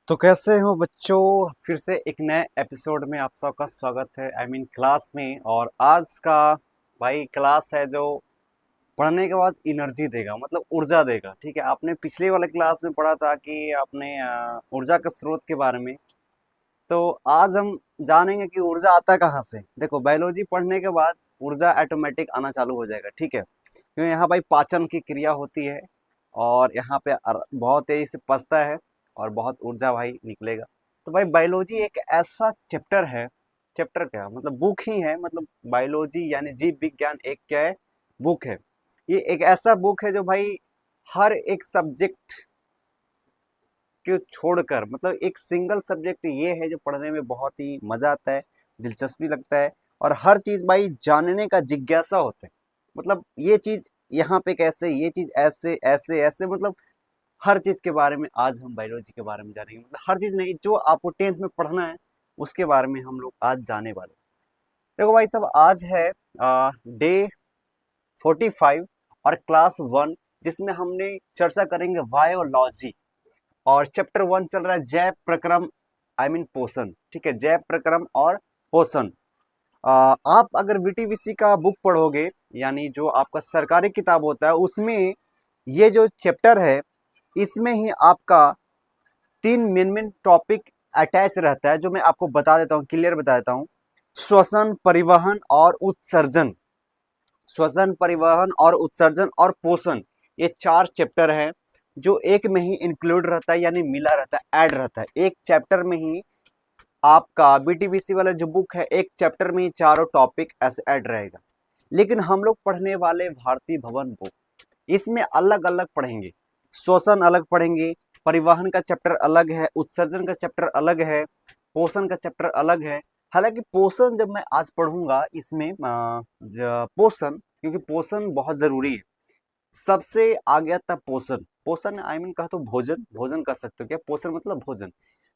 तो कैसे हो बच्चों। फिर से एक नए एपिसोड में आप सबका स्वागत है। क्लास में। और आज का भाई क्लास है जो पढ़ने के बाद एनर्जी देगा, मतलब ऊर्जा देगा। ठीक है, आपने पिछले वाले क्लास में पढ़ा था कि आपने ऊर्जा के स्रोत के बारे में। तो आज हम जानेंगे कि ऊर्जा आता कहाँ से। देखो, बायोलॉजी पढ़ने के बाद ऊर्जा ऑटोमेटिक आना चालू हो जाएगा। ठीक है, क्योंकि यहाँ भाई पाचन की क्रिया होती है और यहाँ पे बहुत तेजी से पचता है और बहुत ऊर्जा भाई निकलेगा। तो भाई बायोलॉजी एक ऐसा चैप्टर है। चैप्टर क्या मतलब बुक ही है, मतलब बायोलॉजी यानी जीव विज्ञान एक क्या है, बुक है। ये एक ऐसा बुक है जो भाई हर एक सब्जेक्ट को छोड़कर, मतलब एक सिंगल सब्जेक्ट ये है जो पढ़ने में बहुत ही मजा आता है, दिलचस्पी लगता है और हर चीज भाई जानने का जिज्ञासा होता है। मतलब ये चीज यहाँ पे कैसे, ये चीज ऐसे ऐसे ऐसे, मतलब हर चीज के बारे में आज हम बायोलॉजी के बारे में जानेंगे। मतलब हर चीज नहीं, जो आपको टेंथ में पढ़ना है उसके बारे में हम लोग आज जाने वाले हैं। देखो भाई साहब, आज है डे 45 और क्लास 1, जिसमें हमने चर्चा करेंगे बायोलॉजी। और चैप्टर 1 चल रहा है जैव प्रक्रम, पोषण। ठीक है, जैव प्रक्रम और पोषण। आप अगर वीटीवीसी का बुक पढ़ोगे, यानी जो आपका सरकारी किताब होता है, उसमें ये जो चैप्टर है इसमें ही आपका 3 मेन टॉपिक अटैच रहता है, जो मैं आपको बता देता हूँ, क्लियर बता देता हूँ। श्वसन, परिवहन और उत्सर्जन। श्वसन, परिवहन और उत्सर्जन और पोषण, ये 4 चैप्टर हैं जो एक में ही इंक्लूड रहता है, यानी मिला रहता है, ऐड रहता है एक चैप्टर में ही। आपका बीटीबीसी वाला जो बुक है, एक चैप्टर में ही चारों टॉपिक ऐसे ऐड रहेगा। लेकिन हम लोग पढ़ने वाले भारतीय भवन बुक, इसमें अलग अलग पढ़ेंगे। श्वसन अलग पढ़ेंगे, परिवहन का चैप्टर अलग है, उत्सर्जन का चैप्टर अलग है, पोषण का चैप्टर अलग है। हालांकि पोषण जब मैं आज पढ़ूंगा इसमें पोषण, क्योंकि पोषण बहुत जरूरी है। सबसे आगे आता पोषण। पोषण कहा तो भोजन, भोजन कर सकते हो क्या, पोषण मतलब भोजन।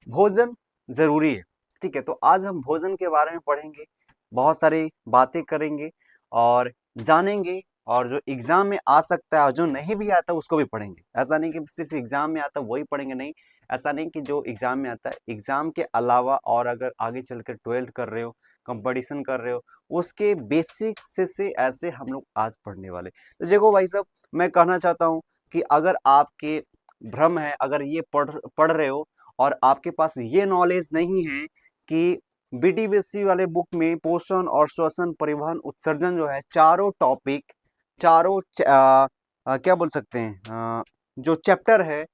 भोजन जरूरी है। ठीक है, तो आज हम भोजन के बारे में पढ़ेंगे, बहुत सारी बातें करेंगे और जानेंगे। और जो एग्जाम में आ सकता है और जो नहीं भी आता उसको भी पढ़ेंगे। ऐसा नहीं कि सिर्फ एग्जाम में आता वही पढ़ेंगे, नहीं। ऐसा नहीं कि जो एग्जाम में आता है, एग्जाम के अलावा और अगर आगे चलकर 12th कर रहे हो, कंपटीशन कर रहे हो, उसके बेसिक से ऐसे हम लोग आज पढ़ने वाले। तो देखो भाई साहब, मैं कहना चाहता हूँ कि अगर आपके भ्रम है, अगर ये पढ़ पढ़ रहे हो और आपके पास ये नॉलेज नहीं है कि बीटीबीसी वाले बुक में पोषण और श्वसन, परिवहन, उत्सर्जन जो है, चारों टॉपिक, चारों क्या बोल सकते हैं, जो चैप्टर है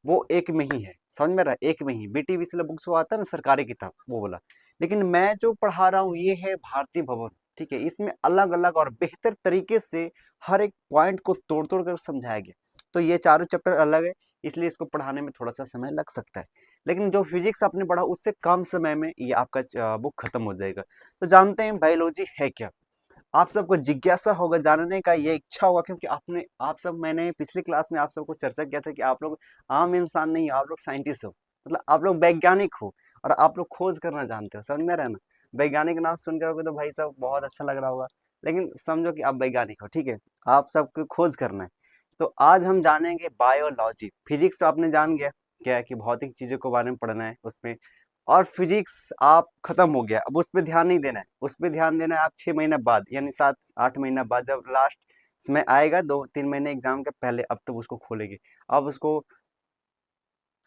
वो एक में ही है। समझ में रहा है, एक में ही। बीटीबीसी वाला बुक जो आता है ना, सरकारी किताब, वो बोला। लेकिन मैं जो पढ़ा रहा हूँ ये है भारतीय भवन। ठीक है, इसमें अलग अलग और बेहतर तरीके से हर एक पॉइंट को तोड़ तोड़ कर समझाया गया। तो ये चारों चैप्टर अलग है, इसलिए इसको पढ़ाने में थोड़ा सा समय लग सकता है। लेकिन जो फिजिक्स आपने पढ़ा उससे कम समय में ये आपका बुक खत्म हो जाएगा। तो जानते हैं बायोलॉजी है क्या। आप सबको जिज्ञासा होगा जानने का, ये इच्छा होगा, क्योंकि आप सब, मैंने पिछली क्लास में आप सबको चर्चा किया था कि आप लोग आम इंसान नहीं हो, आप लोग साइंटिस्ट हो, मतलब आप लोग वैज्ञानिक हो और आप लोग खोज करना जानते हो। समझ में रहे ना। वैज्ञानिक नाम सुन के होगे तो भाई साहब बहुत अच्छा लग रहा होगा, लेकिन समझो कि आप वैज्ञानिक हो। ठीक है, आप सबको खोज करना है। तो आज हम जानेंगे बायोलॉजी। फिजिक्स तो आपने जान गया क्या है, कि भौतिक चीजों के बारे में पढ़ना है उसमें। और फिजिक्स आप खत्म हो गया, अब उस पर ध्यान नहीं देना है। उस पर ध्यान देना है आप 6 महीना बाद, यानी 7-8 महीना बाद, जब लास्ट समय आएगा 2-3 महीने एग्जाम के पहले, अब तो उसको खोलेंगे। अब उसको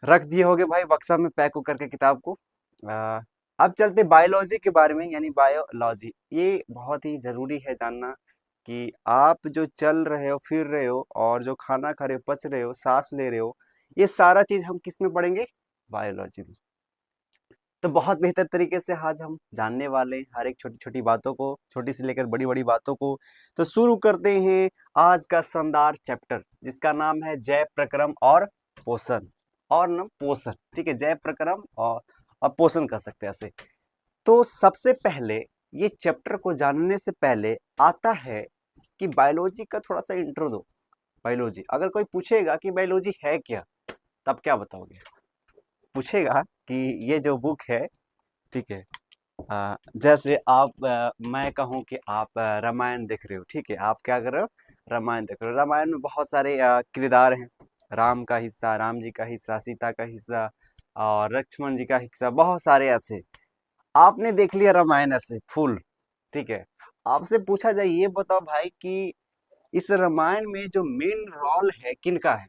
रख दिए होगे भाई बक्सा में पैक करके किताब को। आ, अब चलते बायोलॉजी के बारे में, यानी बायोलॉजी। ये बहुत ही जरूरी है जानना कि आप जो चल रहे हो, फिर रहे हो और जो खाना खा रहे हो, पच रहे हो, सांस ले रहे हो, ये सारा चीज हम किस में पढ़ेंगे, बायोलॉजी में। तो बहुत बेहतर तरीके से आज हम जानने वाले हैं हर एक छोटी छोटी बातों को, छोटी से लेकर बड़ी बड़ी बातों को। तो शुरू करते हैं आज का शानदार चैप्टर, जिसका नाम है जैव प्रक्रम और पोषण। और ना पोषण, ठीक है, जैव प्रक्रम और पोषण कर सकते हैं ऐसे। तो सबसे पहले ये चैप्टर को जानने से पहले आता है कि बायोलॉजी का थोड़ा सा इंट्रो दो। बायोलॉजी, अगर कोई पूछेगा कि बायोलॉजी है क्या, तब क्या बताओगे। पूछेगा कि ये जो बुक है, ठीक है, जैसे आप मैं कहूँ कि आप रामायण देख रहे हो। ठीक है, आप क्या कर रहे हो, रामायण देख रहे हो। रामायण में बहुत सारे किरदार हैं। राम का हिस्सा, राम जी का हिस्सा, सीता का हिस्सा, और लक्ष्मण जी का हिस्सा, बहुत सारे ऐसे। आपने देख लिया रामायण ऐसे फुल, ठीक है। आपसे पूछा जाए, ये बताओ भाई कि इस रामायण में जो मेन रोल है किनका है?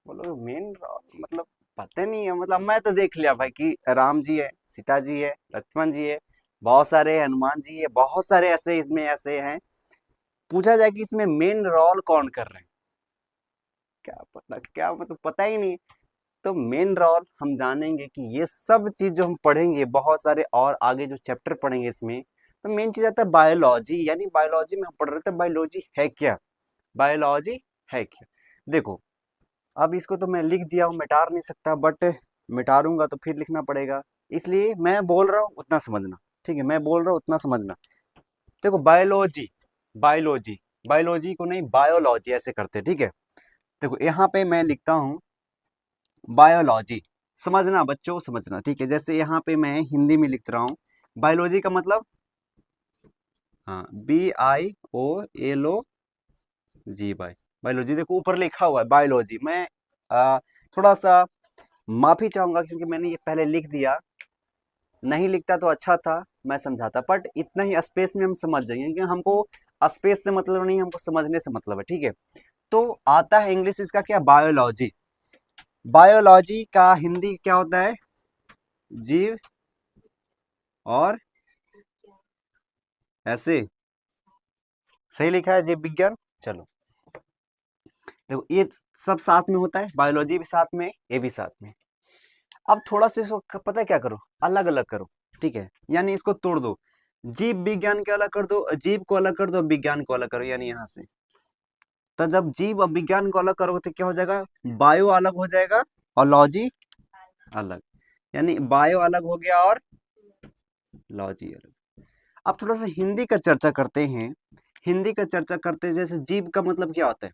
बोलो मेन रोल मतलब पता नहीं है, मतलब मैं तो देख लिया भाई कि राम जी है, सीता जी है, लक्ष्मण जी है, बहुत सारे हनुमान जी है, बहुत सारे ऐसे इसमें ऐसे हैं। पूछा जाए कि इसमें मेन रोल कौन कर रहे हैं, क्या पता, क्या मतलब पता ही नहीं। तो मेन रोल हम जानेंगे कि ये सब चीज जो हम पढ़ेंगे, बहुत सारे और आगे जो चैप्टर पढ़ेंगे इसमें, तो मेन चीज आता है बायोलॉजी। यानी बायोलॉजी में हम पढ़ रहे थे बायोलॉजी है क्या, बायोलॉजी है क्या। देखो, अब इसको तो मैं लिख दिया हूँ, मिटा नहीं सकता, बट मिटारूंगा तो फिर लिखना पड़ेगा, इसलिए मैं बोल रहा हूँ उतना समझना। ठीक है, मैं बोल रहा हूँ उतना समझना। देखो बायोलॉजी, बायोलॉजी, बायोलॉजी को नहीं बायोलॉजी ऐसे करते, ठीक है। देखो यहाँ पे मैं लिखता हूँ बायोलॉजी, समझना बच्चों समझना, ठीक है। जैसे यहाँ पे मैं हिंदी में लिख रहा हूँ, बायोलॉजी का मतलब, हाँ, BIOLOG, बायोलॉजी। देखो ऊपर लिखा हुआ है बायोलॉजी। मैं थोड़ा सा माफी चाहूंगा क्योंकि मैंने ये पहले लिख दिया, नहीं लिखता तो अच्छा था, मैं समझाता, बट इतना ही स्पेस में हम समझ जाएंगे, क्योंकि हमको स्पेस से मतलब नहीं, हमको समझने से मतलब है, ठीक है। तो आता है इंग्लिश इसका क्या, बायोलॉजी। बायोलॉजी का हिंदी क्या होता है, जीव और, ऐसे सही लिखा है, जीव विज्ञान। चलो देखो ये सब साथ में होता है, बायोलॉजी भी साथ में, ये भी साथ में। अब थोड़ा सा इसको पता है क्या करो, अलग अलग करो, ठीक है। यानी इसको तोड़ दो, जीव विज्ञान के अलग कर दो, जीव को अलग कर दो, विज्ञान को अलग करो, यानी यहाँ से। तो जब जीव और विज्ञान को अलग करोगे तो क्या हो जाएगा, बायो अलग हो जाएगा और लॉजी अलग, यानी बायो अलग हो गया और लॉजी अलग। अब थोड़ा सा हिंदी का चर्चा करते हैं। हिंदी का चर्चा करते हैं, जैसे जीव का मतलब क्या होता है,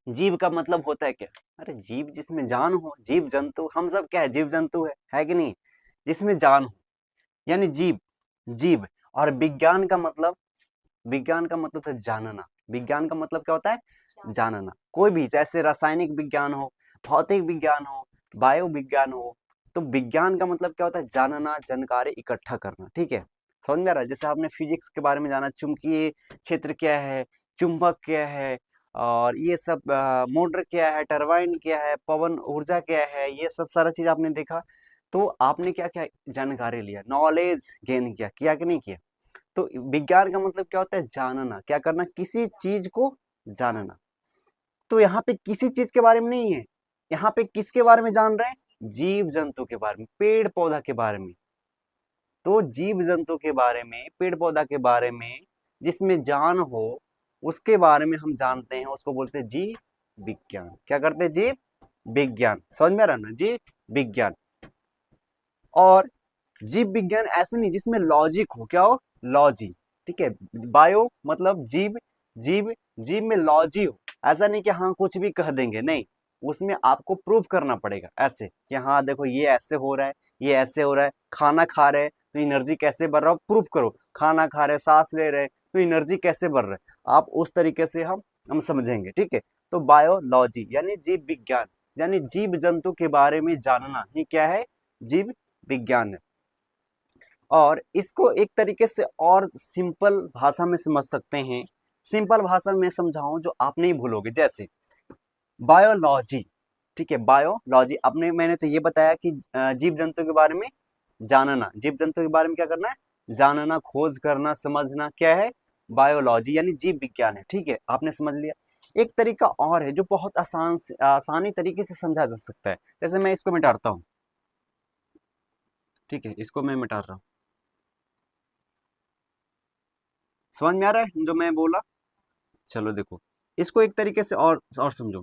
जीव का मतलब होता है क्या, अरे जीव जिसमें जान हो, जीव जंतु, हम सब क्या है, जीव जंतु है कि नहीं, जिसमें जान हो, यानी जीव, जीव। और विज्ञान का मतलब, विज्ञान का मतलब है जानना। विज्ञान का मतलब क्या होता है, जानना। कोई भी, जैसे रासायनिक विज्ञान हो, भौतिक विज्ञान हो, वायु विज्ञान हो, तो विज्ञान का मतलब क्या होता है, जानना, जानकारी इकट्ठा करना, ठीक है। समझ में आ रहा है? जैसे आपने फिजिक्स के बारे में जाना, चुंबकीय क्षेत्र क्या है, चुंबक क्या है, और ये सब मोटर क्या है, टरबाइन क्या है, पवन ऊर्जा क्या है, ये सब सारा चीज आपने देखा। तो आपने क्या क्या जानकारी लिया, नॉलेज गेन किया, किया कि नहीं किया। तो विज्ञान का मतलब क्या होता है, जानना, क्या करना, किसी चीज को जानना। तो यहाँ पे किसी चीज के बारे में नहीं है, यहाँ पे किसके बारे में जान रहे हैं, जीव जंतु के बारे में, पेड़ पौधा के बारे में। तो जीव जंतु के बारे में, पेड़ पौधा के बारे में, जिसमें जान हो, उसके बारे में हम जानते हैं, उसको बोलते हैं जीव विज्ञान। क्या करते हैं, जीव विज्ञान। समझ में आ रहा है ना, जीव विज्ञान। और जीव विज्ञान ऐसे नहीं जिसमें लॉजिक हो, क्या हो, लॉजी, ठीक है। बायो मतलब जीव, जीव, जीव में लॉजी हो, ऐसा नहीं कि हाँ कुछ भी कह देंगे, नहीं, उसमें आपको प्रूव करना पड़ेगा, ऐसे कि हाँ देखो ये ऐसे हो रहा है, ये ऐसे हो रहा है, खाना खा रहे हैं तो एनर्जी कैसे बढ़ रहा है, प्रूफ करो। खाना खा रहे, सांस ले रहे तो एनर्जी कैसे बढ़ रहा है, आप उस तरीके से हम समझेंगे, ठीक है। तो बायोलॉजी यानी जीव विज्ञान, यानी जीव जंतु के बारे में जानना ही क्या है, जीव विज्ञान है। और इसको एक तरीके से और सिंपल भाषा में समझ सकते हैं, सिंपल भाषा में समझाऊं जो आप नहीं भूलोगे, जैसे बायोलॉजी, ठीक है। बायोलॉजी अपने, मैंने तो ये बताया कि जीव जंतु के बारे में जानना, जीव जंतु के बारे में क्या करना है, जानना, खोज करना, समझना, क्या है, बायोलॉजी यानी जीव विज्ञान है, ठीक है। आपने समझ लिया। एक तरीका और है जो बहुत आसानी तरीके से समझा जा सकता है, जैसे मैं इसको मिटाता हूँ, ठीक है, इसको मैं मिटा रहा हूँ। समझ में आ रहा है जो मैं बोला। चलो देखो, इसको एक तरीके से और समझो।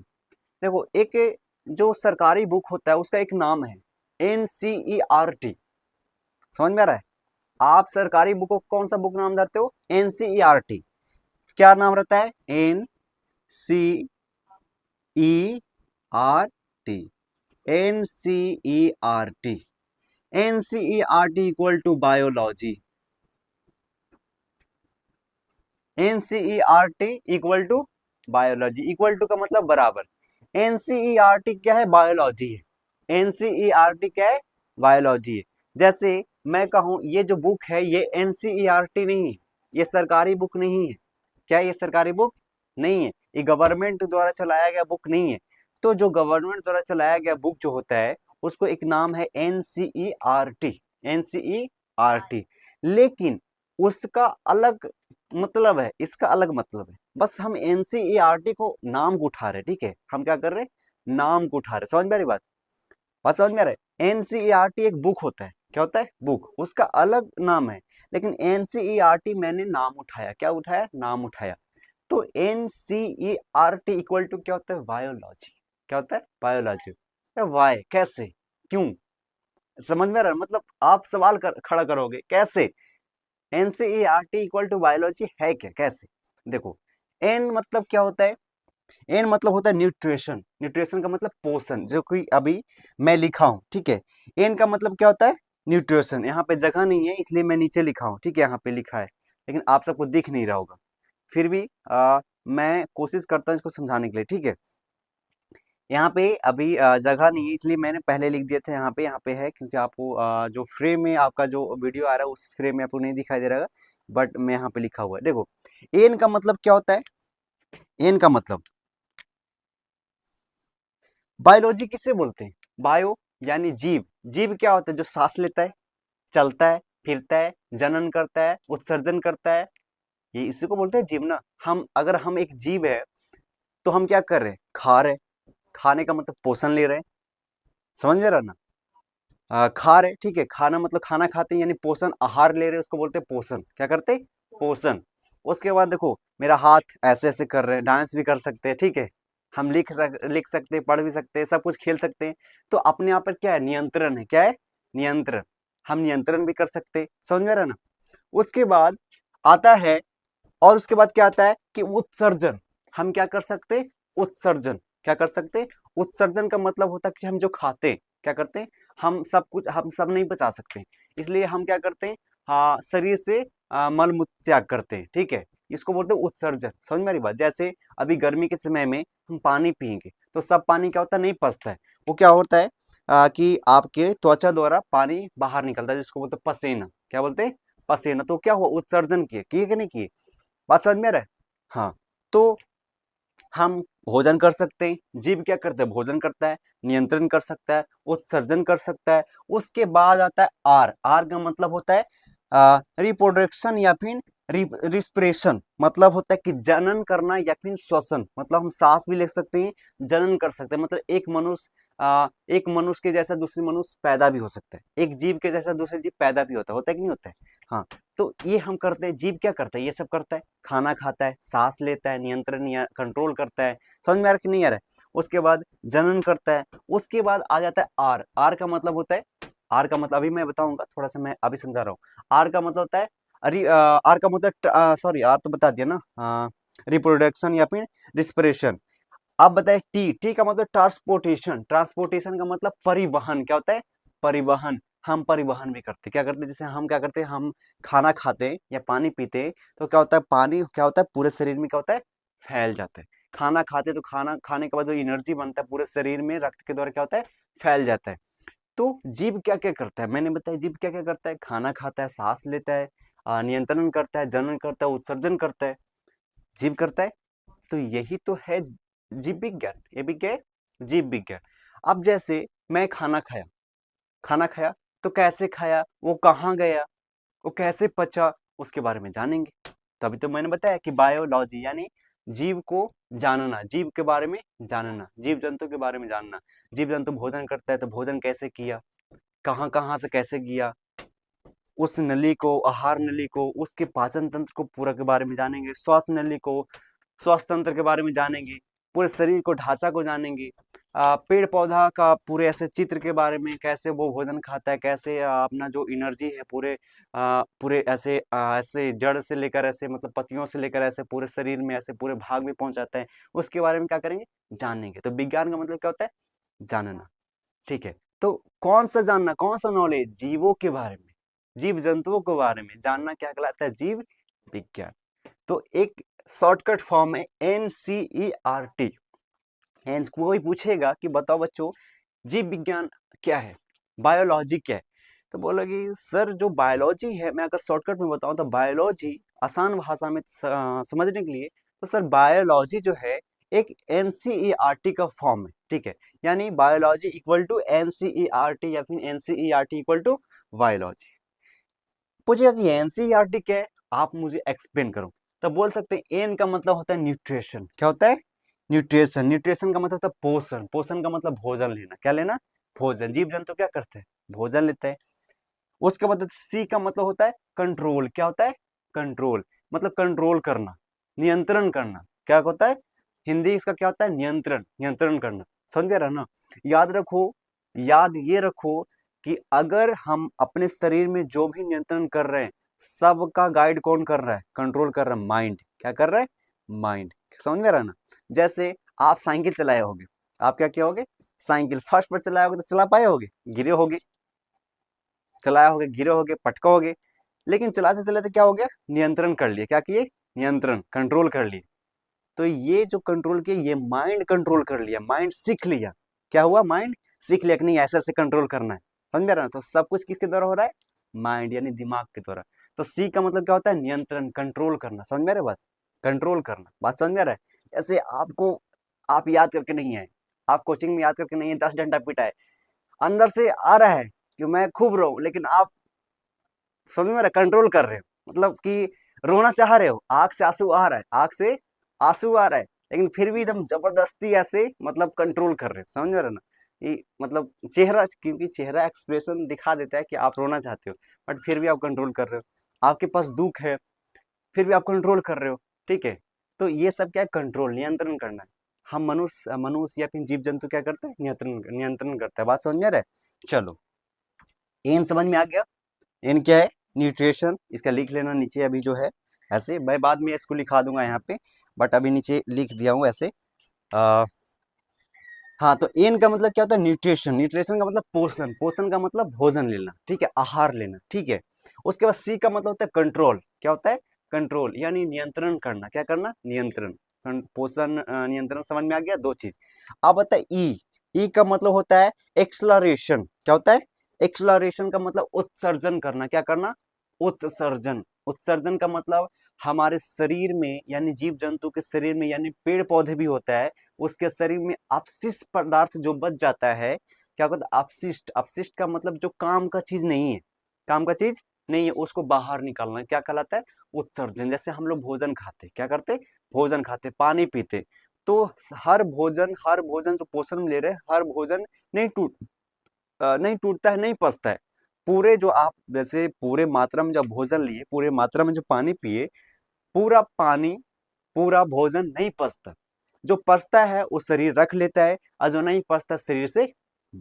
देखो एक जो सरकारी बुक होता है उसका एक नाम है, NCERT। समझ में आ रहा है, आप सरकारी बुक को कौन सा बुक नाम धरते हो, NCERT। क्या नाम रहता है, NCERT, NCERT, NCERT equal to biology, NCERT equal to biology, equal to का मतलब बराबर। NCERT क्या है, बायोलॉजी है, एनसीईआरटी क्या है? बायोलॉजी है। जैसे मैं कहूँ ये जो बुक है ये एनसीईआरटी नहीं है, ये सरकारी बुक नहीं है। क्या ये सरकारी बुक नहीं है? ये गवर्नमेंट द्वारा चलाया गया बुक नहीं है। तो जो गवर्नमेंट द्वारा चलाया गया बुक जो होता है उसको एक नाम है एनसीईआरटी, एनसीईआरटी। लेकिन उसका अलग मतलब है, इसका अलग मतलब है। बस हम एनसीईआरटी को नाम को उठा रहे, ठीक है, हम क्या कर रहे हैं, नाम को उठा रहे। समझ में आ रही बात समझ में आ रहा है? एनसीईआरटी एक बुक होता है, क्या होता है? बुक, उसका अलग नाम है। लेकिन एनसीईआरटी मैंने नाम उठाया, क्या उठाया? नाम उठाया। तो एनसीईआरटी इक्वल टू क्या होता है? बायोलॉजी। क्या होता है? बायोलॉजी। वाई, कैसे, क्यों? समझ में आ रहा है? मतलब आप सवाल खड़ा करोगे कैसे एनसीईआरटी इक्वल टू बायोलॉजी है क्या, कैसे? देखो, एन मतलब क्या होता है? एन मतलब होता है न्यूट्रिशन। न्यूट्रिशन का मतलब पोषण, जो कि अभी मैं लिखा हूं, ठीक है। एन का मतलब क्या होता है? न्यूट्रिशन। यहाँ पे जगह नहीं है इसलिए मैं नीचे लिखा हूं, ठीक है, यहाँ पे लिखा है, लेकिन आप सबको दिख नहीं रहा होगा। फिर भी मैं कोशिश करता हूँ इसको समझाने के लिए, ठीक है। यहाँ पे अभी जगह नहीं है इसलिए मैंने पहले लिख दिया था, यहाँ पे है, क्योंकि आपको जो फ्रेम में आपका जो वीडियो आ रहा है उस फ्रेम में आपको नहीं दिखाई दे रहा है, बट मैं यहाँ पे लिखा हुआ है। देखो, एन का मतलब क्या होता है? एन का मतलब, बायोलॉजी किससे बोलते हैं? बायो यानी जीव। जीव क्या होता है? जो सांस लेता है, चलता है, फिरता है, जनन करता है, उत्सर्जन करता है, ये इसी को बोलते हैं जीव ना। अगर हम एक जीव है तो हम क्या कर रहे हैं? खा रहे हैं। खाने का मतलब पोषण ले रहे हैं। समझ में रहा ना? खा रहे, ठीक है, खाना मतलब खाना खाते हैं यानी पोषण, आहार ले रहे हैं, उसको बोलते हैं पोषण। क्या करते हैं? पोषण। उसके बाद देखो, मेरा हाथ ऐसे ऐसे कर रहे हैं, डांस भी कर सकते हैं, ठीक है, हम लिख सकते हैं, पढ़ भी सकते हैं, सब कुछ खेल सकते हैं। तो अपने आप पर क्या है? नियंत्रण है। क्या है? नियंत्रण। हम नियंत्रण भी कर सकते हैं। समझ में रहा ना? उसके बाद आता है, और उसके बाद क्या आता है कि उत्सर्जन। हम क्या कर सकते? उत्सर्जन। क्या कर सकते? उत्सर्जन का मतलब होता है कि हम जो खाते हैं, क्या करते हैं? हम सब नहीं पचा सकते, इसलिए हम क्या करते हैं? हाँ, शरीर से मल मूत्र त्याग करते हैं, ठीक है, इसको बोलते हैं उत्सर्जन। समझ में आ रही बात? जैसे अभी गर्मी के समय में हम पानी पियेंगे तो सब पानी क्या होता है? नहीं पचता है। वो क्या होता है कि आपके त्वचा द्वारा पानी बाहर निकलता है, जिसको बोलते हैं पसीना। क्या बोलते हैं? पसीना। तो क्या हुआ? उत्सर्जन किए, किए कि नहीं किए? बात समझ में आ रहा है? हाँ। तो हम भोजन कर सकते हैं। जीव क्या करता है? भोजन करता है, नियंत्रण कर सकता है, उत्सर्जन कर सकता है। उसके बाद आता है आर। आर का मतलब होता है रिप्रोडक्शन या फिर रिस्पिरेशन। मतलब होता है कि जनन करना या फिर श्वसन। मतलब हम सांस भी ले सकते हैं, जनन कर सकते हैं। मतलब एक मनुष्य के जैसा दूसरी मनुष्य पैदा भी हो सकता है, एक जीव के जैसा दूसरी जीव पैदा भी होता है कि नहीं होता है? हाँ। तो ये हम करते हैं। जीव क्या करता है? ये सब करता है। खाना खाता है, सांस लेता है, नियंत्रण या कंट्रोल करता है। समझ में आ रहा है कि नहीं आ रहा है? उसके बाद जनन करता है। उसके बाद आ जाता है आर। आर का मतलब होता है, आर का मतलब अभी मैं बताऊंगा, थोड़ा सा मैं अभी समझा रहा हूँ। आर का मतलब होता है, आर का मतलब, सॉरी, आर तो बता दिया ना, रिप्रोडक्शन या फिर रिस्पिरेशन। अब बताए टी। टी का मतलब ट्रांसपोर्टेशन। ट्रांसपोर्टेशन का मतलब परिवहन। क्या होता है? परिवहन। हम परिवहन भी करते, क्या करते? जैसे हम क्या करते हैं, हम खाना खाते हैं या पानी पीते हैं तो क्या होता है? पानी क्या होता है? पूरे शरीर में क्या होता है? फैल जाता है। खाना खाते तो खाना खाने के बाद जो एनर्जी बनता है पूरे शरीर में रक्त के द्वारा क्या होता है? फैल जाता है। तो जीव क्या क्या करता है? मैंने बताया जीव क्या क्या करता है। खाना खाता है, सांस लेता है, नियंत्रण करता है, जनन करता है, उत्सर्जन करता है। जीव करता है। तो यही तो है जीव विज्ञान। ये भी क्या है? जीव विज्ञान। अब जैसे मैं खाना खाया तो कैसे खाया, वो कहाँ गया, वो कैसे पचा, उसके बारे में जानेंगे। तभी तो मैंने बताया कि बायोलॉजी यानी जीव को जानना, जीव के बारे में जानना, जीव जंतु के बारे में जानना। जीव जंतु भोजन करता है तो भोजन कैसे किया, कहाँ कहाँ से कैसे किया, उस नली को, आहार नली को, उसके पाचन तंत्र को पूरा के बारे में जानेंगे, श्वास नली को, श्वास तंत्र के बारे में जानेंगे, पूरे शरीर को, ढांचा को जानेंगे, पेड़ पौधा का पूरे ऐसे चित्र के बारे में, कैसे वो भोजन खाता है, कैसे अपना जो एनर्जी है पूरे ऐसे जड़ से लेकर ऐसे मतलब पत्तियों से लेकर ऐसे पूरे शरीर में ऐसे पूरे भाग में पहुंच जाता है, उसके बारे में क्या करेंगे? जानेंगे। तो विज्ञान का मतलब क्या होता है? जानना। ठीक है। तो कौन सा जानना, कौन सा नॉलेज? जीवों के बारे में, जीव जंतुओं के बारे में जानना क्या कहलाता है? जीव विज्ञान। तो एक शॉर्टकट फॉर्म है एनसीईआरटी। कोई पूछेगा कि बताओ बच्चों जीव विज्ञान क्या है, बायोलॉजी क्या है। तो बोलोगे सर जो बायोलॉजी है, मैं अगर शॉर्टकट में बताऊं तो बायोलॉजी आसान भाषा में समझने के लिए, तो सर बायोलॉजी जो है एक एनसीईआरटी का फॉर्म है, ठीक है। यानी बायोलॉजी इक्वल टू एनसीईआरटी या फिर एनसीईआरटी इक्वल टू बायोलॉजी। पूछेगा कि एनसीईआरटी क्या है, आप मुझे एक्सप्लेन करो। तो बोल सकते हैं एन का मतलब होता है न्यूट्रिशन। क्या होता है? न्यूट्रिशन। न्यूट्रिशन का मतलब होता है पोषण। पोषण का मतलब भोजन लेना। क्या लेना? भोजन। जीव जंतु क्या करते हैं? भोजन लेते हैं। उसके बाद सी का मतलब होता है कंट्रोल। क्या होता है? कंट्रोल मतलब कंट्रोल करना, नियंत्रण करना। क्या होता है? हिंदी इसका क्या होता है? नियंत्रण। नियंत्रण करना। समझ गए ना? याद रखो, याद ये रखो कि अगर हम अपने शरीर में जो भी नियंत्रण कर रहे हैं, सबका गाइड कौन कर रहा है? कंट्रोल कर रहा है माइंड। क्या कर रहा है? माइंड। समझ में रहा ना? जैसे आप साइकिल चलाए होगे, आप क्या किया होगे? साइकिल फर्स्ट पर चलाए होगे तो चला पाए होगे? गिरे होगे, चलाए होगे, गिरे होगे, पटका होगे। लेकिन चलाते चलाते क्या हो गया? नियंत्रण कर लिए। क्या किए? नियंत्रण, कंट्रोल कर लिए। तो ये जो कंट्रोल किया, ये माइंड कंट्रोल कर लिया, माइंड सीख लिया। क्या हुआ? माइंड सीख लिया कि नहीं ऐसे ऐसे कंट्रोल करना है। समझ रहे ना? तो सब कुछ किसके द्वारा हो रहा है? माइंड यानी दिमाग के द्वारा। तो सी का मतलब क्या होता है? नियंत्रण, कंट्रोल करना। समझ में आ रहा है बात? कंट्रोल करना। बात समझ में आ रहा है? जैसे आपको, आप याद करके नहीं आए, आप कोचिंग में याद करके नहीं है, 10 डंडा पीटा है, अंदर से आ रहा है कि मैं खूब रो, लेकिन आप समझ में कंट्रोल कर रहे हो, मतलब कि रोना चाह रहे हो, आंख से आंसू आ रहा है, आंख से आंसू आ रहा है, लेकिन फिर भी एकदम जबरदस्ती ऐसे मतलब कंट्रोल कर रहे हो। समझ रहे हो ना? ये मतलब चेहरा, क्योंकि चेहरा एक्सप्रेशन दिखा देता है कि आप रोना चाहते हो, बट फिर भी आप कंट्रोल कर रहे हो। आपके पास दुख है, फिर भी आप कंट्रोल कर रहे हो। ठीक है। तो ये सब क्या है? कंट्रोल, नियंत्रण करना है। हम मनुष्य मनुष्य या फिर जीव जंतु क्या करते हैं? नियंत्रण, नियंत्रण करता है। बात समझ में आ रहा है? चलो, एन समझ में आ गया। एन क्या है? न्यूट्रिशन। इसका लिख लेना नीचे अभी जो है ऐसे, मैं बाद में इसको लिखा दूंगा यहाँ पे, बट अभी नीचे लिख दिया हूँ ऐसे। आ, हाँ, तो एन का मतलब क्या होता है? न्यूट्रिशन। न्यूट्रिशन का मतलब पोषण। पोषण का मतलब भोजन लेना, ठीक है, आहार लेना, ठीक है। उसके बाद सी का मतलब होता है कंट्रोल। क्या होता है? कंट्रोल यानी नियंत्रण करना। क्या करना? नियंत्रण। पोषण, नियंत्रण समझ में आ गया, दो चीज। अब आता है ई। ई का मतलब होता है एक्सलरेशन। क्या होता है? एक्सलरेशन का मतलब उत्सर्जन करना। क्या करना? उत्सर्जन। उत्सर्जन का मतलब हमारे शरीर में यानी जीव जंतु के शरीर में यानी पेड़ पौधे भी होता है, उसके शरीर में अपशिष्ट पदार्थ जो बच जाता है। क्या कहते हैं? अपशिष्ट। अपशिष्ट का मतलब जो काम का चीज नहीं है, काम का चीज नहीं है, उसको बाहर निकालना क्या कहलाता है? उत्सर्जन। जैसे हम लोग भोजन खाते, क्या करते? भोजन खाते, पानी पीते। तो हर भोजन जो पोषण में ले रहे हैं, हर भोजन नहीं नहीं टूटता है, नहीं पचता है। पूरे जो आप जैसे पूरे मात्रा में जब भोजन लिए, पूरे मात्रा में जो पानी पिए, पूरा पानी, पूरा भोजन नहीं पचता। जो पचता है वो शरीर रख लेता है, और जो नहीं पचता शरीर से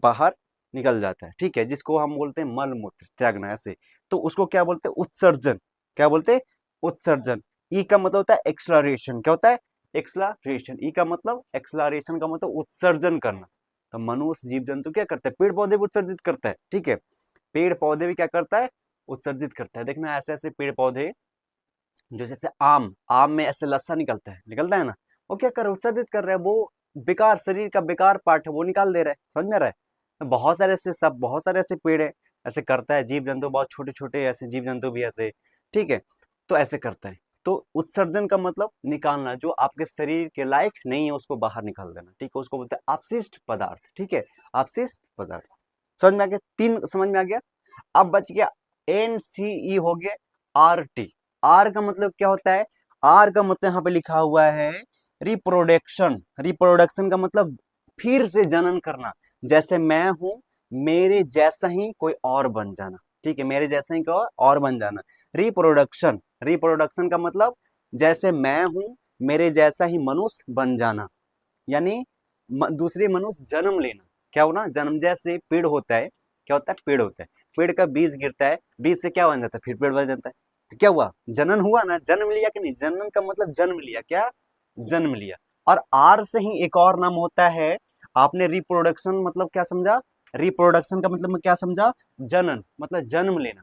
बाहर निकल जाता है, ठीक है, जिसको हम बोलते हैं मल मूत्र त्यागना ऐसे। तो उसको क्या बोलते हैं? उत्सर्जन। क्या बोलते हैं? उत्सर्जन। ई का मतलब होता है एक्सलरेशन। क्या होता है? एक्सलरेशन। ई का मतलब एक्सलरेशन का मतलब उत्सर्जन करना। तो मनुष्य जीव जंतु क्या करते हैं? पेड़ पौधे भी उत्सर्जित करता है, ठीक है। पेड़ पौधे भी क्या करता है? उत्सर्जित करता है। देखना ऐसे ऐसे पेड़ पौधे, जो जैसे आम, आम में ऐसे लस्सा निकलता है ना, वो क्या कर रहा है? उत्सर्जित कर रहा है। वो बेकार, शरीर का बेकार पार्ट है, वो निकाल दे रहा है। समझ में आ रहा है? तो बहुत सारे ऐसे, सब बहुत सारे ऐसे पेड़ है, ऐसे करता है। जीव जंतु बहुत छोटे छोटे ऐसे जीव जंतु भी ऐसे, ठीक है। तो ऐसे करता है। तो उत्सर्जन का मतलब निकालना, जो आपके शरीर के लायक नहीं है उसको बाहर निकाल देना, ठीक है, उसको बोलते हैं अपशिष्ट पदार्थ, ठीक है, अपशिष्ट पदार्थ। समझ में आ गया? तीन समझ में आ गया। अब बच गया एनसीई, हो गया आरटी। आर का मतलब क्या होता है? आर का मतलब यहाँ पे लिखा हुआ है रिप्रोडक्शन। रिप्रोडक्शन का मतलब फिर से जनन करना। जैसे मैं हूं, मेरे जैसा ही कोई और बन जाना, ठीक है, मेरे जैसा ही कोई और बन जाना। रिप्रोडक्शन। रिप्रोडक्शन का मतलब जैसे मैं हूं, मेरे जैसा ही मनुष्य बन जाना, यानी दूसरे मनुष्य जन्म लेना। क्या होना? जन्म। जैसे पेड़ होता है, क्या होता है? पेड़ होता है, पेड़ का बीज गिरता है, बीज से क्या बन जाता है? फिर पेड़ बन जाता है। तो क्या हुआ? जनन हुआ ना, जन्म लिया कि नहीं? जनन का मतलब जन्म लिया। क्या? जन्म लिया। और आर से ही एक और नाम होता है, आपने रिप्रोडक्शन मतलब क्या समझा? रिप्रोडक्शन का मतलब मैं क्या समझा? जनन मतलब जन्म लेना।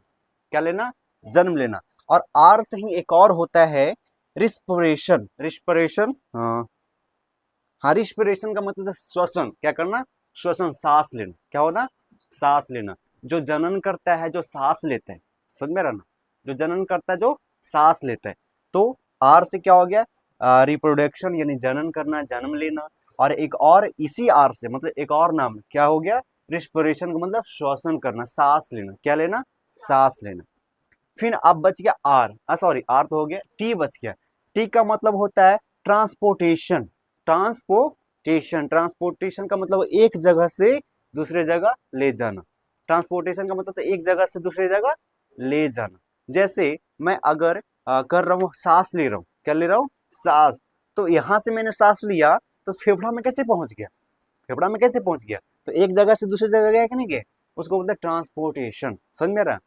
क्या लेना? जन्म लेना। और आर से ही एक और होता है रिस्पिरेशन। रिस्पिरेशन, हाँ, रिस्पिरेशन का मतलब है श्वसन। क्या करना? श्वसन सांस लेना, क्या होना, सांस लेना। जो जनन करता है, जो सांस लेता है, समझ में रहना, जो जनन करता है, जो सांस लेता है। तो आर से क्या हो गया, रिप्रोडक्शन यानी जनन करना, जन्म लेना। और एक और इसी आर से मतलब एक और नाम क्या हो गया, रिस्पिरेशन का मतलब श्वसन करना, सांस लेना, क्या लेना, सांस लेना। फिर अब बच गया आर, सॉरी आर तो हो गया, टी बच गया। टी का मतलब होता है ट्रांसपोर्टेशन। ट्रांसपोर्टेशन, ट्रांसपोर्टेशन का मतलब एक जगह से दूसरे जगह ले जाना। ट्रांसपोर्टेशन का मतलब तो एक जगह से दूसरी जगह ले जाना। जैसे मैं अगर कर रहा हूँ, सांस ले रहा हूँ, क्या ले रहा हूँ, सांस। तो यहां से मैंने सांस लिया, तो फेफड़ा में कैसे पहुंच गया, फेफड़ा में कैसे पहुंच गया, तो एक जगह से दूसरी जगह गया कि नहीं गया, उसको बोलते हैं ट्रांसपोर्टेशन। समझ में रहा,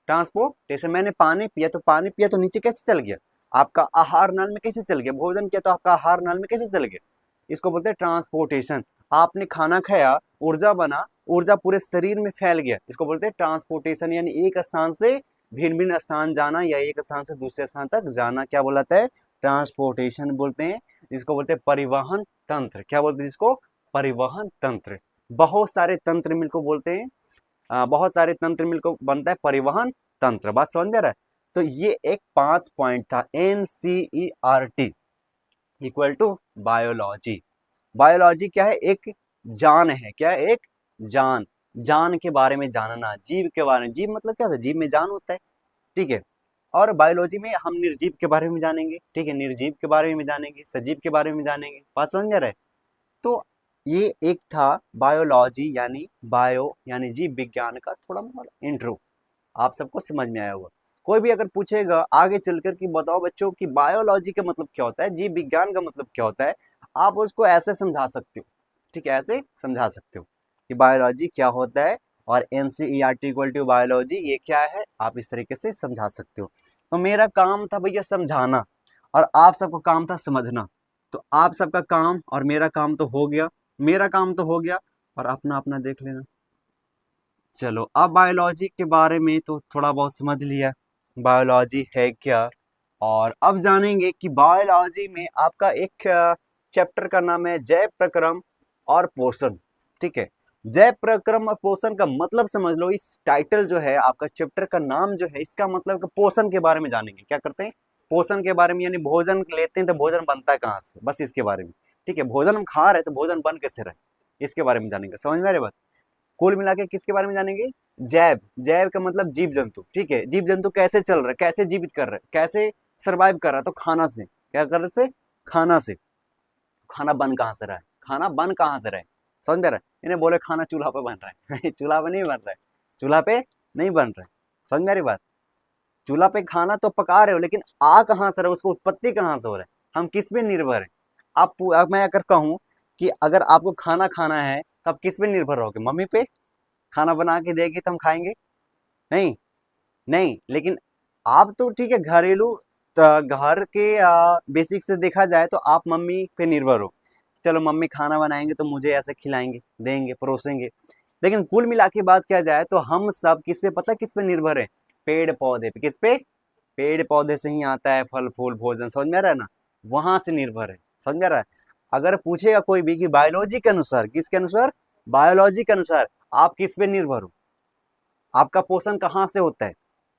ट्रांसपोर्टेशन। मैंने पानी पिया, तो पानी पिया तो नीचे कैसे चल गया, आपका आहार नाल में कैसे चल गया, भोजन किया तो आपका आहार नाल में कैसे चल गया, इसको बोलते हैं ट्रांसपोर्टेशन। आपने खाना खाया, ऊर्जा बना, ऊर्जा पूरे शरीर में फैल गया, इसको बोलते हैं ट्रांसपोर्टेशन। यानी एक स्थान से भिन्न भिन्न स्थान जाना या एक स्थान से दूसरे स्थान तक जाना, क्या बोलाता है, ट्रांसपोर्टेशन बोलते हैं। जिसको बोलते हैं परिवहन तंत्र, क्या बोलते हैं जिसको, परिवहन तंत्र। बहुत सारे तंत्र मिलकर बोलते हैं, बहुत सारे तंत्र मिलकर बनता है परिवहन तंत्र। बात समझ में आ रहा है। तो ये एक 5 पॉइंट था, NCERT equal to biology. Biology क्या है, एक जान है, क्या है, एक जान, जान के बारे में जानना, जीव के बारे में, जीव मतलब क्या होता है, जीव में जान होता है, ठीक है। और बायोलॉजी में हम निर्जीव के बारे में जानेंगे, ठीक है, निर्जीव के बारे में जानेंगे, सजीव के बारे में जानेंगे। बात समझ में आ रहा है। तो ये एक था बायोलॉजी यानी बायो यानी जीव विज्ञान का थोड़ा मोड़ा इंट्रो, आप सबको समझ में आया होगा। कोई भी अगर पूछेगा आगे चलकर कि बताओ बच्चों कि बायोलॉजी का मतलब क्या होता है, जीव विज्ञान का मतलब क्या होता है, आप उसको ऐसे समझा सकते हो, ठीक है, ऐसे समझा सकते हो कि बायोलॉजी क्या होता है और NCERT इक्वल टू बायोलॉजी ये क्या है, आप इस तरीके से समझा सकते हो। तो मेरा काम था भैया समझाना और आप सबको काम था समझना। तो आप सबका काम और मेरा काम तो हो गया, मेरा काम तो हो गया और अपना अपना देख लेना। चलो अब बायोलॉजी के बारे में तो थोड़ा बहुत समझ लिया, बायोलॉजी है क्या। और अब जानेंगे कि बायोलॉजी में आपका एक चैप्टर का नाम है जैव प्रक्रम और पोषण, ठीक है। जैव प्रक्रम और पोषण का मतलब समझ लो, इस टाइटल जो है आपका चैप्टर का नाम जो है, इसका मतलब कि पोषण के बारे में जानेंगे, क्या करते हैं, पोषण के बारे में, यानी भोजन लेते हैं तो भोजन बनता है कहाँ से, बस इसके बारे में, ठीक है। भोजन हम खा रहे हैं तो भोजन बन कैसे रहे, इसके बारे में जानेंगे। समझ में आ रही बात। कुल मिला के किसके बारे में जानेंगे, जैव, जैव का मतलब जीव जंतु, ठीक है। जीव जंतु कैसे चल रहे, कैसे जीवित कर रहे, कैसे सरवाइव कर रहा है, तो खाना से, क्या कर रहे से, खाना से। खाना बन कहाँ से रहा है, खाना बन कहाँ से रहा है, समझ में आ रहा है। इन्हें बोले खाना चूल्हा पे बन रहा है चूल्हा पे नहीं बन रहा है, चूल्हा पे नहीं बन रहा है, समझ में आ रही बात। चूल्हा पे खाना तो पका रहे हो, लेकिन आ कहाँ से रहा है, उसको उत्पत्ति कहाँ से हो रहा है, हम किस पे निर्भर है। अब मैं अगर कहूँ कि अगर आपको खाना खाना है तो आप किस पे निर्भर रहोगे, मम्मी पे, खाना बना के देगी तो हम खाएंगे, नहीं, नहीं। लेकिन आप तो ठीक है घरेलू घर के बेसिक से देखा जाए तो आप मम्मी पे निर्भर हो, चलो मम्मी खाना बनाएंगे तो मुझे ऐसे खिलाएंगे, देंगे, परोसेंगे। लेकिन कुल मिला के बात किया जाए तो हम सब किस पे, पता किस पे निर्भर है, पेड़ पौधे पे। किस पे, पेड़ पौधे से ही आता है फल फूल भोजन, समझ में आ रहा है ना, वहां से निर्भर है, समझ में आ रहा है। अगर पूछेगा कोई भी कि बायोलॉजी के अनुसार, किसके अनुसार, बायोलॉजी के अनुसार आप किस पे निर्भर हो, आपका पोषण कहाँ से होता है,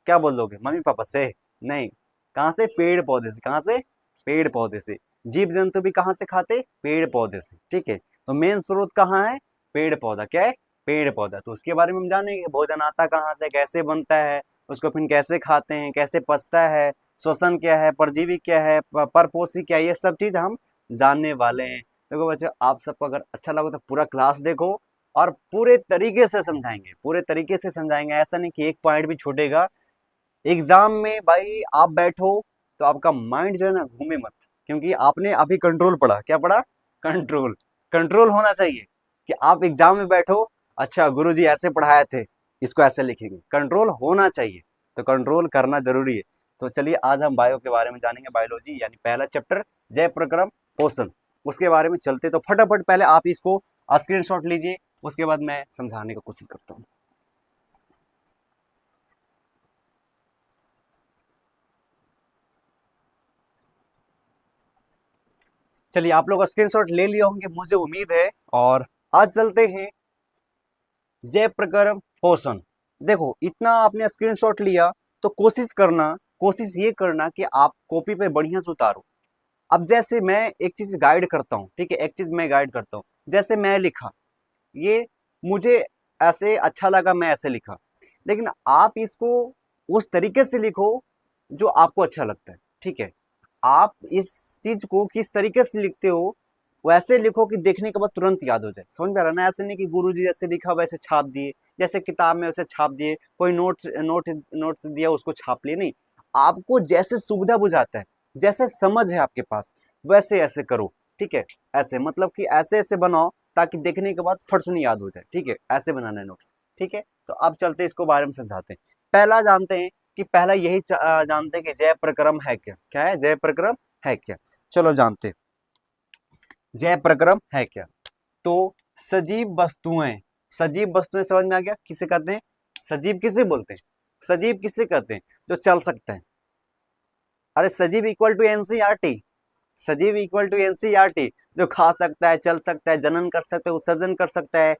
क्या बोल दोगे, मम्मी पापा से, नहीं, कहाँ से, पेड़ पौधे से। कहाँ से, पेड़ पौधे से। जीव जंतु भी कहाँ से खाते, पेड़ पौधे से, ठीक है। तो मेन स्रोत कहाँ है, पेड़ पौधा, क्या है, पेड़ पौधा। तो उसके बारे में हम जानेंगे, भोजन आता कहाँ से, कैसे बनता है, उसको फिर कैसे खाते हैं, कैसे पचता है, श्वसन क्या है, परजीवी क्या है, परपोषी क्या है, ये सब चीज हम जानने वाले हैं। देखो बच्चों, आप सबको अगर अच्छा लगा तो पूरा क्लास देखो और पूरे तरीके से समझाएंगे, पूरे तरीके से समझाएंगे, ऐसा नहीं कि एक पॉइंट भी छूटेगा। एग्जाम में भाई आप बैठो तो आपका माइंड जो है ना घूमे मत, क्योंकि आपने अभी कंट्रोल पढ़ा, क्या पढ़ा, कंट्रोल। कंट्रोल होना चाहिए कि आप एग्जाम में बैठो, अच्छा गुरुजी ऐसे पढ़ाए थे, इसको ऐसे लिखेंगे, कंट्रोल होना चाहिए। तो कंट्रोल करना जरूरी है। तो चलिए आज हम बायो के बारे में जानेंगे, बायोलॉजी यानी पहला चैप्टर जय प्रक्रम पोषण, उसके बारे में चलते। तो फटाफट पहले आप इसको स्क्रीनशॉट लीजिए, उसके बाद मैं समझाने की कोशिश करता हूँ। चलिए आप लोग स्क्रीनशॉट ले लिए होंगे मुझे उम्मीद है, और आज चलते हैं जय प्रक्रम पोषण। देखो इतना आपने स्क्रीनशॉट लिया तो कोशिश ये करना कि आप कॉपी पे बढ़िया से उतारो। अब जैसे मैं एक चीज गाइड करता हूँ, ठीक है, एक चीज मैं गाइड करता हूँ, जैसे मैं लिखा, ये मुझे ऐसे अच्छा लगा, मैं ऐसे लिखा, लेकिन आप इसको उस तरीके से लिखो जो आपको अच्छा लगता है, ठीक है। आप इस चीज को किस तरीके से लिखते हो वैसे लिखो कि देखने के बाद तुरंत याद हो जाए, समझ में आ रहा है ना। ऐसे नहीं कि गुरुजी जैसे लिखा वैसे छाप दिए, जैसे किताब में वैसे छाप दिए, कोई नोट दिया उसको छाप लिए, नहीं। आपको जैसे सुविधा बुझाता है, जैसे समझ है आपके पास, वैसे ऐसे करो, ठीक है। ऐसे मतलब कि ऐसे ऐसे बनाओ ताकि देखने के बाद फट से नहीं याद हो जाए, ठीक है। ऐसे बनाना है नोट्स, ठीक है। तो अब चलते इसको बारे में समझाते हैं। पहला जानते हैं कि पहला यही जानते हैं कि जय प्रक्रम है क्या। क्या है जय प्रक्रम है क्या? चलो जानते हैं जय प्रक्रम है क्या। तो सजीव वस्तुएं, सजीव वस्तुएं समझ में आ गया किसे कहते हैं? सजीव किसे बोलते हैं? सजीव किसे कहते हैं? जो चल सकता है। अरे सजीव इक्वल टू एनसीईआरटी, सजीव इक्वल टू एनसीईआरटी, जो खा सकता है, चल सकता है, जनन कर सकता है, उत्सर्जन कर सकता है,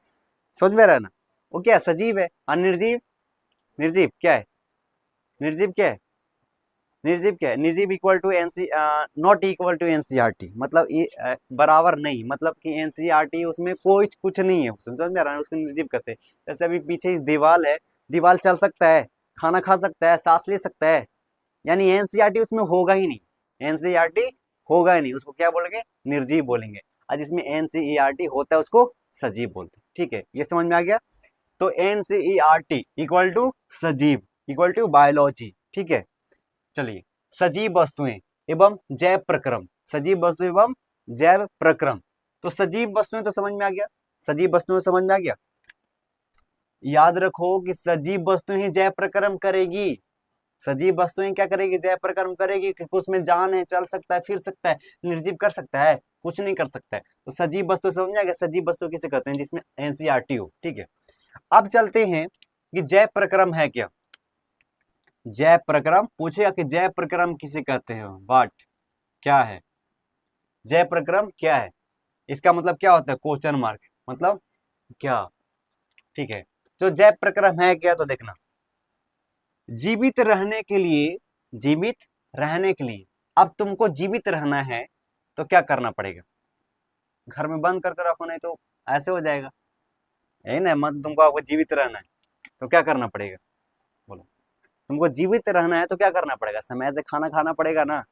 समझ में रहा ना। वो क्या है? सजीव है। और निर्जीव, निर्जीव क्या है? निर्जीव क्या है? निर्जीव क्या है? निर्जीव equal to NC, not equal to NCERT, मतलब ये बराबर नहीं, मतलब कि एनसीईआरटी उसमें कोई कुछ नहीं है, समझ में आ रहा है, उसको निर्जीव कहते हैं। जैसे अभी पीछे इस दीवार है, दीवार चल सकता है, खाना खा सकता है, सांस ले सकता है, यानी एनसीईआरटी उसमें होगा ही नहीं, एनसीईआरटी होगा ही नहीं, उसको क्या बोलेंगे? निर्जीव बोलेंगे। और जिसमें एनसीईआरटी होता है उसको सजीव बोलते हैं, ठीक है। ये समझ में आ गया। तो एनसीईआरटी इक्वल टू सजीव इक्वल टू बायोलॉजी, ठीक है। चलिए, सजीव वस्तुएं एवं जैव प्रक्रम, सजीव वस्तु एवं जैव प्रक्रम। तो सजीव वस्तुएं तो समझ में आ गया, सजीव वस्तुएं समझ में आ गया। याद रखो कि सजीव वस्तु ही जैव प्रक्रम करेगी, सजीव वस्तुएं क्या करेगी? जैव प्रक्रम करेगी, क्योंकि उसमें जान है, चल सकता है, फिर सकता है। निर्जीव कर सकता है? कुछ नहीं कर सकता है। तो सजीव वस्तु समझ आ गया, सजीव वस्तु किसे कहते हैं? जिसमें एनसीईआरटी हो, ठीक है। अब चलते हैं कि जैव प्रक्रम है क्या। जैव प्रक्रम पूछेगा कि जैव प्रक्रम किसे कहते हैं, वाट, क्या है जय प्रक्रम, क्या है? इसका मतलब क्या होता है? क्वेश्चन मार्क, मतलब क्या, ठीक है। तो जय प्रक्रम है क्या, तो देखना, जीवित रहने के लिए, जीवित रहने के लिए, अब तुमको जीवित रहना है तो क्या करना पड़ेगा? घर में बंद करके रखो, नहीं तो ऐसे हो जाएगा, यही ना। मतलब तुमको आपको जीवित रहना है तो क्या करना पड़ेगा, बोलो। तुमको जीवित रहना है तो क्या करना पड़ेगा? समय से खाना खाना पड़ेगा ना,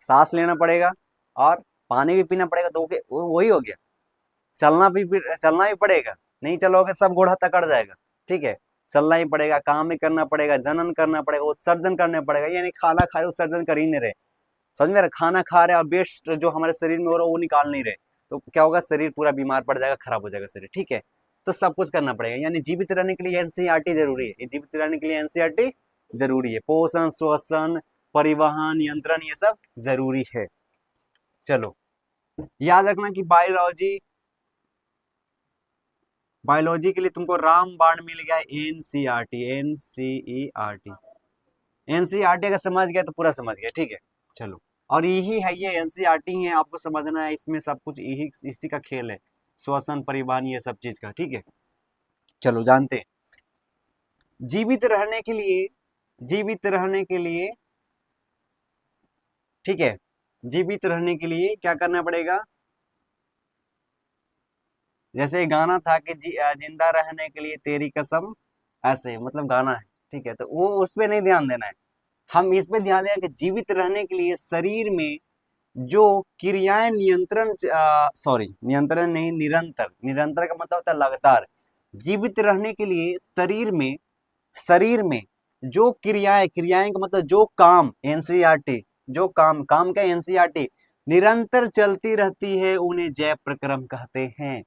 सांस लेना पड़ेगा, और पानी भी पीना पड़ेगा, तो वही हो गया। चलना भी पड़ेगा, नहीं चलोगे सब घोड़ा तकड़ जाएगा, ठीक है। चलना ही पड़ेगा, काम भी करना पड़ेगा, जनन करना पड़ेगा, उत्सर्जन करना पड़ेगा, यानी खाना खा रहे उत्सर्जन कर ही नहीं रहे, समझ में रहे। खाना खा रहे और वेस्ट जो हमारे शरीर में हो रहा है वो निकाल नहीं रहे, तो क्या होगा? शरीर पूरा बीमार पड़ जाएगा, खराब हो जाएगा शरीर, ठीक है। तो सब कुछ करना पड़ेगा, यानी जीवित रहने के लिए एनसीईआरटी जरूरी है, जीवित रहने के लिए एनसीईआरटी जरूरी है। पोषण, श्वसन, परिवहन, नियंत्रण, ये सब जरूरी है। चलो, याद रखना कि बायोलॉजी, बायोलॉजी के लिए तुमको रामबाण मिल गया, एनसीईआरटी, एनसीईआरटी, एनसीईआरटी अगर समझ गया तो पूरा समझ गया, ठीक है। चलो, और यही है, ये एनसीईआरटी है, आपको समझना है, इसमें सब कुछ यही इसी का खेल है, श्वसन, परिवहन, ये सब चीज का, ठीक है। चलो जानते हैं, जीवित रहने के लिए, जीवित रहने के लिए, ठीक है, जीवित रहने के लिए क्या करना पड़ेगा? जैसे गाना था कि जिंदा रहने के लिए तेरी कसम, ऐसे मतलब गाना है, ठीक है। तो वो उस पर नहीं ध्यान देना है, हम इस पे ध्यान दें कि जीवित रहने के लिए शरीर में जो क्रियाएं नियंत्रण, सॉरी नियंत्रण नहीं, निरंतर, निरंतर का मतलब होता है लगातार। जीवित रहने के लिए शरीर में, शरीर में जो क्रियाएं, क्रियाएं का मतलब जो काम, एनसीईआरटी, जो काम, काम का एनसीईआरटी निरंतर चलती रहती है उन्हें जय प्रक्रम कहते हैं,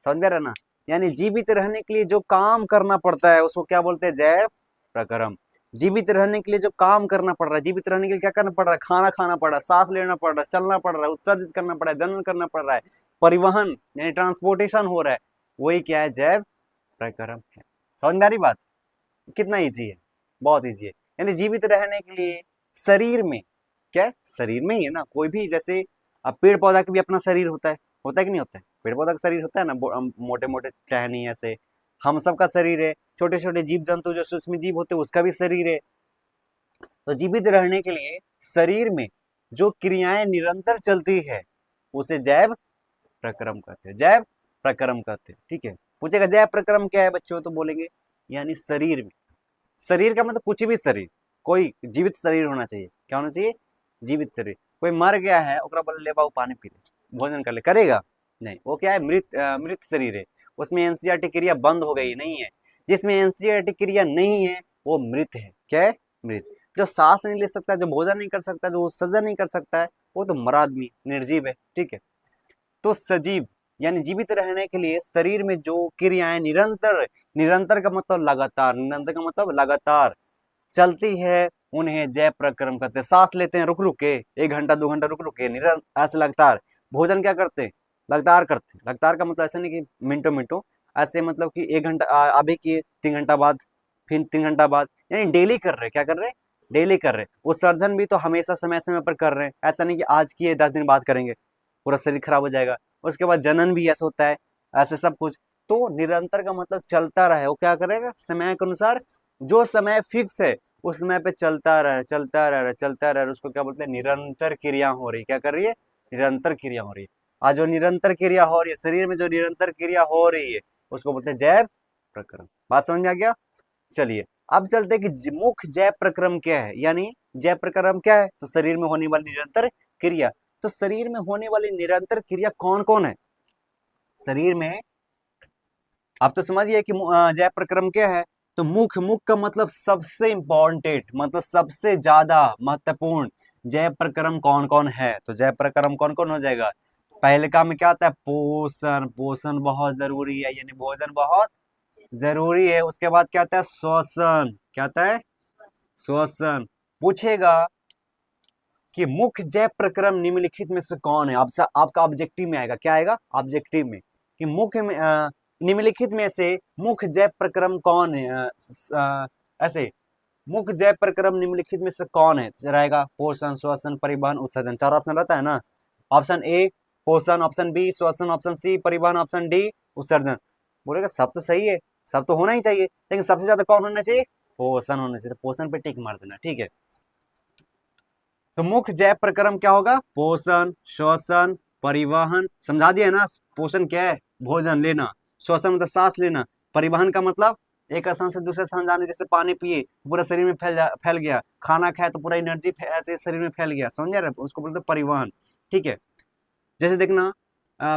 समझ में रहा ना। यानी जीवित रहने के लिए जो काम करना पड़ता है उसको क्या बोलते हैं? जय प्रक्रम। जीवित रहने के लिए जो काम करना पड़ रहा है, जीवित रहने के लिए क्या करना पड़ रहा है? खाना खाना पड़ रहा है, सांस लेना पड़ रहा है, चलना पड़ रहा है, उत्सर्जित करना पड़ रहा है, जनन करना पड़ रहा है, परिवहन यानी ट्रांसपोर्टेशन हो रहा है, वही क्या है? जैव प्रक्रम है। समझ में आ रही बात? कितना ईजी है, बहुत ईजी है। यानी जीवित रहने के लिए शरीर में, क्या है? शरीर में ही है ना, कोई भी, जैसे अब पेड़ पौधा का भी अपना शरीर होता है कि नहीं होता है? पेड़ पौधा का शरीर होता है ना, मोटे मोटे टहनी ऐसे, हम सबका शरीर है, छोटे छोटे जीव जंतु जो सूक्ष्म जीव होते हैं उसका भी शरीर है। तो जीवित रहने के लिए शरीर में जो क्रियाएं निरंतर चलती है उसे जैव प्रक्रम कहते हैं, जैव प्रक्रम कहते हैं। ठीक है, पूछेगा जैव प्रक्रम क्या है बच्चों, तो बोलेंगे यानी शरीर में, शरीर का मतलब कुछ भी शरीर, कोई जीवित शरीर होना चाहिए। क्या होना चाहिए? जीवित शरीर। कोई मर गया है ओकरा बोले ले बाबू पानी पी ले, भोजन कर ले, करेगा नहीं, वो क्या है? मृत शरीर है, उसमें एनसीईआरटी क्रिया बंद हो गई, नहीं है। जिसमें एनसीईआरटी क्रिया नहीं है वो मृत है। क्या है? मृत। जो सांस नहीं ले सकता, जो भोजन नहीं कर सकता, जो उत्सर्जन नहीं कर सकता है, वो तो मरा आदमी, निर्जीव है। ठीक है, तो सजीव यानी जीवित रहने के लिए शरीर में जो क्रियाएं निरंतर, निरंतर का मतलब लगातार, निरंतर का मतलब लगातार चलती है, उन्हें जैव प्रक्रम कहते हैं। सांस लेते हैं रुक रुक के, 1 घंटा 2 घंटा रुक रुक के, निरंतर ऐसे लगातार। भोजन क्या करते हैं? लगातार करते हैं। लगातार का मतलब ऐसा नहीं कि मिनटों मिनटों, ऐसे मतलब कि 1 घंटा अभी किए, 3 घंटा बाद, फिर 3 घंटा बाद, यानी डेली कर रहे हैं। क्या कर रहे हैं? डेली कर रहे हैं। उत्सर्जन भी तो हमेशा समय समय पर कर रहे हैं, ऐसा नहीं कि आज किए 10 दिन बाद करेंगे, पूरा शरीर खराब हो जाएगा। उसके बाद जनन भी ऐसा होता है, ऐसे सब कुछ। तो निरंतर का मतलब चलता रहे, वो क्या करेगा? समय के अनुसार, जो समय फिक्स है उस समय पे चलता रहे, चलता रहे, चलता रहे, उसको क्या बोलते हैं? निरंतर क्रिया हो रही। क्या कर रही है? निरंतर क्रिया हो रही है। आज जो निरंतर क्रिया हो रही है शरीर में, जो निरंतर क्रिया हो रही है उसको बोलते हैं जैव प्रक्रम। बात समझ में आ गया? चलिए अब चलते हैं कि मुख्य जैव प्रक्रम क्या है, यानी जैव प्रक्रम क्या है? तो शरीर में होने वाली निरंतर क्रिया। तो शरीर में होने वाली निरंतर क्रिया कौन कौन है शरीर में? आप तो समझिए कि जय प्रक्रम क्या है। तो मुख्य, मुख्य का मतलब सबसे इंपॉर्टेंट, मतलब सबसे ज्यादा महत्वपूर्ण जय प्रक्रम कौन कौन है? तो जय प्रक्रम कौन कौन हो जाएगा? पहले का में क्या आता है? पोषण, पोषण बहुत जरूरी है, यानी भोजन बहुत जरूरी है। उसके बाद क्या आता है? श्वसन। क्या आता है? श्वसन। पूछेगा कि मुख्य जय प्रक्रम निम्नलिखित में से कौन है? आपसे आपका ऑब्जेक्टिव में आएगा। क्या आएगा? ऑब्जेक्टिव में कि मुख्य में निम्नलिखित में से मुख्य जय प्रक्रम कौन है? ऐसे मुख्य जय प्रक्रम निम्नलिखित में से कौन है? रहेगा पोषण, श्वसन, परिवहन, उत्सर्जन। चार ऑप्शन रहता है ना। ऑप्शन ए पोषण, ऑप्शन बी श्वसन, ऑप्शन सी परिवहन, ऑप्शन डी उत्सर्जन। बोलेगा सब तो सही है, सब तो होना ही चाहिए, लेकिन सबसे ज्यादा कौन होना चाहिए? पोषण होना चाहिए। तो पोषण पे टिक मार देना। ठीक है, तो मुख्य जैव प्रक्रम क्या होगा? पोषण, श्वसन, परिवहन। समझा दिया ना? पोषण क्या है? भोजन लेना। श्वसन मतलब सांस लेना। परिवहन का मतलब एक स्थान से दूसरे स्थान जाने, जैसे पानी पिए तो पूरा शरीर में फैल गया, खाना खाए तो पूरा एनर्जी ऐसे शरीर में फैल गया, समझ रहे? उसको बोलते हैं परिवहन। ठीक है, जैसे देखना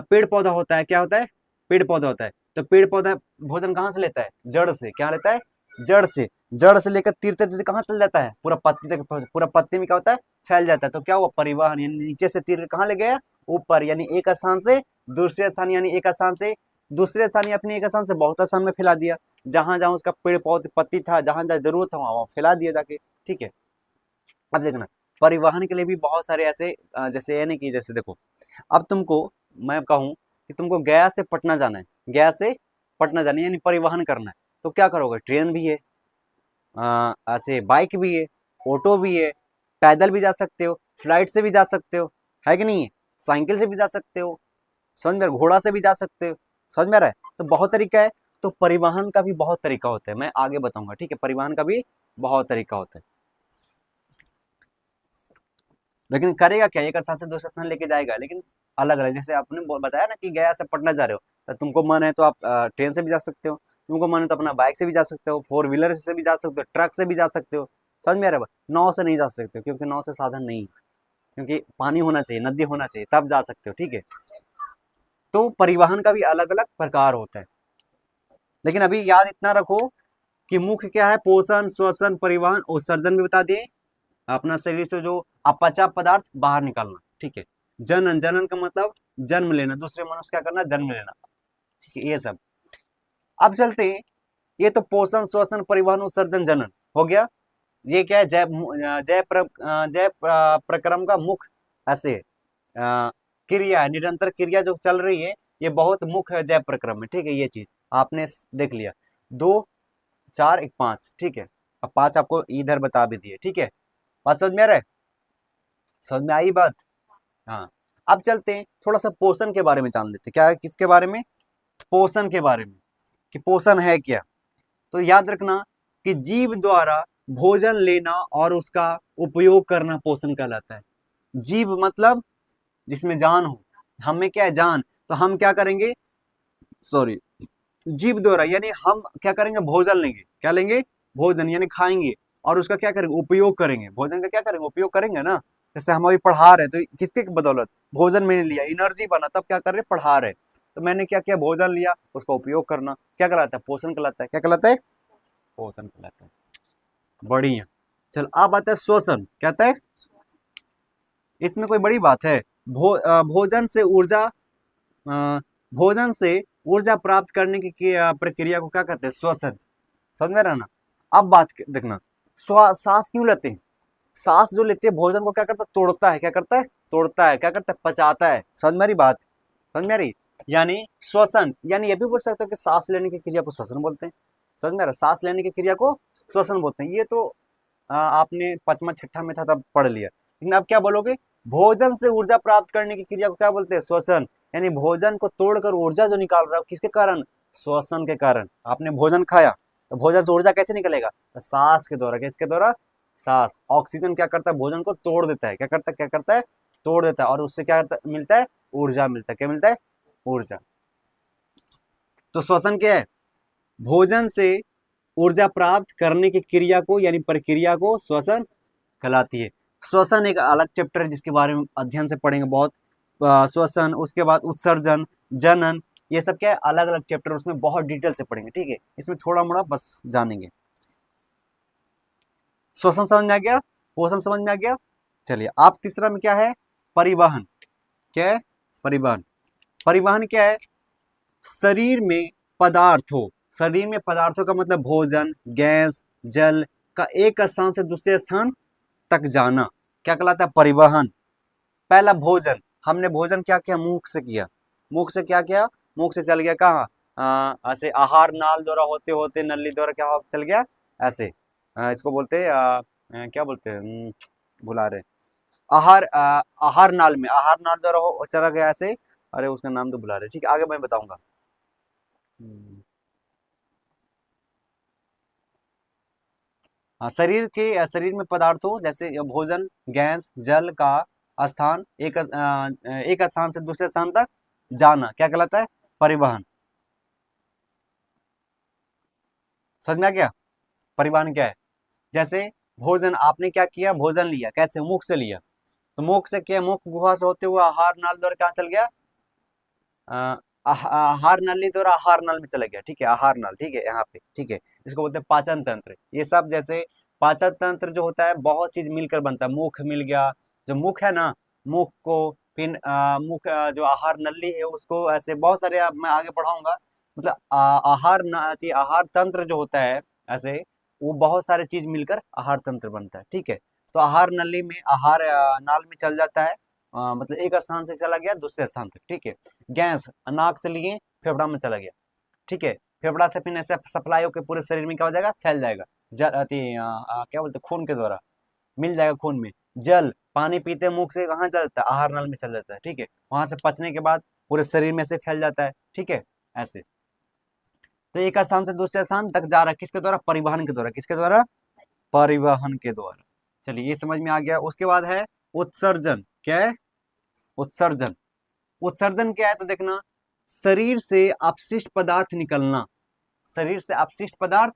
पेड़ पौधा होता है, क्या होता है? पेड़ पौधा होता है। तो पेड़ पौधा भोजन कहाँ से लेता है? जड़ से। क्या लेता है? जड़ से। जड़ से लेकर तीरते तीरते कहाँ चल जाता है? पूरा पत्ती तक, पूरा पत्ती में क्या होता है? फैल जाता है। तो क्या हुआ? परिवहन, यानी नीचे से तीर कहाँ ले गया? ऊपर, यानी एक स्थान से दूसरे स्थान, यानी एक स्थान से दूसरे स्थान, या अपने एक स्थान से बहुत स्थान में फैला दिया। जहां जहां उसका पेड़ पौधे पत्ती था, जहां जहां जरूरत था वहां फैला दिया जाके। ठीक है, अब देखना परिवहन के लिए भी बहुत सारे ऐसे जैसे यानी कि जैसे देखो, अब तुमको मैं कहूँ कि तुमको गया से पटना जाना है, गया से पटना जाना है, यानी परिवहन करना है। तो क्या करोगे? ट्रेन भी है, ऐसे बाइक भी है, ऑटो भी है, पैदल भी जा सकते हो, फ्लाइट से भी जा सकते हो, है कि नहीं है? साइकिल से भी जा सकते हो, समझ में? घोड़ा से भी जा सकते हो, समझ में आ रहा है? तो बहुत तरीका है। तो परिवहन का भी बहुत तरीका होता है, मैं आगे बताऊंगा। ठीक है, परिवहन का भी बहुत तरीका होता है, लेकिन करेगा क्या? एक स्थान से दूसरे स्थान लेके जाएगा, लेकिन अलग अलग। जैसे आपने बताया ना कि गया से पटना जा रहे हो, तो तुमको मन है तो आप ट्रेन से भी जा सकते हो, तुमको मन है तो अपना बाइक से भी जा सकते हो, 4 व्हीलर से भी जा सकते हो, ट्रक से भी जा सकते हो। समझ में आ रहा है? नाव से नहीं जा सकते हो, क्योंकि नाव से साधन नहीं है, क्योंकि पानी होना चाहिए, नदी होना चाहिए, तब जा सकते हो। ठीक है, तो परिवहन का भी अलग अलग प्रकार होता है। लेकिन अभी याद इतना रखो कि मुख्य क्या है? पोषण, श्वसन, परिवहन, उत्सर्जन भी बता दिए। अपना शरीर से जो अपचा पदार्थ बाहर निकालना। ठीक है, जनन, जनन का मतलब जन्म लेना, दूसरे मनुष्य क्या करना? जन्म लेना। ठीक है, ये सब। अब चलते हैं, ये तो पोषण, श्वसन, परिवहन, उत्सर्जन, जनन हो गया। ये क्या है? जय प्रक्रम का मुख्य ऐसे क्रिया है, निरंतर क्रिया जो चल रही है, ये बहुत मुख्य है जय प्रक्रम में। ठीक है, ये चीज आपने देख लिया। 2 4 1 5। ठीक है, अब 5 आपको इधर बता भी दिए। ठीक है, बात समझ में आ रहा है? समझ में आई बात? हाँ, अब चलते हैं थोड़ा सा पोषण के बारे में जान लेते हैं। क्या है? किसके बारे में? पोषण के बारे में। कि पोषण है क्या। तो याद रखना कि जीव द्वारा भोजन लेना और उसका उपयोग करना पोषण कहलाता है। जीव मतलब जिसमें जान हो, हमें क्या है जान, तो हम क्या करेंगे, सॉरी, जीव द्वारा यानी हम क्या करेंगे, भोजन लेंगे, क्या लेंगे, भोजन यानी खाएंगे, और उसका क्या करेंगे, उपयोग करेंगे, भोजन का क्या करेंगे, उपयोग करेंगे ना। जैसे हम अभी पढ़ा रहे तो किसके बदौलत, भोजन मैंने लिया, एनर्जी बना, तब क्या कर रहे, पढ़ा रहे, तो मैंने क्या किया, भोजन लिया, उसका उपयोग करना क्या कहलाता है, पोषण कहलाता है। क्या कहलाता है, पोषण कहलाता है। बढ़िया। चल अब आता है श्वसन, क्या आता है, इसमें कोई बड़ी बात है। भोजन से ऊर्जा, अ, भोजन से ऊर्जा प्राप्त करने की प्रक्रिया को क्या कहते हैं, श्वसन। समझ में रहा ना। अब देखना, सांस क्यों लेते हैं, सांस जो लेते हैं भोजन को क्या करता है, तोड़ता है, क्या करता है, तोड़ता है, क्या करता है, पचाता है। समझ में रही बात, समझ में रही। यानी श्वसन, यानी ये भी बोल सकते हो कि सांस लेने की क्रिया को श्वसन बोलते हैं। समझ में रहा, सांस लेने की क्रिया को श्वसन बोलते हैं। ये तो आपने पचमा छठा में था तब पढ़ लिया, लेकिन अब क्या बोलोगे, भोजन से ऊर्जा प्राप्त करने की क्रिया को क्या बोलते हैं, श्वसन। यानी भोजन को तोड़कर ऊर्जा जो निकाल रहा हो, किसके कारण, श्वसन के कारण। आपने भोजन खाया तो भोजन से ऊर्जा कैसे निकलेगा, तो सांस के द्वारा, किसके द्वारा, सांस। ऑक्सीजन क्या करता है, भोजन को तोड़ देता है, क्या करता है, क्या करता है, तोड़ देता है, और उससे क्या मिलता है, ऊर्जा मिलता है। क्या मिलता है, ऊर्जा। तो श्वसन क्या है, भोजन से ऊर्जा प्राप्त करने की क्रिया को यानी प्रक्रिया को श्वसन कहलाती है। श्वसन एक अलग चैप्टर है जिसके बारे में अध्ययन से पढ़ेंगे बहुत। श्वसन, उसके बाद उत्सर्जन, जनन, ये सब क्या है, अलग अलग चैप्टर, उसमें बहुत डिटेल से पढ़ेंगे, ठीक है। इसमें थोड़ा मोड़ा बस जानेंगे। श्वसन समझ में आ गया, पोषण समझ में आ गया। चलिए आप तीसरा में क्या है, परिवहन। क्या है, परिवहन। परिवहन क्या है, शरीर में पदार्थों, शरीर में पदार्थों का मतलब भोजन, गैस, जल का एक स्थान से दूसरे स्थान तक जाना क्या कहलाता है, परिवहन। पहला भोजन, हमने भोजन क्या किया, मुख से किया, मुख से क्या किया, मुख से चल गया कहाँ, ऐसे आहार नाल द्वारा होते होते नली द्वारा क्या चल गया, ऐसे इसको बोलते हैं क्या बोलते हैं, भुला रहे, आहार नाल में, आहार नाल द्वारा चला गया ऐसे। अरे उसका नाम तो भुला रहे, ठीक है आगे मैं बताऊंगा। हम्म, हाँ, शरीर में पदार्थों जैसे भोजन, गैस, जल का स्थान एक स्थान से दूसरे स्थान तक जाना क्या कहलाता है, परिवहन। समझ में आ गया, परिवहन क्या है। जैसे भोजन, आपने क्या किया, भोजन लिया, कैसे, मुख से लिया, तो मुख से क्या, मुख गुहा से होते हुए आहार नाल द्वारा कहाँ चल गया, आहार नली द्वारा आहार नल में चला गया, ठीक है, आहार नल, ठीक है, यहाँ पे, ठीक है। इसको बोलते हैं पाचन तंत्र। ये सब जैसे पाचन तंत्र जो होता है बहुत चीज मिलकर बनता है। मुख मिल गया, जो मुख है ना, मुख को फिर जो आहार नली है उसको, ऐसे बहुत सारे मैं आगे पढ़ाऊंगा। मतलब आहार तंत्र जो होता है ऐसे, वो बहुत सारे चीज मिलकर आहार तंत्र बनता है, ठीक है। तो आहार नली में आहार नाल में चल जाता है, मतलब एक स्थान से चला गया दूसरे स्थान तक, ठीक है। गैस नाक से लिए फेफड़ा में चला गया, ठीक है। फेफड़ा से फिर ऐसे सप्लाई होकर पूरे शरीर में क्या हो जाएगा, फैल जाएगा, क्या बोलते हैं, खून के द्वारा मिल जाएगा खून में। जल, पानी पीते मुख से कहाँ चल जाता है, आहार नल में चल जाता है, ठीक है। वहां से पचने के बाद पूरे शरीर में से फैल जाता है, ठीक है, ऐसे। तो एक स्थान से दूसरे स्थान तक जा रहा है किसके द्वारा, परिवहन के द्वारा, किसके द्वारा, परिवहन के द्वारा। चलिए ये समझ में आ गया। उसके बाद है उत्सर्जन। क्या है, उत्सर्जन। उत्सर्जन क्या है तो देखना, शरीर से अपशिष्ट पदार्थ निकलना। शरीर से अपशिष्ट पदार्थ,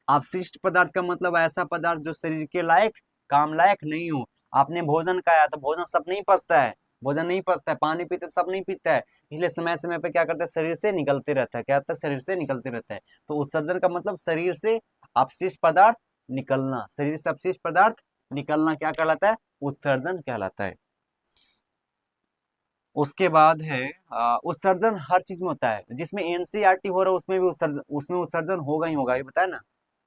अपशिष्ट पदार्थ का मतलब ऐसा पदार्थ जो शरीर के लायक, काम लायक नहीं हो। आपने भोजन खाया तो भोजन सब नहीं पचता है, भोजन नहीं पचता है, पानी पीते तो सब नहीं पीता है, इसलिए समय समय पे क्या करता है, शरीर से निकलते रहता है, क्या होता है, शरीर से निकलते रहता है। तो उत्सर्जन का मतलब शरीर से अपशिष्ट पदार्थ निकलना, शरीर से अपशिष्ट पदार्थ निकलना क्या कहलाता है, उत्सर्जन कहलाता है। उसके बाद है उत्सर्जन हर चीज में होता है, जिसमें एनसीईआरटी हो रहा है उसमें भी उत्सर्जन होगा ही होगा, ये बताया ना,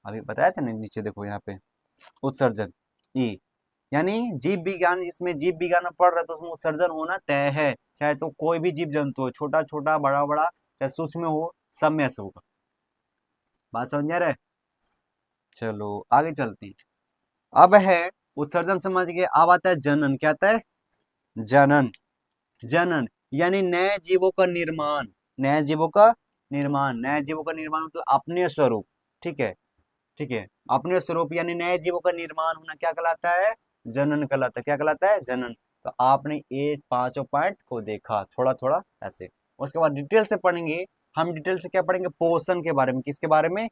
अभी बताया था ना, नीचे देखो यहाँ पे उत्सर्जन ई, यानी जीव विज्ञान, जिसमें जीव विज्ञान में पढ़ रहे तो उसमें उत्सर्जन होना तय है, चाहे तो कोई भी जीव जंतु हो, छोटा छोटा बड़ा बड़ा, चाहे सूक्ष्म हो, सब में ऐसे होगा। बात समझ में आ रहा है। चलो आगे चलते हैं। अब है उत्सर्जन समझ गए, अब आता है जनन। क्या आता है, जनन। जनन यानी नए जीवों का निर्माण, नए जीवों का निर्माण, नए जीवों का निर्माण मतलब अपने स्वरूप, ठीक है, ठीक है, अपने स्वरूप यानी नए जीवों का निर्माण होना क्या कहलाता है, जनन कहलाता है। क्या कहलाता है, जनन। तो आपने ये पांचों पॉइंट को देखा थोड़ा थोड़ा ऐसे। उसके बाद डिटेल से पढ़ेंगे हम, डिटेल से क्या पढ़ेंगे, पोषण के बारे में। किसके बारे में,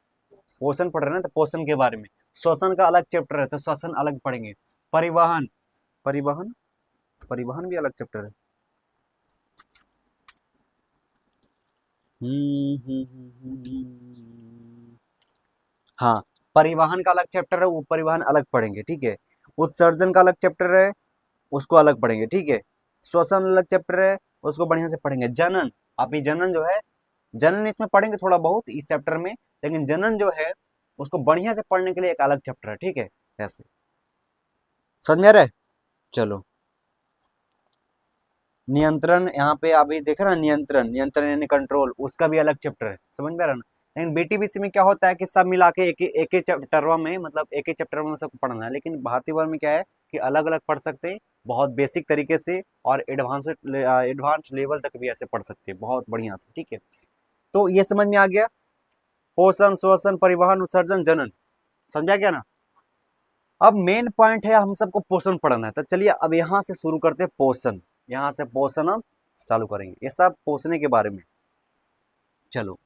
पोषण पढ़ रहे हैं ना, तो पोषण के बारे में। श्वसन का अलग चैप्टर है तो श्वसन अलग पढ़ेंगे। परिवहन, परिवहन, परिवहन भी अलग चैप्टर है। हाँ, परिवहन का अलग चैप्टर है, वो परिवहन अलग पढ़ेंगे, ठीक है। उत्सर्जन का अलग चैप्टर है, उसको अलग पढ़ेंगे, ठीक है। श्वसन अलग चैप्टर है, उसको बढ़िया से पढ़ेंगे। जनन, आप ये जनन जो है, जनन इसमें पढ़ेंगे थोड़ा बहुत इस चैप्टर में, लेकिन जनन जो है उसको बढ़िया से पढ़ने के लिए एक अलग चैप्टर है, ठीक है। ऐसे समझ में आ रहा है। चलो, नियंत्रण, यहाँ पे अभी देख रहे हैं, नियंत्रण, नियंत्रण यानी कंट्रोल, उसका भी अलग चैप्टर है, समझ में आ रहा है ना। लेकिन बीटीबीसी में क्या होता है कि सब मिला के एक ही चैप्टर में, मतलब एक ही चैप्टर में सबको पढ़ना है। लेकिन भारतीय वर्ग में क्या है कि अलग अलग पढ़ सकते हैं, बहुत बेसिक तरीके से, और एडवांस लेवल तक भी ऐसे पढ़ सकते हैं बहुत बढ़िया से, ठीक है। तो ये समझ में आ गया, पोषण, श्वसन, परिवहन, उत्सर्जन, जनन, समझा गया ना। अब मेन पॉइंट है हम सबको पोषण पढ़ना है, तो चलिए अब यहाँ से शुरू करते हैं पोषण। यहाँ से पोषण हम चालू करेंगे, ये सब पोषण के बारे में। चलो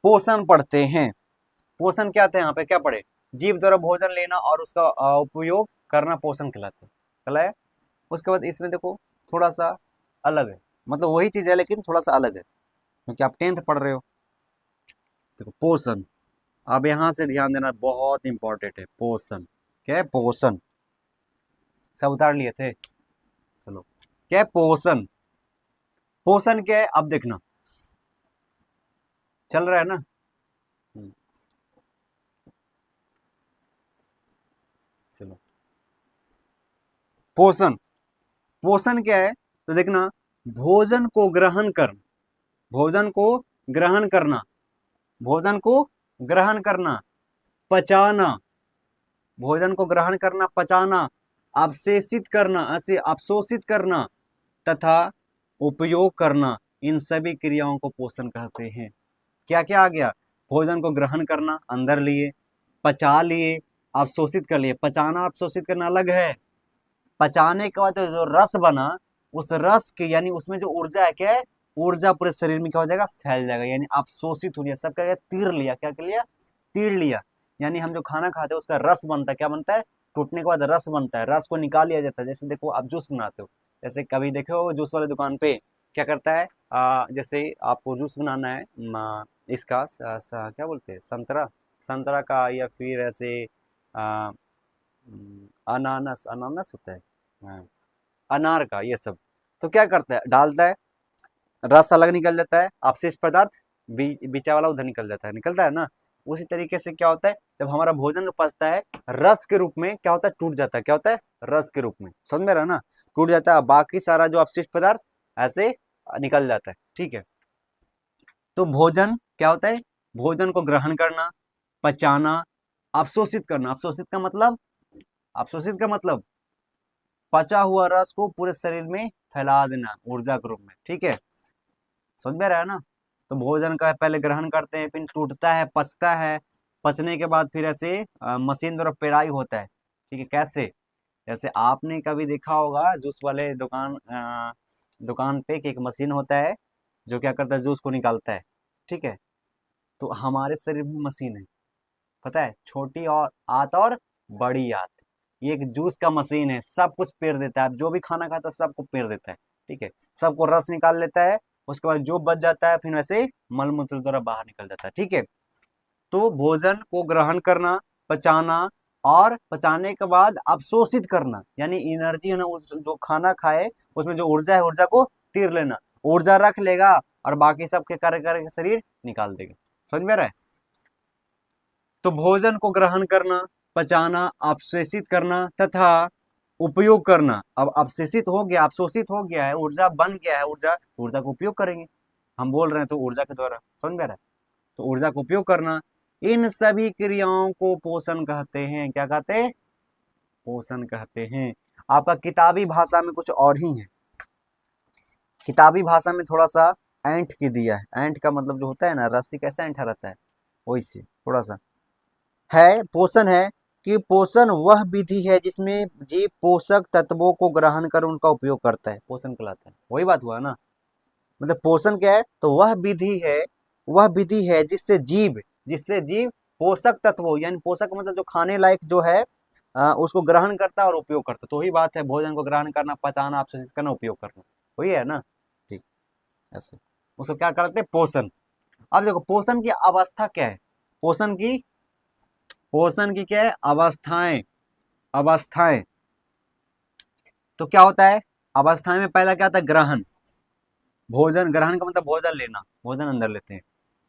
पोषण पढ़ते हैं। पोषण क्या था, यहाँ पे क्या पढ़े, जीव द्वारा भोजन लेना और उसका उपयोग करना पोषण कहलाता है, कहलाया। उसके बाद इसमें देखो थोड़ा सा अलग है, मतलब वही चीज है लेकिन थोड़ा सा अलग है, क्योंकि आप 10th पढ़ रहे हो। देखो पोषण, अब यहाँ से ध्यान देना बहुत इंपॉर्टेंट है। पोषण क्या है, पोषण सब उतार लिए थे। चलो क्या है पोषण, पोषण क्या है अब देखना, चल रहा है ना। हम्म, चलो पोषण, पोषण क्या है तो देखना, भोजन को ग्रहण कर, भोजन को ग्रहण करना, भोजन को ग्रहण करना, पचाना, भोजन को ग्रहण करना, पचाना, अवशेषित करना, ऐसे अवशोषित करना, तथा उपयोग करना, इन सभी क्रियाओं को पोषण कहते हैं। क्या क्या आ गया, भोजन को ग्रहण करना, अंदर लिए, पचा लिए, अवशोषित कर लिए। पचाना अवशोषित करना अलग है। पचाने के बाद जो रस बना, उस रस के यानी उसमें जो ऊर्जा है, क्या है, ऊर्जा पूरे शरीर में क्या हो जाएगा, फैल जाएगा, यानी अवशोषित हो लिया, सब क्या, तीर लिया, क्या कर लिया, तीर लिया। यानी हम जो खाना खाते हैं उसका रस बनता है, क्या बनता है, टूटने के बाद रस बनता है, रस को निकाल लिया जाता है। जैसे देखो आप जूस बनाते हो, जैसे कभी देखो जूस वाले दुकान पे क्या करता है, जैसे आपको जूस बनाना है, इसका क्या बोलते हैं, संतरा, संतरा का, या फिर ऐसे अनानास, अनानास होता है, हाँ, अनार का, ये सब। तो क्या करता है, डालता है, रस अलग निकल जाता है, अपशिष्ट पदार्थ बीचा वाला उधर निकल जाता है, निकलता है ना। उसी तरीके से क्या होता है, जब हमारा भोजन पचता है, रस के रूप में क्या होता है, टूट जाता है, क्या होता है, रस के रूप में, समझ में रहा ना, टूट जाता है, बाकी सारा जो अपशिष्ट पदार्थ ऐसे निकल जाता है, ठीक है। तो भोजन क्या होता है, भोजन को ग्रहण करना, पचाना, अवशोषित करना, अवशोषित का मतलब, अवशोषित का मतलब पचा हुआ रस को पूरे शरीर में फैला देना ऊर्जा के रूप में, ठीक है, समझ में रहा है ना। तो भोजन का पहले ग्रहण करते हैं, फिर टूटता है, पचता है, पचने के बाद फिर ऐसे मशीन द्वारा पेराई होता है, ठीक है। कैसे, जैसे आपने कभी देखा होगा जूस वाले दुकान पे कि एक मशीन होता है जो क्या करता है, जूस को निकालता है, ठीक है। तो हमारे शरीर में मशीन है, पता है, छोटी और आंत और बड़ी आंत, ये एक जूस का मशीन है, सब कुछ पेर देता है, आप जो भी खाना खाता है सबको पेर देता है, ठीक है, सबको रस निकाल लेता है। उसके बाद जो बच जाता है फिर वैसे मल मूत्र द्वारा बाहर निकल जाता है, ठीक है। तो भोजन को ग्रहण करना, पचाना, और पचाने के बाद अवशोषित करना, यानी एनर्जी है ना, उस जो खाना खाए उसमें जो ऊर्जा है, ऊर्जा को तीर लेना, ऊर्जा रख लेगा और बाकी सब के कार्य करके शरीर निकाल देगा, समझ में आ रहा है। तो भोजन को ग्रहण करना, पचाना, अवशोषित करना, तथा उपयोग करना। अब अवशोषित हो गया, अवशोषित हो गया है, ऊर्जा बन गया है, ऊर्जा, ऊर्जा का उपयोग करेंगे, हम बोल रहे हैं तो ऊर्जा के द्वारा, समझ में आ रहा है। तो ऊर्जा का उपयोग करना, इन सभी क्रियाओं को पोषण कहते हैं, क्या कहते हैं, पोषण कहते हैं। आपका किताबी भाषा में कुछ और ही है, किताबी भाषा में थोड़ा सा ऐंठ के दिया है। ऐंठ का मतलब जो होता है ना, रस्सी कैसे ऐंठा रहता है, वैसे थोड़ा सा है। पोषण है कि पोषण वह विधि है जिसमें जीव पोषक तत्वों को ग्रहण कर उनका उपयोग करता है, पोषण कहलाता है। वही बात हुआ ना, मतलब पोषण क्या है, तो वह विधि है, वह विधि है जिससे जीव पोषक तत्वों, यानी पोषक मतलब जो खाने लायक जो है उसको ग्रहण करता है और उपयोग करता है। तो वही बात है, भोजन को ग्रहण करना, पचाना, अवशोषित करना, उपयोग करना, वही है ना। ठीक, ऐसे उसको क्या करते हैं, पोषण। अब देखो पोषण की अवस्था क्या है, पोषण की क्या है, अवस्थाएं। अवस्थाएं तो क्या होता है, अवस्थाएं में पहला क्या आता है, ग्रहण। भोजन, ग्रहण का मतलब भोजन लेना, भोजन अंदर लेते हैं।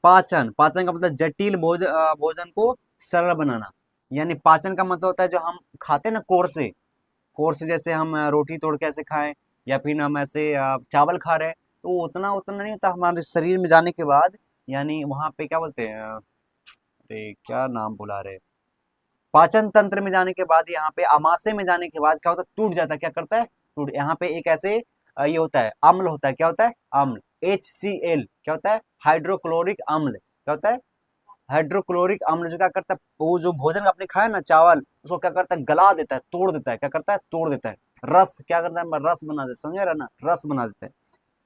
पाचन, पाचन का मतलब जटिल भोजन को सरल बनाना। यानी पाचन का मतलब होता है जो हम खाते हैं ना कोर से जैसे हम रोटी तोड़ के ऐसे खाएं, या फिर हम ऐसे चावल खा रहे हैं, तो उतना उतना नहीं होता हमारे शरीर में जाने के बाद। यानी वहां पे क्या बोलते हैं, अरे क्या नाम बुला रहे, पाचन तंत्र में जाने के बाद, यहाँ पे आमाशय में जाने के बाद क्या होता है, टूट जाता है। क्या करता है, टूट। यहाँ पे एक ऐसे ये होता है, अम्ल होता है। क्या होता है, अम्ल, HCl। क्या होता है, हाइड्रोक्लोरिक अम्ल। क्या होता है, हाइड्रोक्लोरिक अम्ल। जो क्या करता है, वो जो भोजन आपने खाया ना, चावल, उसको क्या करता है, गला देता है, तोड़ देता है। क्या करता है, तोड़ देता है। रस, क्या करता है, रस बना देता है, समझ रहे ना, रस बना देता है।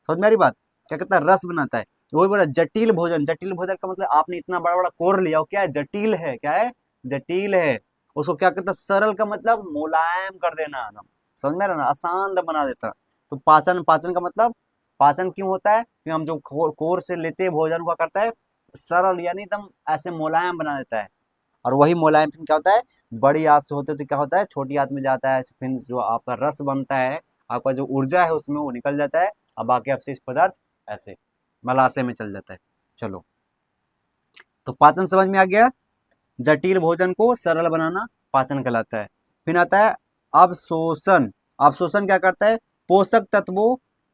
समझ में आ रही बात, क्या करता है, रस बनाता है। वही बोला जटिल भोजन, जटिल भोजन का मतलब आपने इतना बड़ा बड़ा कोर लिया, वो क्या है, जटिल है। क्या है, जटिल है। उसको क्या करता है, सरल का मतलब मुलायम कर देना एकदम, समझ में आ रहा ना, आसान बना देता। तो पाचन, पाचन का मतलब, पाचन क्यों होता है कि हम जो कोर से लेते हैं भोजन को करता है सरल, यानी एकदम ऐसे मुलायम बना देता है। और वही मुलायम फिर क्या होता है, बड़ी आंत से होते तो क्या होता है, छोटी आंत में जाता है, फिर जो आपका रस बनता है, आपका जो ऊर्जा है उसमें वो निकल जाता है। अब बाकी अपशिष्ट पदार्थ ऐसे मलाशय में चल जाता है। चलो, तो पाचन समझ में आ गया, जटिल भोजन को सरल बनाना पाचन कहलाता है। फिर आता है अवशोषण। अवशोषण क्या करता है, पोषक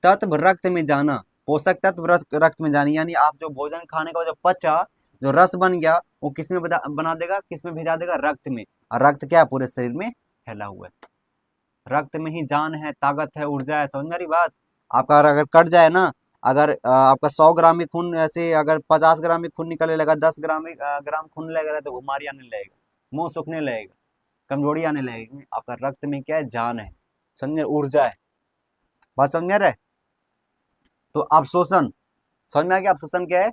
तत्व रक्त में जाना। पोषक तत्व रक्त में जानी, यानी आप जो भोजन खाने का जो पचा, जो रस बन गया, वो किस में बना देगा, किस में भेजा देगा, रक्त में। और रक्त क्या है, पूरे शरीर में फैला हुआ है। रक्त में ही जान है, ताकत है, ऊर्जा है। समझ में आ रही बात। आपका अगर कट जाए ना, अगर आपका 100 ग्राम में खून, ऐसे अगर 50 ग्राम में खून निकलने लगा, 10 ग्राम खून लगेगा, तो बीमारी आने लगेगा, मुंह सूखने लगेगा, कमजोरी आने लगेगी। आपका रक्त में क्या है, जान है, समझे, ऊर्जा है। बात समझ में आ रहा है। तो अवशोषण समझ में आ गया, अवशोषण क्या है।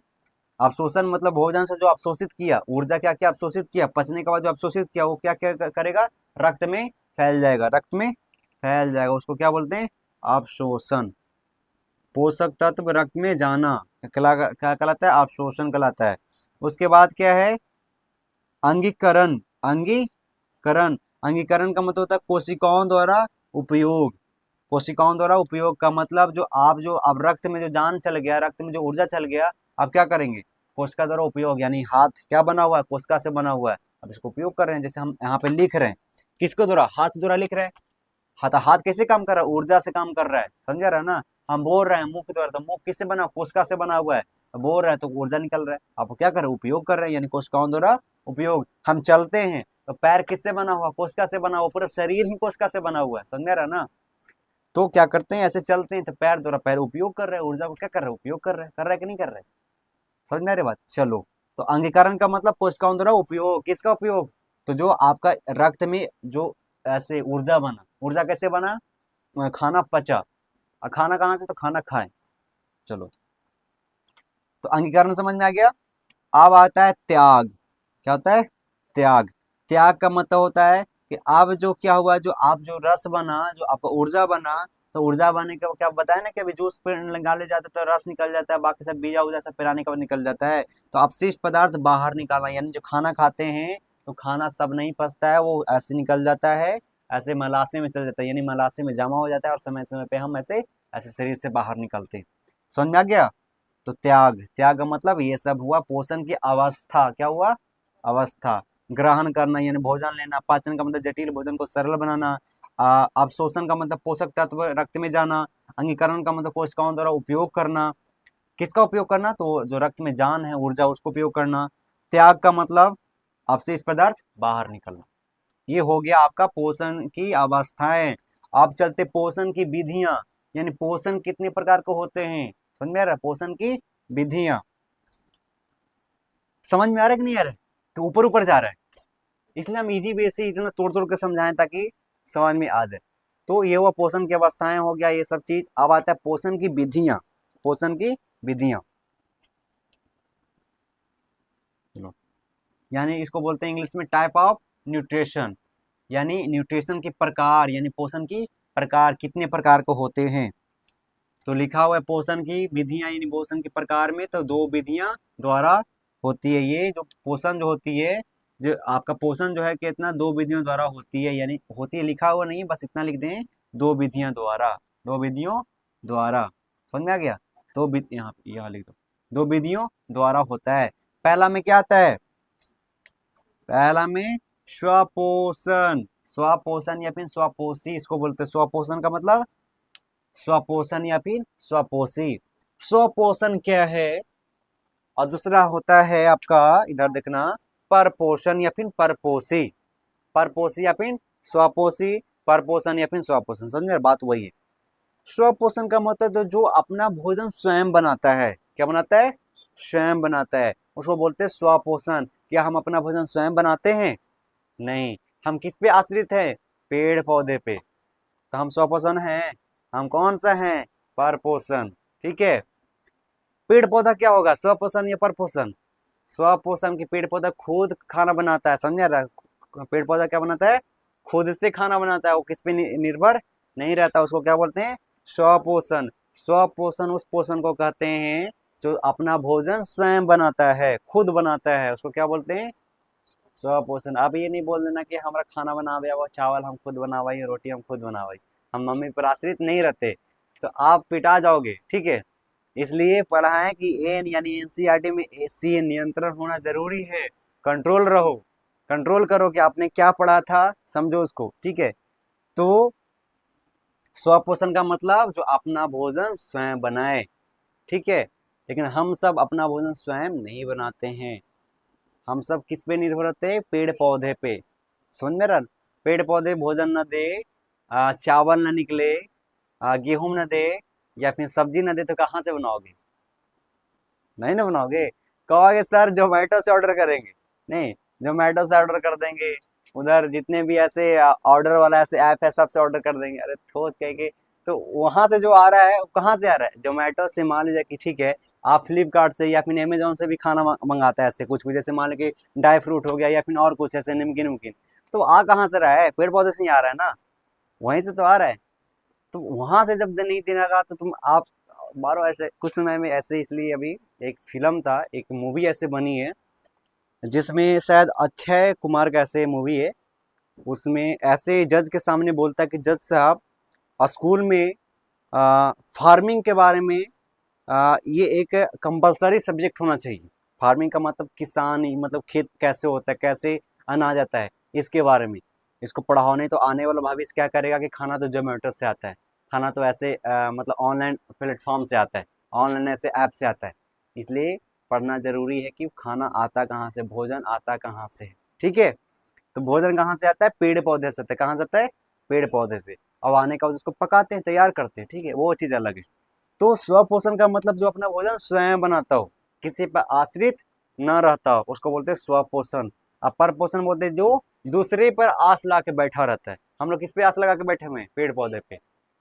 अवशोषण मतलब भोजन से जो अवशोषित किया ऊर्जा, क्या क्या अवशोषित किया, पचने के बाद जो अवशोषित किया वो क्या क्या करेगा, रक्त में फैल जाएगा, रक्त में फैल जाएगा। उसको क्या बोलते हैं, अवशोषण। पोषक तत्व रक्त में जाना क्या कहलाता है, अवशोषण कहलाता है। उसके बाद क्या है, अंगीकरण। अंगीकरण, अंगीकरण का मतलब होता है कोशिकाओं द्वारा उपयोग। कोशिकाओं द्वारा उपयोग का मतलब जो अब रक्त में जो जान चल गया, रक्त में जो ऊर्जा चल गया, अब क्या करेंगे, कोशिका द्वारा उपयोग। यानी हाथ क्या बना हुआ है, कोशिका से बना हुआ है, अब इसको उपयोग कर रहे हैं। जैसे हम यहाँ पे लिख रहे हैं, किसको द्वारा, हाथ द्वारा लिख रहे हैं। हाथ, हाथ कैसे काम कर रहा है, ऊर्जा से काम कर रहा है, समझा रहा है ना। हम बोल रहे हैं मुख द्वारा, तो मुख किससे बना, कोशिका से बना हुआ है, बोल रहे हैं तो ऊर्जा निकल रहा है। आप क्या कर रहे हैं, उपयोग कर रहे हैं, यानी कोशिकाओं द्वारा उपयोग। हम चलते हैं तो पैर किससे बना हुआ, कोशिका से बना हुआ, पूरा शरीर ही कोशिका से बना हुआ है, समझा रहा है ना। तो क्या करते हैं, ऐसे चलते हैं तो पैर द्वारा, पैर उपयोग कर रहे हैं, ऊर्जा को क्या कर रहे हैं, उपयोग कर रहे हैं कि नहीं कर रहे, समझ में आ रही बात। चलो, तो अंगीकरण का मतलब कोशिकाओं द्वारा उपयोग, किसका उपयोग, तो जो आपका रक्त में जो ऐसे ऊर्जा बना, ऊर्जा कैसे बना, खाना पचा। और खाना कहाँ से, तो खाना खाए। चलो, तो अंगीकरण समझ में आ गया। अब आता है त्याग। क्या होता है, त्याग। त्याग का मतलब होता है कि अब जो क्या हुआ, जो आप जो रस बना, जो आपका ऊर्जा बना, तो ऊर्जा बनने के क्या बताया ना कि अभी जूस पे निकाले जाते तो रस निकल जाता है, बाकी सब बीजा उजा सब पिलाने के बाद निकल जाता है। तो अपशिष्ट पदार्थ बाहर निकालना, यानी जो खाना खाते हैं तो खाना सब नहीं पचता है, वो ऐसे निकल जाता है, ऐसे मलाशय में चल जाता है, यानी मलाशय में जमा हो जाता है, और समय समय पे हम ऐसे ऐसे शरीर से बाहर निकलते हैं। समझ में आ गया। तो त्याग, त्याग का मतलब ये सब हुआ पोषण की अवस्था। क्या हुआ, अवस्था। ग्रहण करना यानी भोजन लेना, पाचन का मतलब जटिल भोजन को सरल बनाना, अवशोषण का मतलब पोषक तत्व रक्त में जाना, अंगीकरण का मतलब कोशिकाओं द्वारा उपयोग करना। किसका उपयोग करना, तो जो रक्त में जान है, ऊर्जा, उसको उपयोग करना। त्याग का मतलब अवशिष्ट पदार्थ बाहर निकलना। ये हो गया आपका पोषण की अवस्थाएं। अब चलते पोषण की विधियां, यानी पोषण कितने प्रकार के होते हैं। समझ में आ रहा है? पोषण की विधियां समझ में आ रहा है कि नहीं आ रहा है? तो ऊपर ऊपर जा रहा है, इसलिए हम इजी वे से इतना तोड़ तोड़ के समझाएं ताकि समझ में आ जाए। तो ये हुआ पोषण की अवस्थाएं, हो गया ये सब चीज। अब आता है पोषण की विधियां। पोषण की विधियां, चलो, यानी इसको बोलते हैं इंग्लिश में टाइप ऑफ न्यूट्रिशन, यानी न्यूट्रिशन के प्रकार, यानी पोषण की प्रकार कितने प्रकार को होते हैं। तो लिखा हुआ है पोषण की विधियां, यानी पोषण के प्रकार में तो दो विधियां द्वारा होती है। ये जो पोषण जो होती है, जो आपका पोषण जो है कितना, दो विधियों द्वारा होती है, यानी होती है लिखा हुआ नहीं है, बस इतना लिख दें, दो विधियों द्वारा, दो विधियों द्वारा। समझ में आ गया? दो विधि, यहाँ लिख दो, दो विधियों द्वारा होता है। पहला में क्या आता है? पहला में स्वपोषण, स्वपोषण या फिर स्वपोषी इसको बोलते हैं। स्वपोषण का मतलब स्वपोषण या फिर स्वपोषी। स्वपोषण क्या है? और दूसरा होता है आपका, इधर देखना, परपोषण या फिर परपोषी। परपोषी या फिर स्वपोषी, परपोषण या फिर स्वपोषण। समझ में? बात वही है। स्वपोषण का मतलब तो जो अपना भोजन स्वयं बनाता है। क्या बनाता है? स्वयं बनाता है, उसको बोलते हैं स्वपोषण। क्या हम अपना भोजन स्वयं बनाते हैं? नहीं। हम किस पे आश्रित हैं? पेड़ पौधे पे। तो हम स्वपोषण हैं। हम कौन सा हैं? परपोषण। ठीक है। पेड़ पौधा क्या होगा? स्वपोषण या परपोषण? स्वपोषण की पेड़ पौधा खुद खाना बनाता है। समझ रहा? पेड़ पौधा क्या बनाता है? खुद से खाना बनाता है, वो किस पे निर्भर नहीं रहता। उसको क्या बोलते हैं? स्वपोषण। स्वपोषण उस पोषण को कहते हैं जो अपना भोजन स्वयं बनाता है, खुद बनाता है, उसको क्या बोलते हैं? स्वपोषण। अब ये नहीं बोल देना कि हमारा खाना बनावे, वो चावल हम खुद बनावाई, रोटी हम खुद बनावाई, हम मम्मी पर आश्रित नहीं रहते, तो आप पिटा जाओगे। ठीक है, इसलिए पढ़ा है कि एन यानी एनसीईआरटी में एसी नियंत्रण होना जरूरी है। कंट्रोल रहो, कंट्रोल करो कि आपने क्या पढ़ा था, समझो उसको। ठीक है, तो स्वपोषण का मतलब जो अपना भोजन स्वयं बनाए। ठीक है, लेकिन हम सब अपना भोजन स्वयं नहीं बनाते हैं। हम सब किस पे निर्भर होते हैं? पेड़ पौधे पे। समझ में रहा? पेड़ पौधे भोजन न दे, चावल न निकले, गेहूं न दे, या फिर सब्जी न दे, तो कहाँ से बनाओगे? नहीं ना बनाओगे। कहोगे सर जोमेटो से ऑर्डर करेंगे। नहीं, जोमेटो से ऑर्डर कर देंगे, उधर जितने भी ऐसे ऑर्डर वाला ऐसे ऐप है सबसे ऑर्डर कर देंगे, अरे सोच कह के। तो वहां से जो आ रहा है वो कहाँ से आ रहा है? जोमेटो से। मान लीजिए कि ठीक है, आप फ्लिपकार्ट से या फिर अमेजोन से भी खाना मंगाता है ऐसे कुछ कुछ, जैसे मान लीजिए कि ड्राई फ्रूट हो गया या फिर और कुछ ऐसे नमकीन वमकीन, तो आ कहाँ से रहा है? पेड़ पौधे से ही आ रहा है ना, वहीं से तो आ रहा है। तो वहां से जब नहीं देना का तो तुम आप मारो ऐसे। कुछ समय में ऐसे, इसलिए अभी एक फिल्म था, एक मूवी ऐसे बनी है जिसमें शायद अक्षय कुमार का ऐसे मूवी है, उसमें ऐसे जज के सामने बोलता है कि जज साहब, स्कूल में फार्मिंग के बारे में ये एक कंपलसरी सब्जेक्ट होना चाहिए। फार्मिंग का मतलब किसानी, मतलब खेत कैसे होता है, कैसे अनाज आता है, इसके बारे में इसको पढ़ाओ। नहीं तो आने वाला भविष्य क्या करेगा कि खाना तो जोमेटो से आता है, खाना तो ऐसे मतलब ऑनलाइन प्लेटफॉर्म से आता है, ऑनलाइन ऐसे ऐप से आता है। इसलिए पढ़ना जरूरी है कि खाना आता कहाँ से, भोजन आता कहाँ से। ठीक है, तो भोजन कहाँ से आता है? पेड़ पौधे से आता है। कहाँ से आता है? पेड़ पौधे से। और आने का उसको पकाते हैं, तैयार करते हैं। ठीक है, वो चीज़ अलग है। तो स्वपोषण का मतलब जो अपना भोजन स्वयं बनाता हो, किसी पर आश्रित न रहता हो, उसको बोलते हैं स्वपोषण। और परपोषण बोलते हैं जो दूसरे पर आस ला के बैठा रहता है। हम लोग किस पे आस लगा के बैठे हुए हैं? पेड़ पौधे पे।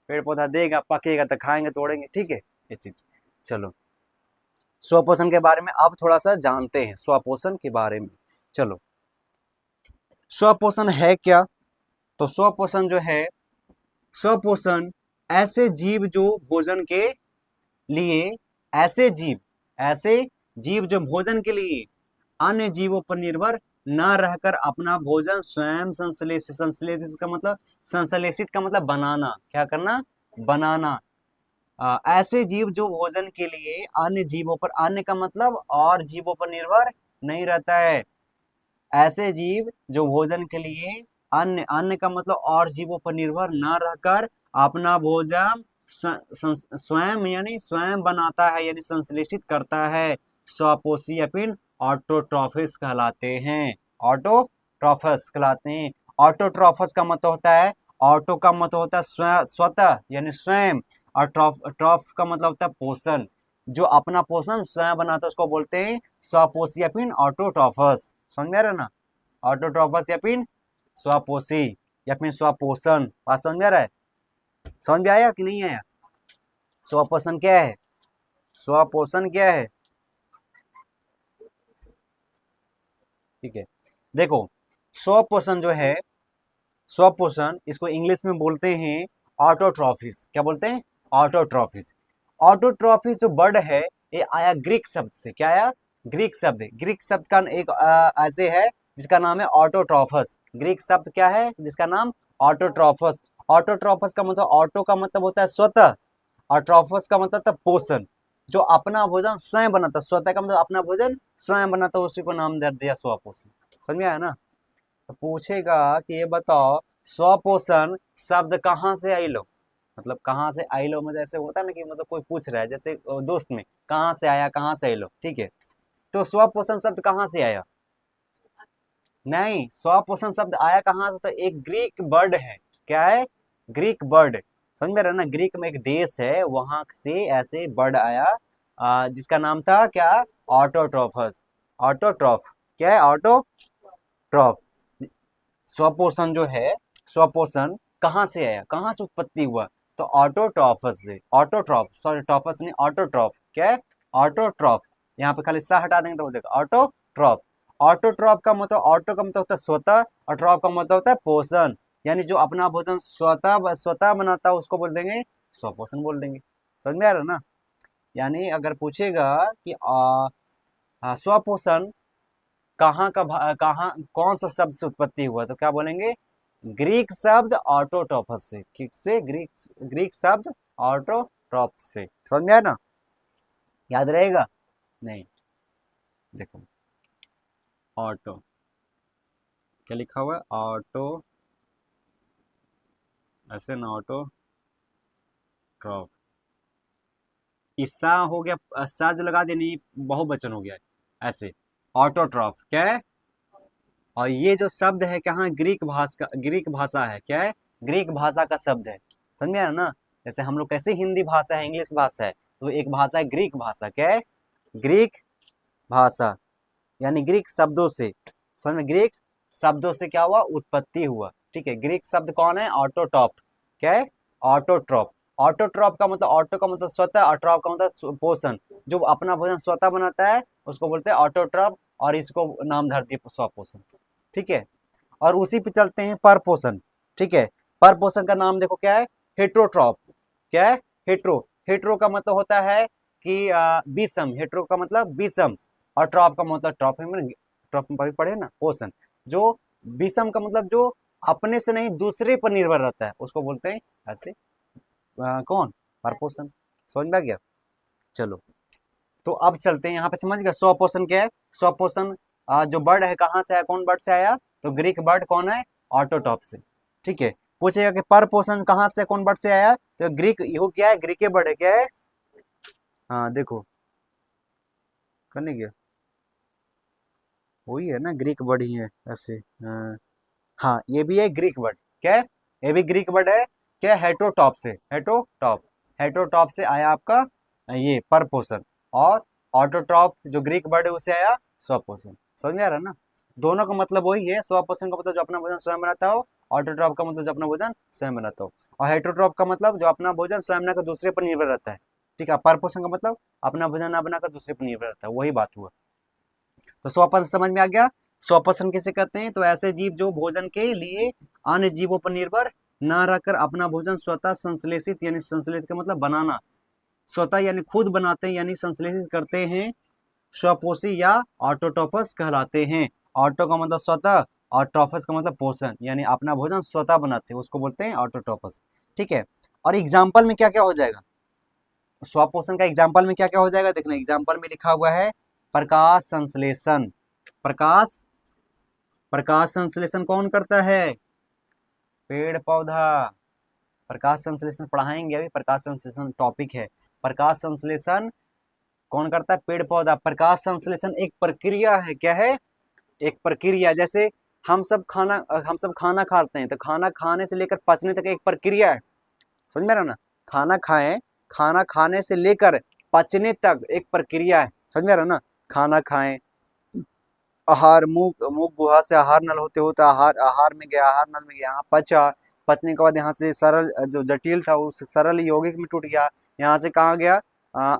पेड़ पौधा देगा, पकेगा तो खाएंगे, तोड़ेंगे। ठीक है, ये चीज। चलो, स्वपोषण के बारे में अब थोड़ा सा जानते हैं, स्वपोषण के बारे में। चलो, स्वपोषण है क्या? तो स्वपोषण जो है, स्वपोषण ऐसे जीव जो भोजन के लिए, ऐसे जीव, ऐसे जीव जो भोजन के लिए अन्य जीवों पर निर्भर न रहकर अपना भोजन स्वयं संश्लेषित, संश्लेषित का मतलब, संश्लेषित का मतलब बनाना, क्या करना? बनाना। ऐसे जीव जो भोजन के लिए अन्य जीवों पर, अन्य का मतलब और जीवों पर निर्भर नहीं रहता है। ऐसे जीव जो भोजन के लिए अन्य, अन्य का मतलब और जीवों पर निर्भर न रहकर अपना भोजन स्वयं यानी स्वयं बनाता है, यानी संश्लेषित करता है, स्वपोषी या फिर ऑटोट्रॉफिस कहलाते हैं। ऑटोट्रॉफस कहलाते हैं। ऑटोट्रॉफस का मतलब होता है, ऑटो का मतलब होता है स्वतः यानी स्वयं, और ट्रॉफ, ट्रॉफ का मतलब होता है पोषण। जो अपना पोषण स्वयं बनाता है उसको बोलते हैं स्वपोषी या फिर ऑटोट्रॉफस। समझ में आ रहा है ना, ऑटोट्रॉफस या फिर स्वपोषी या फिर स्वपोषण। बात समझ में आ रहा है, समझ में आया कि नहीं आया? स्वपोषण क्या है, स्वपोषण क्या है? ठीक है, देखो स्वपोषण जो है, स्वपोषण इसको इंग्लिश में बोलते हैं ऑटोट्रॉफिस। क्या बोलते हैं? ऑटोट्रॉफिस। ऑटोट्रॉफिस जो वर्ड है ये आया ग्रीक शब्द से। क्या आया? ग्रीक शब्द। ग्रीक शब्द का एक ऐसे है जिसका नाम है ऑटोट्रॉफस। ग्रीक शब्द क्या है जिसका नाम? ऑटोट्रॉफस। ऑटोट्रॉफस का मतलब, ऑटो का मतलब होता है स्वतः, और ट्रॉफस का मतलब था पोषण, जो अपना भोजन स्वयं बनाता। स्वतः का मतलब अपना भोजन स्वयं बनाता, उसी को नाम दे दिया स्वपोषण। समझ में आया ना? तो पूछेगा कि ये बताओ स्वपोषण शब्द कहाँ से आई लो, मतलब कहाँ से आई लो, मतलब ऐसे होता है ना कि मतलब कोई पूछ रहा है जैसे दोस्त में, कहाँ से आया, कहाँ से आई लो, ठीक है। तो स्वपोषण शब्द कहाँ से आया? नहीं, स्वपोषण शब्द आया कहाँ से? तो एक ग्रीक वर्ड है। क्या है? Greek word. समझ में रहा ना, ग्रीक में एक देश है, वहां से ऐसे वर्ड आया जिसका नाम था क्या? ऑटोट्रॉफस। ऑटोट्रॉफ। क्या है? ऑटोट्रॉफ। स्वपोषण जो है, स्वपोषण कहाँ से आया, कहाँ से उत्पत्ति हुआ? तो ऑटोट्रॉफस से। ऑटोट्रॉफ, सॉरी ट्रॉफस नहीं, ऑटोट्रॉफ। क्या है? ऑटोट्रॉफ। यहाँ पे खाली सा हटा देंगे तो हो जाएगा ऑटोट्रॉफ। ऑटोट्रॉफ का मतलब, ऑटो का मतलब होता है स्वतः, और ट्रॉफ का मतलब होता है पोषण, यानी जो अपना भोजन स्वतः स्वतः बनाता है उसको बोल देंगे स्वपोषण बोल देंगे। समझ में आ रहा है ना? यानी अगर पूछेगा कि स्वपोषण कहाँ का कहाँ कौन सा शब्द से उत्पत्ति हुआ, तो क्या बोलेंगे? ग्रीक शब्द ऑटोट्रॉफस से। किससे? ग्रीक, ग्रीक शब्द ऑटोट्रॉफ से। समझ में आया ना? याद रहेगा? नहीं, देखो ऑटो क्या लिखा हुआ है? ऑटो, ऐसे ना, ऑटो ट्रॉफ। ईसा हो गया, सा जो लगा देनी बहुवचन हो गया है, ऐसे ऑटोट्रॉफ। क्या है? और ये जो शब्द है कहाँ? ग्रीक भाषा, ग्रीक भाषा है। क्या है? ग्रीक भाषा का शब्द है। समझ में आया ना? जैसे हम लोग कैसे हिंदी भाषा है, इंग्लिश भाषा है, तो एक भाषा है ग्रीक भाषा। क्या है? ग्रीक भाषा, यानी ग्रीक शब्दों से। समझ में? ग्रीक शब्दों से क्या हुआ? उत्पत्ति हुआ। ठीक है, ग्रीक शब्द कौन है? ऑटोट्रॉप। क्या है? ऑटोट्रॉप। ऑटोट्रॉप का मतलब, ऑटो का मतलब स्वतः, और ट्रॉप का मतलब पोषण, जो अपना भोजन स्वतः बनाता है उसको बोलते हैं ऑटोट्रॉप, और इसको नाम धर दिया स्वपोषण। ठीक है, और उसी पे चलते हैं पर पोषण। ठीक है, पर पोषण का नाम देखो क्या है? हेट्रोट्रॉप। क्या है? हेट्रो। हेट्रो का मतलब होता है कि विषम। हेट्रो का मतलब विषम, और ट्रॉप का मतलब, ट्रॉप में, ट्रॉप में पढ़े ना, पोषण। जो विषम का मतलब जो अपने से नहीं दूसरे पर निर्भर रहता है उसको बोलते हैं ऐसे कौन? पर पोषण। समझ में आ गया? चलो, तो अब चलते हैं यहाँ पे। समझ गया स्वपोषण क्या है? स्वपोषण जो वर्ड है कहाँ से आया, कौन वर्ड से आया? तो ग्रीक वर्ड कौन है? ऑटोटॉप से। ठीक है, पूछेगा कि पर पोषण कहाँ से, कौन वर्ड से आया? तो ग्रीक, यो क्या है? ग्रीक वर्ड है। क्या है? हाँ देखो, करने गया वही है ना, ग्रीक वर्ड ही है ऐसे। हाँ, हाँ ये भी है ग्रीक वर्ड। क्या है? ये भी ग्रीक वर्ड है। क्या? हेटोटॉप से। हेटोटॉप, हेटोटॉप से आया आपका ये पर पोषण, और ऑटोट्रॉप जो ग्रीक वर्ड है उससे आया स्वपोषण। समझ में आ रहा है ना? दोनों का मतलब वही है। स्वपोषण का मतलब जो अपना भोजन स्वयं बनाता हो, ऑटोट्रॉप का मतलब जो अपना भोजन स्वयं बनाता हो, और हेटोट्रॉप का मतलब जो अपना भोजन स्वयं बनाकर दूसरे पर निर्भर रहता है। ठीक है, पर पोषण का मतलब अपना भोजन ना बनाकर दूसरे पर निर्भर रहता है, वही बात हुआ। तो स्वपोषण समझ में आ गया? स्वपोषण किसे कहते हैं? तो ऐसे जीव जो भोजन के लिए अन्य जीवों पर निर्भर न रहकर अपना भोजन स्वतः संश्लेषित, यानी संश्लेषित का मतलब बनाना, स्वतः यानी खुद बनाते हैं, यानी संश्लेषित करते हैं, स्वपोषी या ऑटोट्रॉफस कहलाते हैं। ऑटो का मतलब स्वतः, और ट्रॉफस का मतलब पोषण, यानी अपना भोजन स्वतः बनाते हैं उसको बोलते हैं ऑटोट्रॉफस। ठीक है, और एग्जाम्पल में क्या क्या हो जाएगा? स्वपोषण का एग्जाम्पल में क्या क्या हो जाएगा? देखना, एग्जाम्पल में लिखा हुआ है प्रकाश संश्लेषण। प्रकाश, प्रकाश संश्लेषण कौन करता है? पेड़ पौधा। प्रकाश संश्लेषण पढ़ाएंगे अभी, प्रकाश संश्लेषण टॉपिक है। प्रकाश संश्लेषण कौन करता है? पेड़ पौधा। प्रकाश संश्लेषण एक प्रक्रिया है। क्या है? एक प्रक्रिया। जैसे हम सब खाना खाते हैं, तो खाना खाने से लेकर पचने तक एक प्रक्रिया है। समझ में रहा ना? खाना खाएं, खाना खाने से लेकर पचने तक एक प्रक्रिया है, समझ में आ रहा है ना। खाना खाएं, आहार मुंह मुंह गुहा से आहार नल होते होते आहार आहार में गया, आहार नल में गया, यहाँ पचा, पचने के बाद यहाँ से सरल जो जटिल था उस सरल यौगिक में टूट गया, यहाँ से कहाँ गया,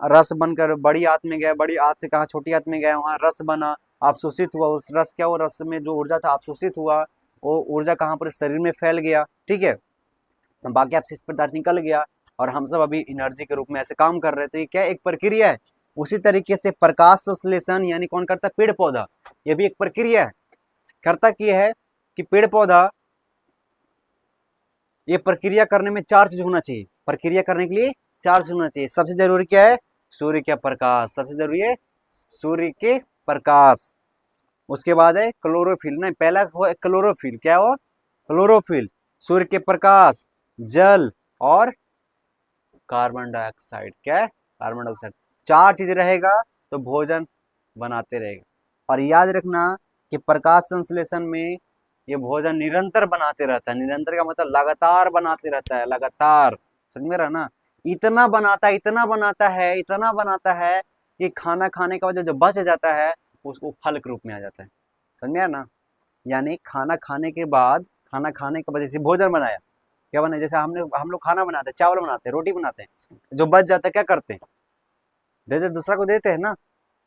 रस बनकर बड़ी आंत में गया, बड़ी आंत से कहाँ छोटी आंत में गया, वहाँ रस बना, अवशोषित हुआ, उस रस क्या, वो रस में जो ऊर्जा था अवशोषित हुआ, वो ऊर्जा कहाँ पर शरीर में फैल गया, ठीक है, बाकी अपशिष्ट पदार्थ निकल गया, और हम सब अभी एनर्जी के रूप में ऐसे काम कर रहे थे। ये क्या एक प्रक्रिया है। उसी तरीके से प्रकाश संश्लेषण यानी कौन करता है, पेड़ पौधा, ये भी एक प्रक्रिया है। करता क्या है कि पेड़ पौधा ये प्रक्रिया करने में 4 चीज होना चाहिए, प्रक्रिया करने के लिए 4 चीज होना चाहिए। सबसे जरूरी क्या है, सूर्य का प्रकाश, सबसे जरूरी है सूर्य के प्रकाश। उसके बाद है क्लोरोफिल, नहीं पहला हो क्लोरोफिल, क्या हो, क्लोरोफिल, सूर्य के प्रकाश, जल और कार्बन डाइऑक्साइड, क्या है, कार्बन डाइऑक्साइड। 4 चीज रहेगा तो भोजन बनाते रहेगा। और याद रखना कि प्रकाश संश्लेषण में ये भोजन निरंतर बनाते रहता है, निरंतर का मतलब लगातार बनाते रहता है, लगातार, समझ में रहा ना। इतना बनाता है, इतना बनाता है, इतना बनाता है कि खाना खाने के बाद जो बच जाता है उसको फल के रूप में आ जाता है, समझ में आया ना। यानी खाना खाने के बाद, खाना खाने के बाद जैसे भोजन बनाया, क्या बना, जैसे हम लोग खाना बनाते हैं, चावल बनाते हैं, रोटी बनाते हैं, जो बच जाता है क्या करते हैं, देते दूसरा को देते हैं ना,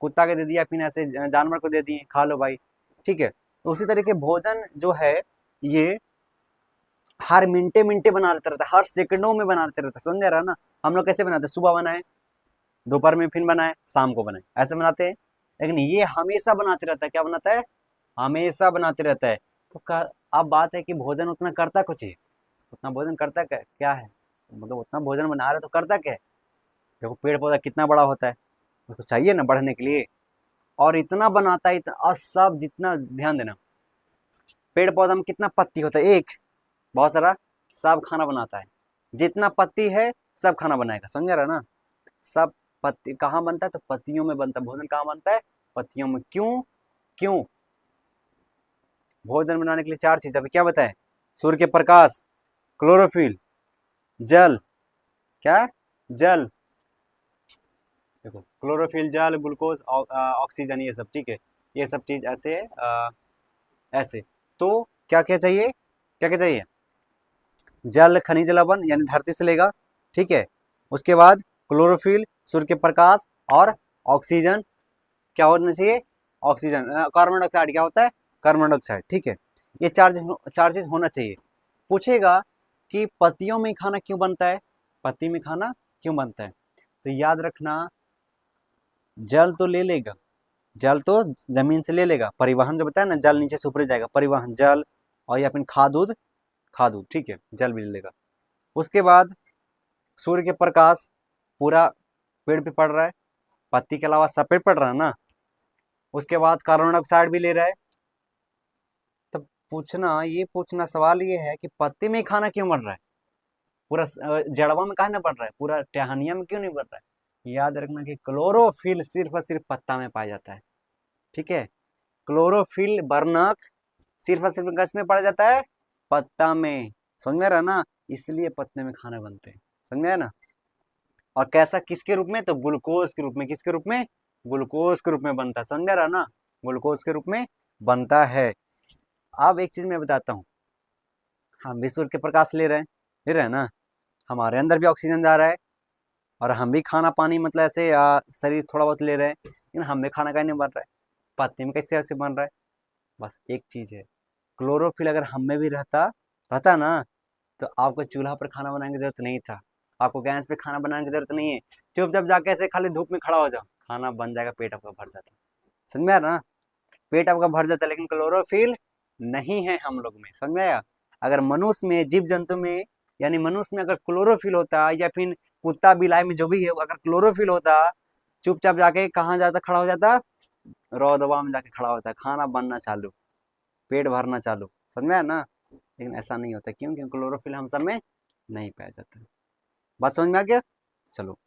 कुत्ता के दे दिया, फिर ऐसे जानवर को दे दिए, खा लो भाई, ठीक है। तो उसी तरीके भोजन जो है ये हर मिनटे मिनटे बना देता रहता है, हर सेकंडों में बनाते रहता है, समझ रहा है ना। हम लोग कैसे बनाते हैं, सुबह बनाए, दोपहर में फिर बनाए, शाम को बनाए, ऐसे बनाते हैं। लेकिन ये हमेशा बनाते रहता है, क्या बनाता है, हमेशा बनाते रहता है। तो अब बात है कि भोजन उतना करता कुछ है, उतना भोजन करता क्या है, मतलब उतना भोजन बना रहे तो करता क्या है। देखो पेड़ पौधा कितना बड़ा होता है, उसको चाहिए ना बढ़ने के लिए, और इतना बनाता है, इतना, और सब जितना, ध्यान देना, पेड़ पौधा में कितना पत्ती होता है, एक, बहुत सारा, सब खाना बनाता है, जितना पत्ती है सब खाना बनाएगा, समझ रहा है ना। सब पत्ती कहाँ बनता है, तो पत्तियों में बनता है भोजन, कहाँ बनता है, पत्तियों में। क्यों, क्यों, भोजन बनाने के लिए 4 चीज अभी क्या बताए, सूर्य के प्रकाश, क्लोरोफिल, जल, क्या, जल, देखो क्लोरोफिल, जल, ग्लूकोज, ऑक्सीजन, ये सब, ठीक है, ये सब चीज ऐसे ऐसे। तो क्या क्या चाहिए, क्या क्या चाहिए, जल, खनिज लवण यानी धरती से लेगा, ठीक है, उसके बाद क्लोरोफिल, सूर्य के प्रकाश, और ऑक्सीजन, क्या होना चाहिए, ऑक्सीजन, कार्बन डाइऑक्साइड, क्या होता है, कार्बन डाइऑक्साइड, ठीक है। ये 4 चीज होना चाहिए। पूछेगा कि पत्तियों में खाना क्यों बनता है, पत्ती में खाना क्यों बनता है, तो याद रखना, जल तो ले लेगा, जल तो जमीन से ले लेगा, परिवहन जो बताया ना, जल नीचे से ऊपर जाएगा, परिवहन जल, और या फिर खाद दूध, ठीक है, जल भी ले लेगा। उसके बाद सूर्य के प्रकाश पूरा पेड़ पे पड़ रहा है, पत्ती के अलावा सब पे पड़ रहा है ना। उसके बाद कार्बन डाइऑक्साइड भी ले रहा है। तो पूछना सवाल ये है कि पत्ती में ही खाना क्यों बन रहा है, पूरा जड़वा में कहा ना बन रहा है, पूरा टहनिया में क्यों नहीं बन रहा है। याद रखना कि क्लोरोफिल सिर्फ और सिर्फ पत्ता में पाया जाता है, ठीक है, क्लोरोफिल वर्णक सिर्फ और सिर्फ किस में पाया जाता है, पत्ता में, समझ में रहा ना। इसलिए पत्ते में खाना बनते हैं, समझ में आया ना। और कैसा, किसके रूप में, तो ग्लूकोज के रूप में, किसके रूप में, ग्लूकोज के रूप में बनता है, समझ रहा ना, ग्लूकोज के रूप में बनता है। अब एक चीज मैं बताता हूँ, हम भी सूर्य के प्रकाश ले रहे हैं ना, हमारे अंदर भी ऑक्सीजन जा रहा है, और हम भी खाना पानी मतलब ऐसे शरीर थोड़ा बहुत ले रहे हैं, लेकिन हमें खाना का नहीं बन रहा है, पत्ते में कैसे ऐसे बन रहा है। बस एक चीज है, क्लोरोफिल अगर हम में भी रहता रहता ना, तो आपको चूल्हा पर खाना बनाने की जरूरत नहीं था, आपको गैस पे खाना बनाने की जरूरत नहीं है, चुपचाप जाके ऐसे खाली धूप में खड़ा हो जाओ, खाना बन जाएगा, पेट आपका भर जाता है, समझ में आया ना, पेट आपका भर जाता है। लेकिन क्लोरोफिल नहीं है हम लोग में, समझ में आया। अगर मनुष्य में, जीव जंतु में, यानी मनुष्य में अगर क्लोरोफिल होता, या फिर कुत्ता बिलाई में जो भी है, अगर क्लोरोफिल होता, चुपचाप जाके कहाँ जाता, खड़ा हो जाता, रौदवा में जाके खड़ा होता है, खाना बनना चालू, पेट भरना चालू, समझ में आया ना। लेकिन ऐसा नहीं होता, क्यों, क्योंकि क्लोरोफिल हम सब में नहीं पाया जाता। बात समझ में आ गया, चलो।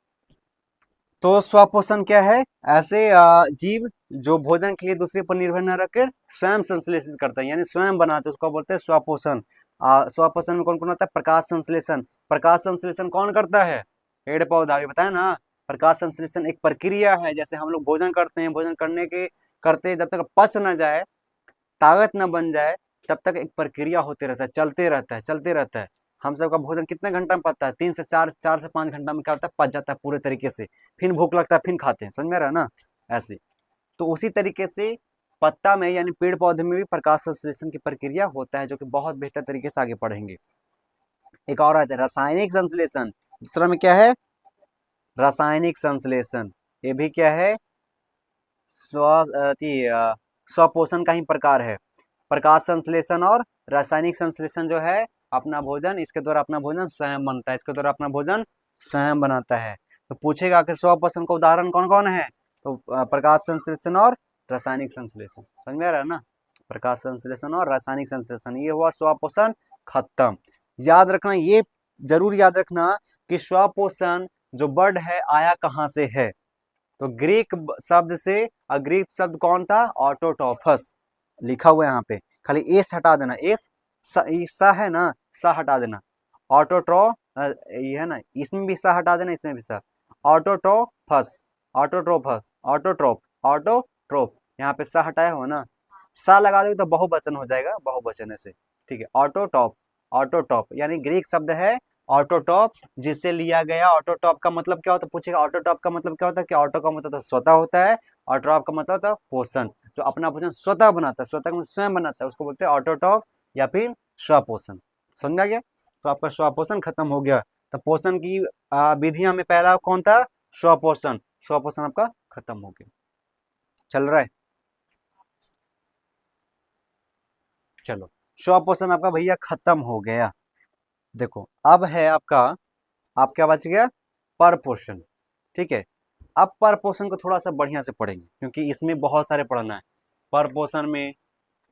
तो स्वपोषण क्या है, ऐसे जीव जो भोजन के लिए दूसरे पर निर्भर न रखकर स्वयं संश्लेषित करते हैं, यानी स्वयं बनाते हैं, उसको बोलते हैं स्वपोषण। स्वपोषण में कौन कौन होता है, प्रकाश संश्लेषण, प्रकाश संश्लेषण कौन करता है, पेड़ पौधा, भी बताया ना, प्रकाश संश्लेषण एक प्रक्रिया है, जैसे हम लोग भोजन करते हैं, भोजन करते जब तक पच न जाए, ताकत न बन जाए, तब तक एक प्रक्रिया होते रहता है, चलते रहता है। हम सबका भोजन कितने घंटा में पचता है? 3 से 4, 4 से 5 घंटा में क्या होता है? पच जाता है पूरे तरीके से। फिर भूख लगता है, फिर खाते हैं, समझ में आ रहा है ना? ऐसे। तो उसी तरीके से पत्ता में यानी पेड़ पौधे में भी प्रकाश संश्लेषण की प्रक्रिया होता है, जो कि बहुत बेहतर तरीके से आगे पढ़ेंगे। एक और आता है रासायनिक संश्लेषण। दूसरा में क्या है? रासायनिक संश्लेषण। ये भी क्या है? स्वपोषण का ही प्रकार है। प्रकाश संश्लेषण और रासायनिक संश्लेषण जो है, अपना भोजन इसके द्वारा अपना भोजन स्वयं बनता है, इसके द्वारा अपना भोजन स्वयं बनाता है। तो पूछेगा कि स्वपोषण का उदाहरण कौन कौन है? तो प्रकाश संश्लेषण और रासायनिक संश्लेषण। समझ में आ रहा है ना? प्रकाश संश्लेषण और रासायनिक संश्लेषण, ये हुआ स्वपोषण खत्म। याद रखना, ये जरूर याद रखना कि स्वपोषण जो वर्ड है आया कहाँ से है? तो ग्रीक शब्द से, और ग्रीक शब्द कौन था? ऑटोटॉफस। लिखा हुआ है यहाँ पे, खाली एस हटा देना, एस सा है ना, सा हटा देना। ऑटोट्रो ये है ना, इसमें भी सा हटा देना, इसमें भी सा। ऑटोट्रोफस, ऑटोट्रोफस, ऑटोट्रोप, ऑटोट्रोप, यहाँ पे सा हटाया हो ना, सा लगा दोगे तो बहुवचन हो जाएगा, बहुवचन ऐसे, ठीक है। ऑटोटॉप, ऑटोटॉप यानी ग्रीक शब्द है ऑटोटॉप, जिससे लिया गया। ऑटोटॉप का मतलब क्या होता है? पूछेगा ऑटोटॉप का मतलब क्या होता है? कि ऑटो का मतलब तो स्वतः होता है, और टॉप का मतलब होता है पोषण। जो अपना भोजन स्वतः बनाता है, स्वतः का मतलब स्वयं बनाता है, उसको बोलते हैं ऑटोटॉप या फिर स्वपोषण। समझा गया? तो आपका स्वपोषण खत्म हो गया। तो पोषण की विधियां में पहला कौन था? स्वपोषण। स्वपोषण आपका खत्म हो गया। चल रहा है? चलो, स्वपोषण आपका भैया खत्म हो गया। देखो अब है आपका, आप क्या बच गया? परपोषण। ठीक है, अब परपोषण को थोड़ा सा बढ़िया से पढ़ेंगे, क्योंकि इसमें बहुत सारे पढ़ना है। परपोषण में,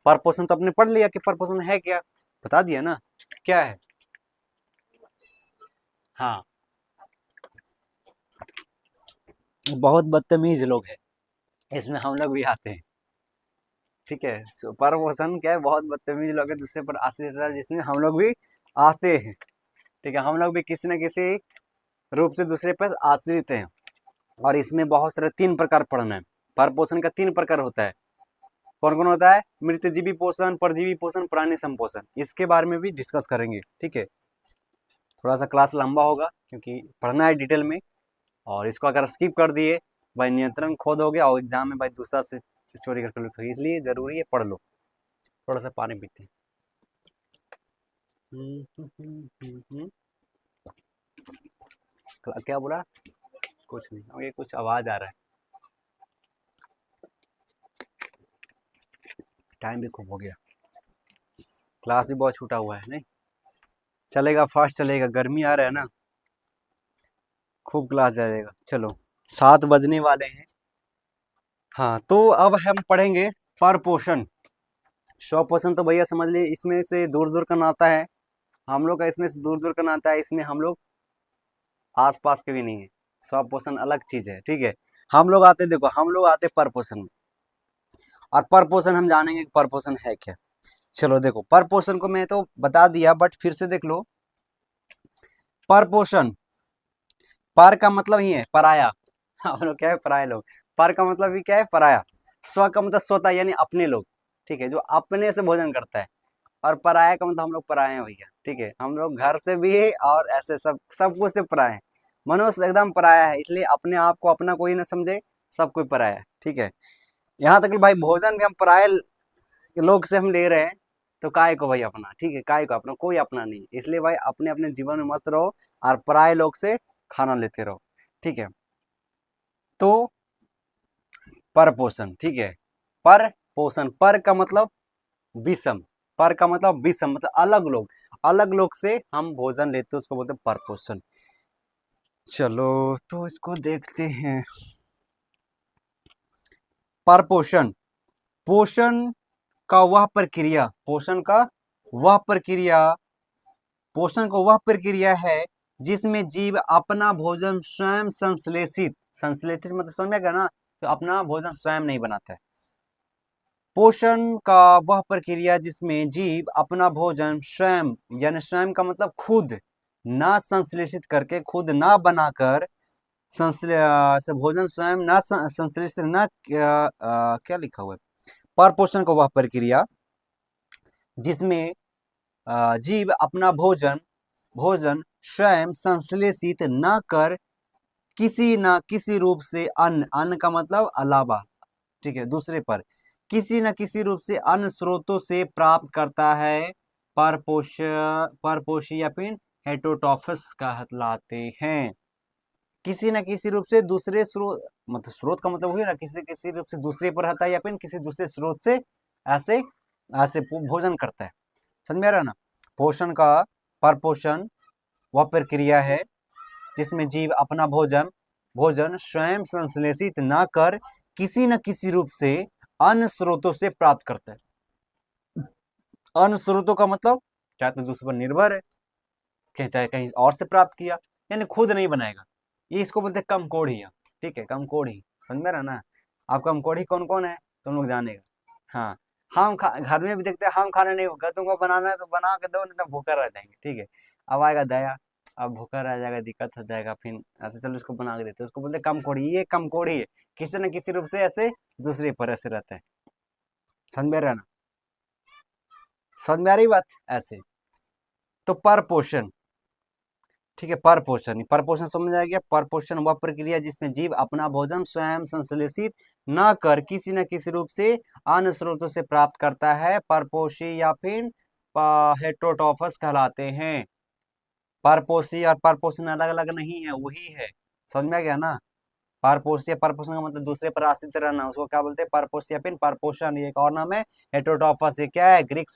परपोषण तो आपने पढ़ लिया कि परपोषण है क्या, बता दिया ना क्या है। हाँ, बहुत बदतमीज लोग हैं, इसमें हम लोग भी आते हैं। ठीक है, परपोषण क्या है? बहुत बदतमीज लोग हैं, दूसरे पर आश्रित रहता है, जिसमें हम लोग भी आते हैं। ठीक है, हम लोग भी किसी न किसी रूप से दूसरे पर आश्रित हैं। और इसमें बहुत सारे 3 प्रकार पढ़ना है। परपोषण का 3 प्रकार होता है। कौन कौन होता है? मृतजीवी पोषण, परजीवी पोषण, प्राणी संपोषण। इसके बारे में भी डिस्कस करेंगे। ठीक है, थोड़ा सा क्लास लंबा होगा क्योंकि पढ़ना है डिटेल में, और इसको अगर स्किप कर दिए भाई नियंत्रण खो दोगे, और एग्जाम में भाई दूसरा से चोरी करके लो, तो इसलिए जरूरी है पढ़ लो। थोड़ा सा पानी पीते हैं। क्या बोला? कुछ नहीं, ये कुछ आवाज आ रहा है। टाइम भी खूब हो गया, क्लास भी बहुत छूटा हुआ है। नहीं चलेगा, फास्ट चलेगा, गर्मी आ रहा है ना, खूब क्लास जाएगा। चलो 7 बजने वाले हैं। हाँ, तो अब हम पढ़ेंगे परपोषण। स्वपोषण तो भैया समझ लिए, इसमें से दूर दूर का नाता है हम लोग का, इसमें से दूर दूर का नाता है, इसमें हम लोग आस पास के भी नहीं है। स्वपोषण अलग चीज है। ठीक है, हम लोग आते, देखो हम लोग आते परपोषण में, और परपोषण हम जानेंगे कि परपोषण है क्या। चलो देखो, परपोषण को मैं तो बता दिया, बट फिर से देख लो। परपोषण, पर का मतलब ही है पराया। हम लोग क्या है? पराये लोग। पर का मतलब भी क्या है? पराया। स्व का मतलब स्वतः यानी अपने लोग। ठीक है, जो अपने से भोजन करता है। और पराया का मतलब हम लोग पराये हैं भैया। ठीक है, हम लोग घर से भी है और ऐसे सब सब कुछ से पराये हैं। मनुष्य एकदम पराया है, इसलिए अपने आप को अपना कोई ना समझे, सब कोई पराया है। ठीक है, यहाँ तक कि भाई भोजन भी हम पराये लोग से हम ले रहे हैं, तो काय को भाई अपना। ठीक है, काय को अपना, कोई अपना नहीं, इसलिए भाई अपने अपने जीवन में मस्त रहो, और पराये लोग से खाना लेते रहो। ठीक है, तो परपोषण। ठीक है, पर पोषण, पर का मतलब विषम, पर का मतलब विषम मतलब अलग लोग, अलग लोग से हम भोजन लेते हैं, उसको बोलते हैं परपोषण। चलो तो इसको देखते हैं। परपोषण, पोषण का वह प्रक्रिया, पोषण का वह प्रक्रिया, पोषण को वह प्रक्रिया है जिसमें जीव अपना भोजन स्वयं संश्लेषित, संश्लेषित मतलब समझ में गया ना, तो अपना भोजन स्वयं नहीं बनाता है। पोषण का वह प्रक्रिया जिसमें जीव अपना भोजन स्वयं, यानी स्वयं का मतलब खुद, ना संश्लेषित करके, खुद ना बनाकर से भोजन स्वयं न संश्लेषित न क्या लिखा हुआ है, परपोषण का वह प्रक्रिया जिसमें जीव अपना भोजन भोजन स्वयं संश्लेषित न कर किसी न किसी रूप से अन्न, अन्न का मतलब अलावा, ठीक है, दूसरे पर किसी न किसी रूप से अन्य स्रोतों से प्राप्त करता है, परपोषी या फिर हेटरोटॉफस कहलाते हैं। किसी न किसी रूप से दूसरे स्रोत, मतलब स्रोत का मतलब हुई ना, किसी किसी रूप से दूसरे पर रहता है या फिर किसी दूसरे स्रोत से ऐसे ऐसे भोजन करता है। समझ में आ रहा है ना। पोषण का परपोषण वह प्रक्रिया है जिसमें जीव अपना भोजन भोजन स्वयं संश्लेषित न कर किसी न किसी रूप से अन्य स्रोतों से प्राप्त करता है। अन्य स्रोतों का मतलब चाहे तो दूसरे पर निर्भर है, चाहे कहीं और से प्राप्त किया, यानी खुद नहीं बनाएगा। ये इसको बोलते हैं कमकोढ़िया, ठीक है, कमकोढ़ी। समझ में रहा ना। आप कमकोढ़ी कौन कौन है तुम लोग जानेगा। हाँ, हम घर में भी देखते हैं, हम खाना नहीं होगा, तुमको बनाना है तो बना के दो, नहीं तो भूखा रह जाएंगे, ठीक है। अब आएगा दया, अब भूखा रह जाएगा, दिक्कत हो जाएगा, फिर ऐसे चलो उसको बना के देते हैं, उसको बोलते हैं कमकोढ़ी। ये कमकोढ़ी है, किसी न किसी रूप से ऐसे दूसरे पर ऐसे रहता है। समझ में रहा ना, समझ में आ रही बात। ऐसे तो परपोषण, ठीक है, परपोषण, परपोषण समझ आ गया। परपोषण वह प्रक्रिया जिसमें जीव अपना भोजन स्वयं संश्लेषित न कर किसी न किसी रूप से अन्य स्रोतों से प्राप्त करता है, परपोषी या फिर हेटरोटॉफस कहलाते हैं। परपोषी और परपोषण अलग अलग नहीं है, वही है। समझ में आ गया ना। परपोषी, परपोषण का मतलब दूसरे पर आश्रित रहना, उसको क्या बोलते हैं, परपोषी या फिर परपोषण। ये एक और नाम है हेटरोटॉफस। ये क्या है, ग्रीक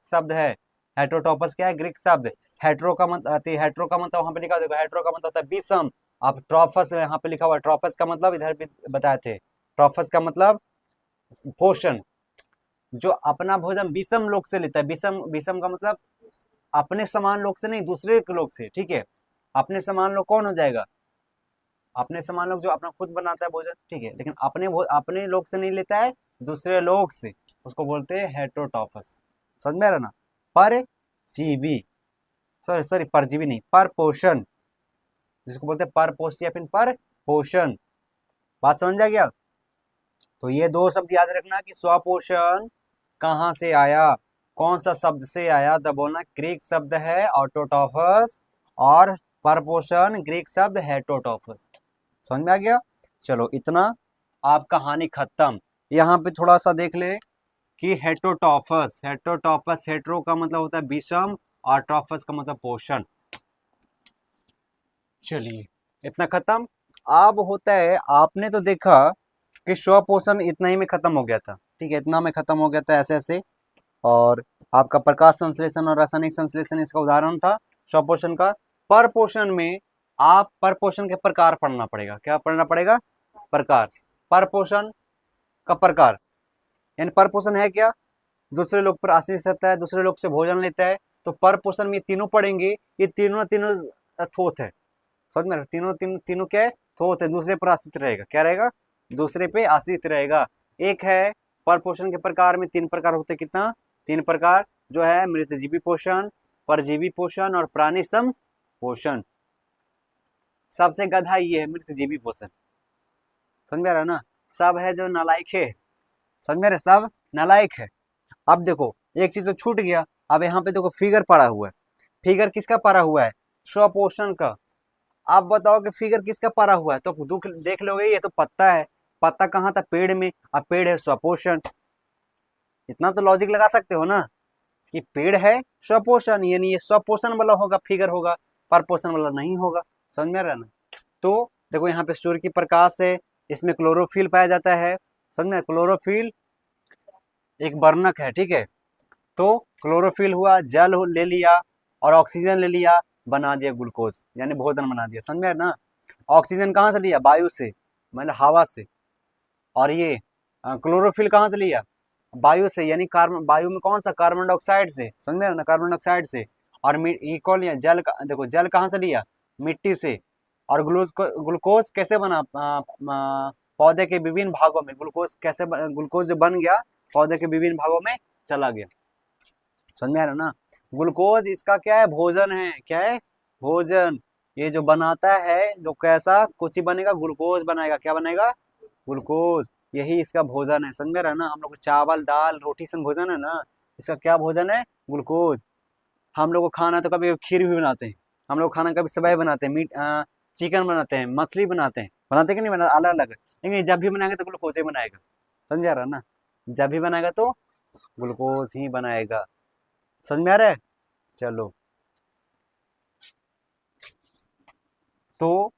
शब्द है। हेटरोटॉपस क्या है, ग्रीक शब्द। हेट्रो का मतलब, हेट्रो का मतलब वहां पे लिखा, देखो हेट्रो का मतलब होता है विषम। अब ट्रॉफस यहाँ पे लिखा हुआ है, ट्रॉफस का मतलब इधर भी बताए थे, ट्रॉफस का मतलब पोषण। जो अपना भोजन विषम लोक से लेता है, विषम, विषम का मतलब अपने समान लोग से नहीं, दूसरे के लोग से, ठीक है। अपने समान लोग कौन हो जाएगा, अपने समान लोग जो अपना खुद बनाता है भोजन, ठीक है, लेकिन अपने लोग से नहीं लेता है, दूसरे लोग से, उसको बोलते हैं हेटरोटॉफस। समझ में आ रहा ना। परजीवी, सॉरी सॉरी, परजीवी नहीं, पर पोषण, जिसको बोलते हैं परपोषी या फिर पर पोषण। बात समझ आ गया। तो ये दो शब्द याद रखना कि स्वपोषण कहाँ से आया, कौन सा शब्द से आया, तो बोलना ग्रीक शब्द है ऑटोटॉफस, और परपोषण ग्रीक शब्द हेटरोटॉफस। समझ में आ गया। चलो इतना, आप कहानी खत्म। यहाँ पे थोड़ा सा देख ले कि हेटरोटॉफस, हेटरोटॉफस, हेट्रो का मतलब होता है विषम और टॉफस का मतलब पोषण। चलिए इतना खत्म। अब होता है, आपने तो देखा कि स्वपोषण इतना ही में खत्म हो गया था, ठीक है, इतना में खत्म हो गया था ऐसे ऐसे। और आपका प्रकाश संश्लेषण और रासायनिक संश्लेषण इसका उदाहरण था स्वपोषण का। परपोषण में आप परपोषण के प्रकार पढ़ना पड़ेगा। क्या पढ़ना पड़ेगा, प्रकार। परपोषण का प्रकार, यानी परपोषण है क्या, दूसरे लोग पर आश्रित रहता है, दूसरे लोग से भोजन लेता है। तो परपोषण में तीनों पढ़ेंगे, ये तीनों तीनों थोथ है। समझ में, तीनों तीनों क्या है, थोथ है, दूसरे पर आश्रित रहेगा। क्या रहेगा, दूसरे पे आश्रित रहेगा। एक है परपोषण के प्रकार में तीन प्रकार होते, कितना, तीन प्रकार, जो है मृतजीवी पोषण, परजीवी पोषण और प्राणी सम पोषण। सबसे गधा ये है मृतजीवी पोषण। समझ में आ रहा है ना। सब है जो नालायक है, समझ में, सब नालायक है। अब देखो एक चीज तो छूट गया। अब यहाँ पे देखो फिगर पड़ा हुआ है, फिगर किसका पड़ा हुआ है, स्वपोषण का। आप बताओ कि फिगर किसका पड़ा हुआ है, तो दुख देख लोगे, ये तो पत्ता है, पत्ता कहाँ था, पेड़ में, अब पेड़ है स्वपोषण। इतना तो लॉजिक लगा सकते हो ना कि पेड़ है स्वपोषण, यानी ये स्वपोषण वाला होगा, फिगर होगा, परपोषण वाला नहीं होगा। समझ में आ रहा है ना। तो देखो यहाँ पे सूर्य की प्रकाश है, इसमें क्लोरोफिल पाया जाता है। समझ में, क्लोरोफिल एक वर्णक है, ठीक है। तो क्लोरोफिल हुआ, जल ले लिया और ऑक्सीजन ले लिया, बना दिया ग्लूकोज, यानी भोजन बना दिया। समझ में ना। ऑक्सीजन कहाँ से लिया, वायु से, मतलब हवा से। और ये क्लोरोफिल कहाँ से लिया, वायु से, यानी कार्बन, वायु में कौन सा, कार्बन डाइऑक्साइड से। समझ में ना, कार्बन डाइऑक्साइड से। और ये कौन लिया, जल का, देखो जल कहाँ से लिया, मिट्टी से। और ग्लूकोज कैसे बना, पौधे के विभिन्न भागों में ग्लूकोज कैसे ग्लूकोज जो बन गया, पौधे के विभिन्न भागों में चला गया। समझ में आ रहा ना। ग्लूकोज इसका क्या है, भोजन है, क्या है, भोजन। ये जो बनाता है, जो कैसा कुछ ही बनेगा, ग्लूकोज बनाएगा। क्या बनेगा? ग्लूकोज। यही इसका भोजन है, समझ में रहा ना? हम लोग को चावल दाल रोटी से भोजन है ना, इसका क्या भोजन है? ग्लूकोज। हम लोग को खाना तो कभी खीर भी बनाते हैं, हम लोग खाना कभी सेवई बनाते हैं, मीट चिकन बनाते हैं, मछली बनाते हैं कि नहीं बनाते? अलग अलग। लेकिन जब भी बनाएंगे तो ग्लूकोज ही बनाएगा, समझा रहा ना? जब भी बनाएगा तो ग्लूकोज ही बनाएगा। समझ में आ रहा है? चलो, तो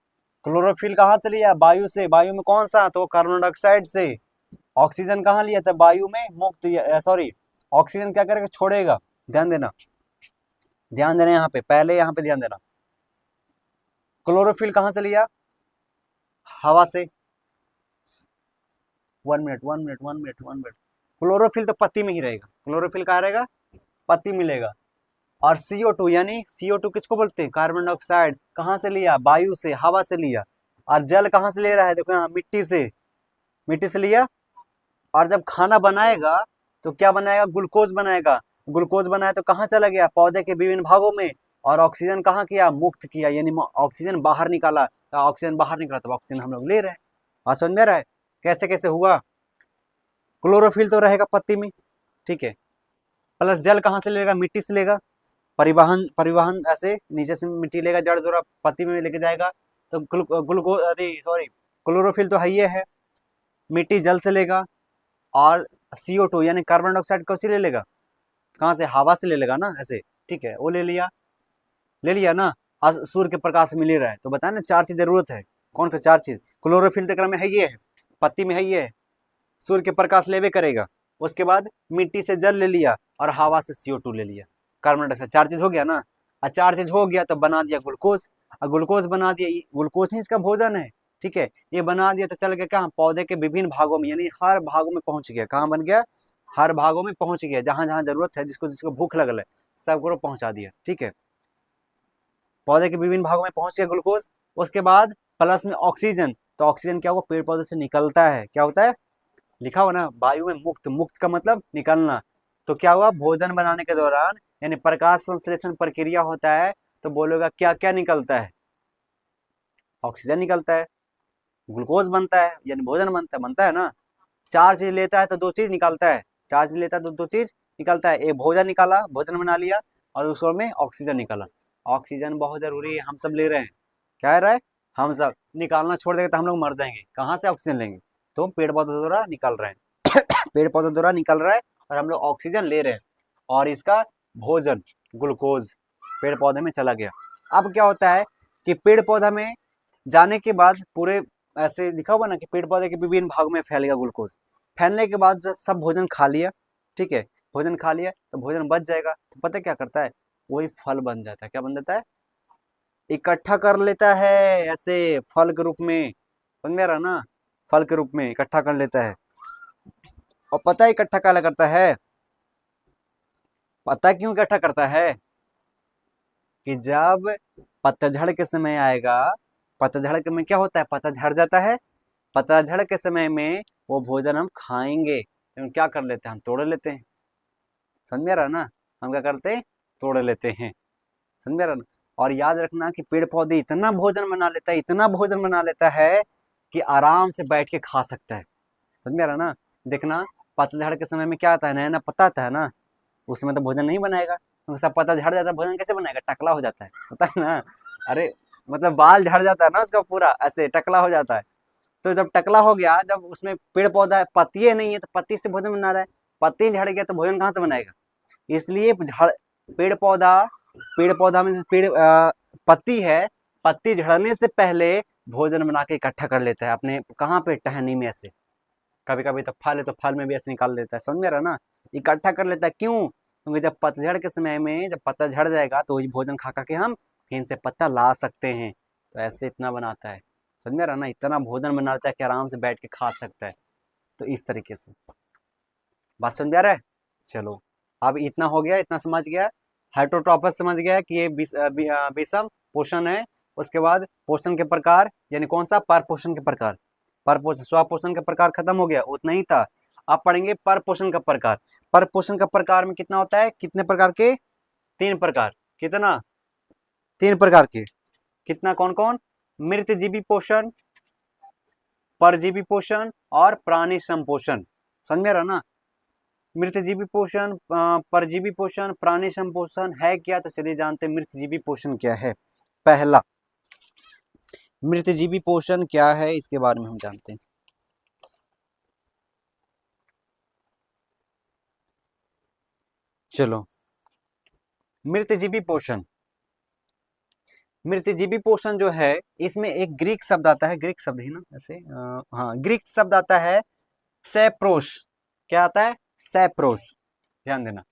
क्लोरोफिल कहाँ से लिया? वायु से। वायु में कौन सा? तो कार्बन डाइऑक्साइड से। ऑक्सीजन कहाँ लिया था? वायु में मुक्त, सॉरी, ऑक्सीजन क्या करेगा? छोड़ेगा। ध्यान देना, ध्यान देना, यहाँ पे पहले यहाँ पे ध्यान देना। क्लोरोफिल कहाँ से लिया? हवा से। 1 minute 1 minute 1 minute 1 minute. Chlorophyll तो पत्ती में ही रहेगा। क्लोरोफिल कहाँ रहेगा? पत्ती मिलेगा। और CO2, यानी CO2 किसको बोलते हैं? Carbon dioxide. कहाँ से लिया? वायु से, हवा से लिया। और जल कहाँ से ले रहा है? देखो यहाँ, मिट्टी से। मिट्टी से लिया। और जब खाना बनाएगा तो क्या बनाएगा? ग्लूकोज बनाएगा। ग्लूकोज बनाया तो कहाँ चला गया? पौधे के विभिन्न भागों में। और ऑक्सीजन कहाँ किया? मुक्त किया, यानी ऑक्सीजन बाहर निकाला। तो ऑक्सीजन बाहर निकला तो ऑक्सीजन हम लोग ले रहे हैं। बात समझ में आ रहा है? कैसे कैसे हुआ? क्लोरोफिल तो रहेगा पत्ती में, ठीक है। प्लस जल कहाँ से लेगा? मिट्टी से लेगा। परिवहन परिवहन ऐसे नीचे से मिट्टी लेगा, जड़ जोड़ा पत्ती में लेके जाएगा। तो ग्लूकोज, अरे सॉरी, क्लोरोफिल तो है ही है। मिट्टी जल से लेगा। और CO2 यानी कार्बन डाइऑक्साइड कौन से ले लेगा? कहाँ से? हवा से ले लेगा ना, ऐसे, ठीक है। वो ले लिया, ले लिया ना। आज सूर्य के प्रकाश में ले रहा है, तो बताया ना 4 चीज जरूरत है। कौन सा 4 चीज? क्लोरोफिल तो में है ही है, पत्ती में है ही है, सूर्य के प्रकाश लेवे करेगा। उसके बाद मिट्टी से जल ले लिया और हवा से CO2 ले लिया, कार्बन डाइऑक्साइड। 4 चीज हो गया ना। और 4 चीज हो गया तो बना दिया ग्लूकोज। और ग्लूकोज बना दिया, ग्लूकोज ही इसका भोजन है, ठीक है। ये बना दिया तो चल गया कहाँ? पौधे के विभिन्न भागों में, यानी हर भागों में पहुंच गया। कहाँ बन गया? हर भागों में पहुंच गया। जहां जहां जरूरत है, जिसको जिसको भूख लगल है, सबको पहुंचा दिया, ठीक है। पौधे के विभिन्न भागों में पहुंच गया ग्लूकोज। उसके बाद प्लस में ऑक्सीजन। तो ऑक्सीजन क्या हुआ? पेड़ पौधे से निकलता है। क्या होता है? लिखा हुआ ना, वायु में मुक्त। मुक्त का मतलब निकलना। तो क्या हुआ? भोजन बनाने के दौरान, यानी प्रकाश संश्लेषण प्रक्रिया होता है, तो बोलेगा क्या क्या निकलता है? ऑक्सीजन निकलता है, ग्लूकोज बनता है, यानी भोजन बनता है ना। 4 चीज लेता है तो 2 चीज निकालता है। 4 चीज लेता है तो 2 चीज निकलता है। एक भोजन निकाला, भोजन बना लिया। और दूसरों में ऑक्सीजन निकाला। ऑक्सीजन बहुत जरूरी है, हम सब ले रहे हैं। क्या है रहा है? हम सब निकालना छोड़ देंगे तो हम लोग मर जाएंगे। कहाँ से ऑक्सीजन लेंगे? तो पेड़ पौधों द्वारा निकल रहे हैं। पेड़ पौधों द्वारा निकल रहा है और हम लोग ऑक्सीजन ले रहे हैं। और इसका भोजन ग्लूकोज पेड़ पौधे में चला गया। अब क्या होता है कि पेड़ पौधा में जाने के बाद पूरे, ऐसे लिखा हुआ ना कि पेड़ पौधे के विभिन्न भागों में फैल गया ग्लूकोज। फैलने के बाद जब सब भोजन खा लिया, ठीक है, भोजन खा लिया तो भोजन बच जाएगा, तो पता है क्या करता है? वही फल बन जाता है। क्या बन जाता है? इकट्ठा कर लेता है, ऐसे फल के रूप में। समझ में आ रहा ना? फल के रूप में इकट्ठा कर लेता है। और पता है इकट्ठा क्या करता है? पता है क्यों इकट्ठा करता है? कि जब पतझड़ के समय आएगा, पतझड़ के में क्या होता है? पत्ता झड़ जाता है। पतझड़ के समय में वो भोजन हम खाएंगे, तो क्या कर लेते हैं? हम तोड़ लेते हैं। समझ में आ रहा ना? हम क्या करते हैं? तोड़ लेते हैं। समझ में आ रहा ना? और याद रखना कि पेड़ पौधे इतना भोजन बना लेता है, इतना भोजन बना लेता है कि आराम से बैठ के खा सकता है। समझ में आ रहा ना? देखना, पतझड़ के समय में क्या आता है? नया नया पत्ता आता है ना, उसमें तो भोजन नहीं बनाएगा, क्योंकि सब पत्ता झड़ जाता है, भोजन कैसे बनाएगा? टकला हो जाता है, पता है ना? अरे मतलब बाल झड़ जाता है ना उसका, पूरा ऐसे टकला हो जाता है। तो जब टकला हो गया, जब उसमें पेड़ पौधा पत्ती नहीं है तो पत्ती से भोजन बना रहा है। पत्ती झड़ गया तो भोजन कहाँ से बनाएगा? इसलिए पेड़ पौधा, पेड़ पौधा में पत्ती है, पत्ती झड़ने से पहले भोजन बना के इकट्ठा कर लेता है अपने, कहाँ पे? टहनी में ऐसे। कभी कभी तो फल है तो फल में भी ऐसे निकाल लेता है। समझ में रहा ना? इकट्ठा कर लेता है। क्यों? क्योंकि जब पतझड़ के समय में जब पत्ता झड़ जाएगा तो वही भोजन खा खा के हम फिर से पत्ता ला सकते हैं। तो ऐसे इतना बनाता है। समझ में रहा ना? इतना भोजन बनाता है कि आराम से बैठ के खा सकता है। तो इस तरीके से बात समझ आ रहा है? चलो, अब इतना हो गया, इतना समझ गया। हेटरोट्रॉपस समझ गया कि ये विषम पोषण है। उसके बाद पोषण के प्रकार, यानी कौन सा? पर पोषण के प्रकार। पर पोषण, स्वपोषण का प्रकार खत्म हो गया, उतना ही था। अब पढ़ेंगे पर पोषण का प्रकार। पर पोषण का प्रकार में कितना होता है? कितने प्रकार के? 3 प्रकार। कितना? 3 प्रकार के। कितना, कौन कौन? मृतजीवी पोषण, परजीवी पोषण और प्राणी संपोषण। समझ में रहा ना? मृतजीवी पोषण, परजीवी पोषण, प्राणी संपोषण है क्या? तो चलिए जानते हैं मृतजीवी पोषण क्या है। पहला, मृतजीवी पोषण क्या है इसके बारे में हम जानते हैं। चलो, मृतजीवी पोषण, मृतजीवी पोषण जो है इसमें एक ग्रीक शब्द आता है, ग्रीक शब्द ही ना ऐसे, हाँ ग्रीक शब्द आता है सैप्रोस। क्या आता है? सैप्रोस। ध्यान देना,